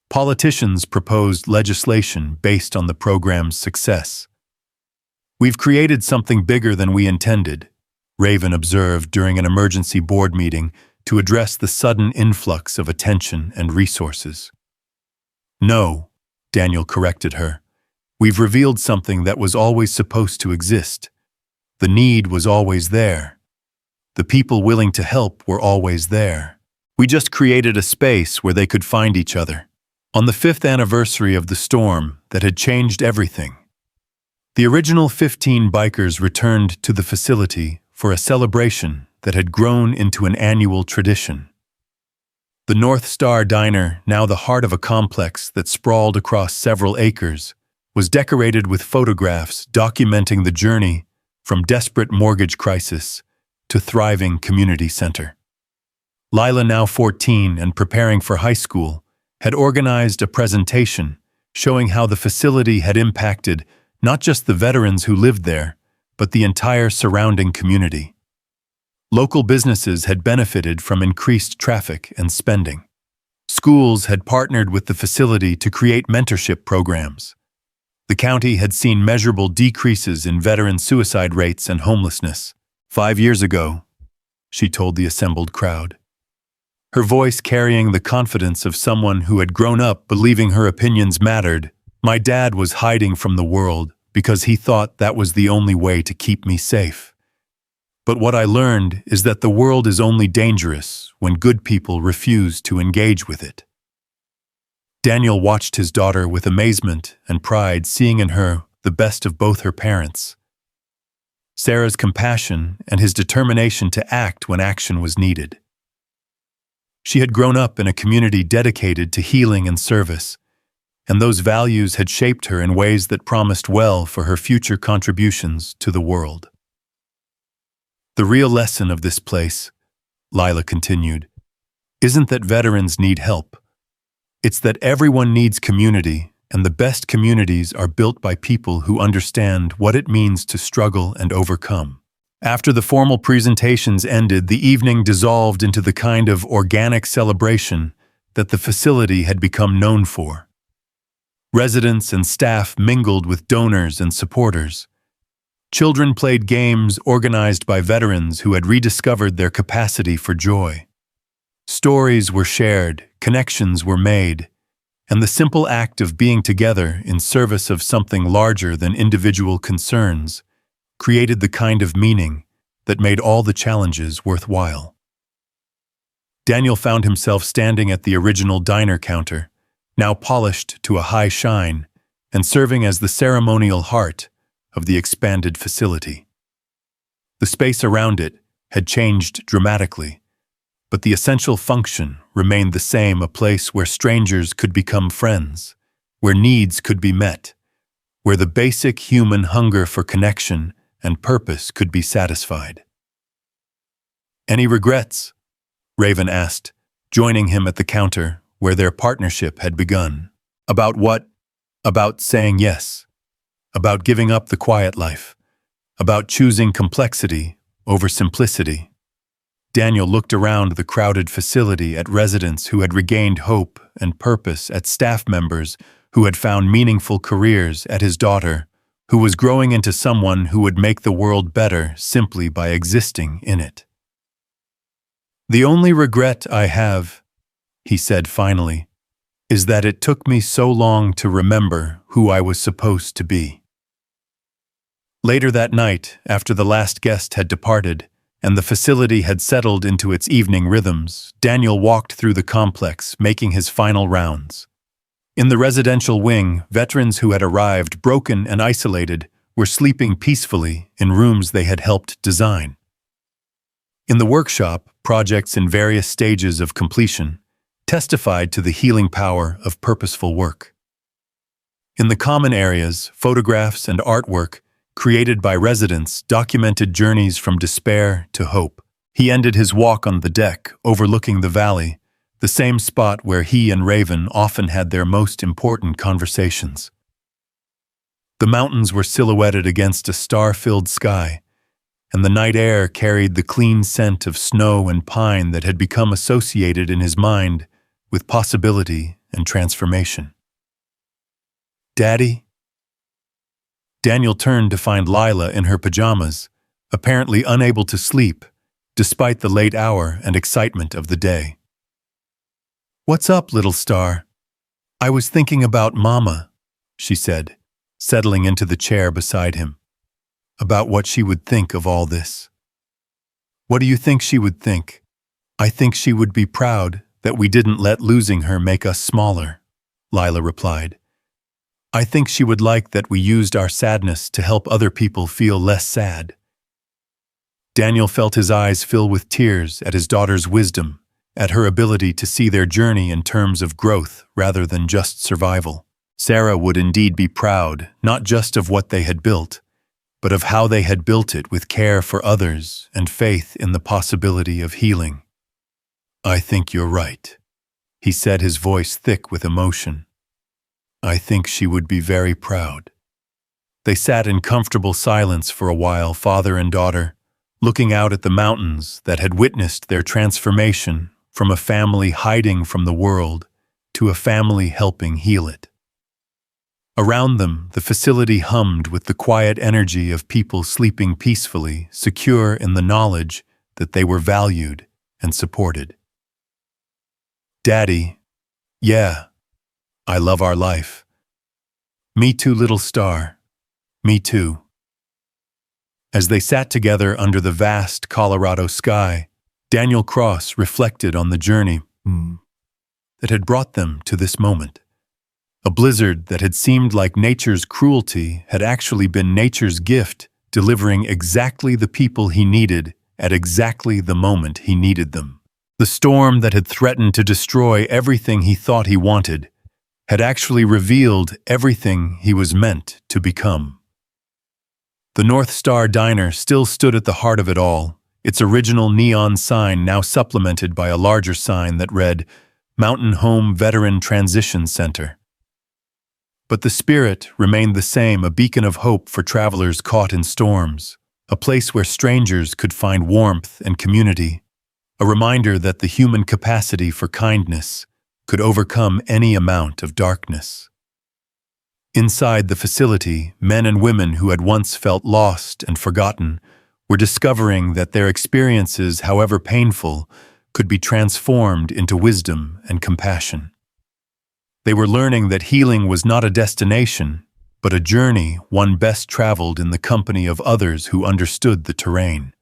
S1: Politicians proposed legislation based on the program's success. We've created something bigger than we intended, Raven observed during an emergency board meeting to address the sudden influx of attention and resources. No, Daniel corrected her. We've revealed something that was always supposed to exist. The need was always there. The people willing to help were always there. We just created a space where they could find each other. On the 5th anniversary of the storm that had changed everything, the original 15 bikers returned to the facility for a celebration that had grown into an annual tradition. The North Star Diner, now the heart of a complex that sprawled across several acres, was decorated with photographs documenting the journey from desperate mortgage crisis to thriving community center. Lila, now 14 and preparing for high school, had organized a presentation showing how the facility had impacted not just the veterans who lived there, but the entire surrounding community. Local businesses had benefited from increased traffic and spending. Schools had partnered with the facility to create mentorship programs. The county had seen measurable decreases in veteran suicide rates and homelessness. 5 years ago, she told the assembled crowd, her voice carrying the confidence of someone who had grown up believing her opinions mattered. My dad was hiding from the world because he thought that was the only way to keep me safe. But what I learned is that the world is only dangerous when good people refuse to engage with it. Daniel watched his daughter with amazement and pride, seeing in her the best of both her parents. Sarah's compassion and his determination to act when action was needed. She had grown up in a community dedicated to healing and service, and those values had shaped her in ways that promised well for her future contributions to the world. The real lesson of this place, Lila continued, isn't that veterans need help. It's that everyone needs community, and the best communities are built by people who understand what it means to struggle and overcome. After the formal presentations ended, the evening dissolved into the kind of organic celebration that the facility had become known for. Residents and staff mingled with donors and supporters. Children played games organized by veterans who had rediscovered their capacity for joy. Stories were shared, connections were made, and the simple act of being together in service of something larger than individual concerns created the kind of meaning that made all the challenges worthwhile. Daniel found himself standing at the original diner counter, now polished to a high shine and serving as the ceremonial heart of the expanded facility. The space around it had changed dramatically, but the essential function remained the same: a place where strangers could become friends, where needs could be met, where the basic human hunger for connection and purpose could be satisfied. "Any regrets?" Raven asked, joining him at the counter where their partnership had begun. "About what?" "About saying yes. About giving up the quiet life. About choosing complexity over simplicity." Daniel looked around the crowded facility at residents who had regained hope and purpose, at staff members who had found meaningful careers, at his daughter, who was growing into someone who would make the world better simply by existing in it. "The only regret I have," he said finally, "is that it took me so long to remember who I was supposed to be." Later that night, after the last guest had departed, and the facility had settled into its evening rhythms, Daniel walked through the complex, making his final rounds. In the residential wing, veterans who had arrived, broken and isolated, were sleeping peacefully in rooms they had helped design. In the workshop, projects in various stages of completion testified to the healing power of purposeful work. In the common areas, photographs and artwork created by residents documented journeys from despair to hope. He ended his walk on the deck, overlooking the valley, the same spot where he and Raven often had their most important conversations. The mountains were silhouetted against a star-filled sky, and the night air carried the clean scent of snow and pine that had become associated in his mind with possibility and transformation. "Daddy?" Daniel turned to find Lila in her pajamas, apparently unable to sleep, despite the late hour and excitement of the day. "What's up, little star?" "I was thinking about Mama," she said, settling into the chair beside him. "About what she would think of all this." "What do you think she would think?" "I think she would be proud that we didn't let losing her make us smaller," Lila replied. "I think she would like that we used our sadness to help other people feel less sad." Daniel felt his eyes fill with tears at his daughter's wisdom, at her ability to see their journey in terms of growth rather than just survival. Sarah would indeed be proud, not just of what they had built, but of how they had built it with care for others and faith in the possibility of healing. "I think you're right," he said, his voice thick with emotion. "I think she would be very proud." They sat in comfortable silence for a while, father and daughter, looking out at the mountains that had witnessed their transformation from a family hiding from the world to a family helping heal it. Around them, the facility hummed with the quiet energy of people sleeping peacefully, secure in the knowledge that they were valued and supported. "Daddy, yeah, I love our life." "Me too, little star. Me too." As they sat together under the vast Colorado sky, Daniel Cross reflected on the journey that had brought them to this moment. A blizzard that had seemed like nature's cruelty had actually been nature's gift, delivering exactly the people he needed at exactly the moment he needed them. The storm that had threatened to destroy everything he thought he wanted had actually revealed everything he was meant to become. The North Star Diner still stood at the heart of it all, its original neon sign now supplemented by a larger sign that read, "Mountain Home Veteran Transition Center." But the spirit remained the same, a beacon of hope for travelers caught in storms, a place where strangers could find warmth and community, a reminder that the human capacity for kindness could overcome any amount of darkness. Inside the facility, men and women who had once felt lost and forgotten were discovering that their experiences, however painful, could be transformed into wisdom and compassion. They were learning that healing was not a destination, but a journey, one best traveled in the company of others who understood the terrain.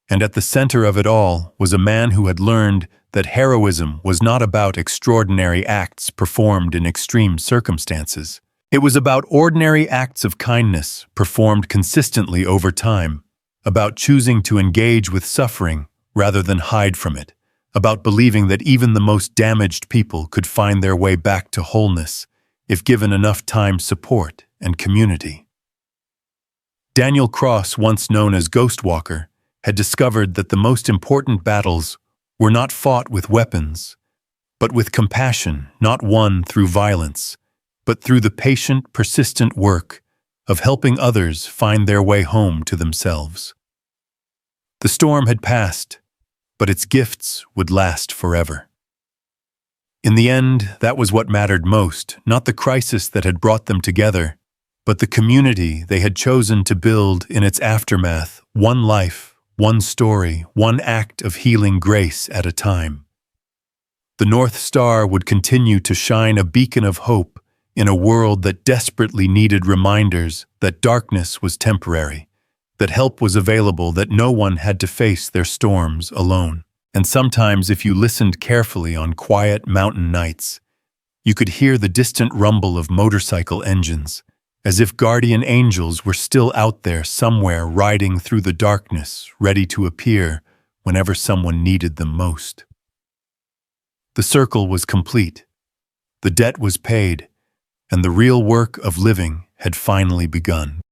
S1: And at the center of it all was a man who had learned that heroism was not about extraordinary acts performed in extreme circumstances. It was about ordinary acts of kindness performed consistently over time, about choosing to engage with suffering rather than hide from it, about believing that even the most damaged people could find their way back to wholeness if given enough time, support, and community. Daniel Cross, once known as Ghostwalker, had discovered that the most important battles were not fought with weapons, but with compassion, not won through violence, but through the patient, persistent work of helping others find their way home to themselves. The storm had passed, but its gifts would last forever. In the end, that was what mattered most, not the crisis that had brought them together, but the community they had chosen to build in its aftermath, one life, one story, one act of healing grace at a time. The North Star would continue to shine, a beacon of hope in a world that desperately needed reminders that darkness was temporary, that help was available, that no one had to face their storms alone. And sometimes, if you listened carefully on quiet mountain nights, you could hear the distant rumble of motorcycle engines, as if guardian angels were still out there somewhere, riding through the darkness, ready to appear whenever someone needed them most. The circle was complete. The debt was paid, and the real work of living had finally begun.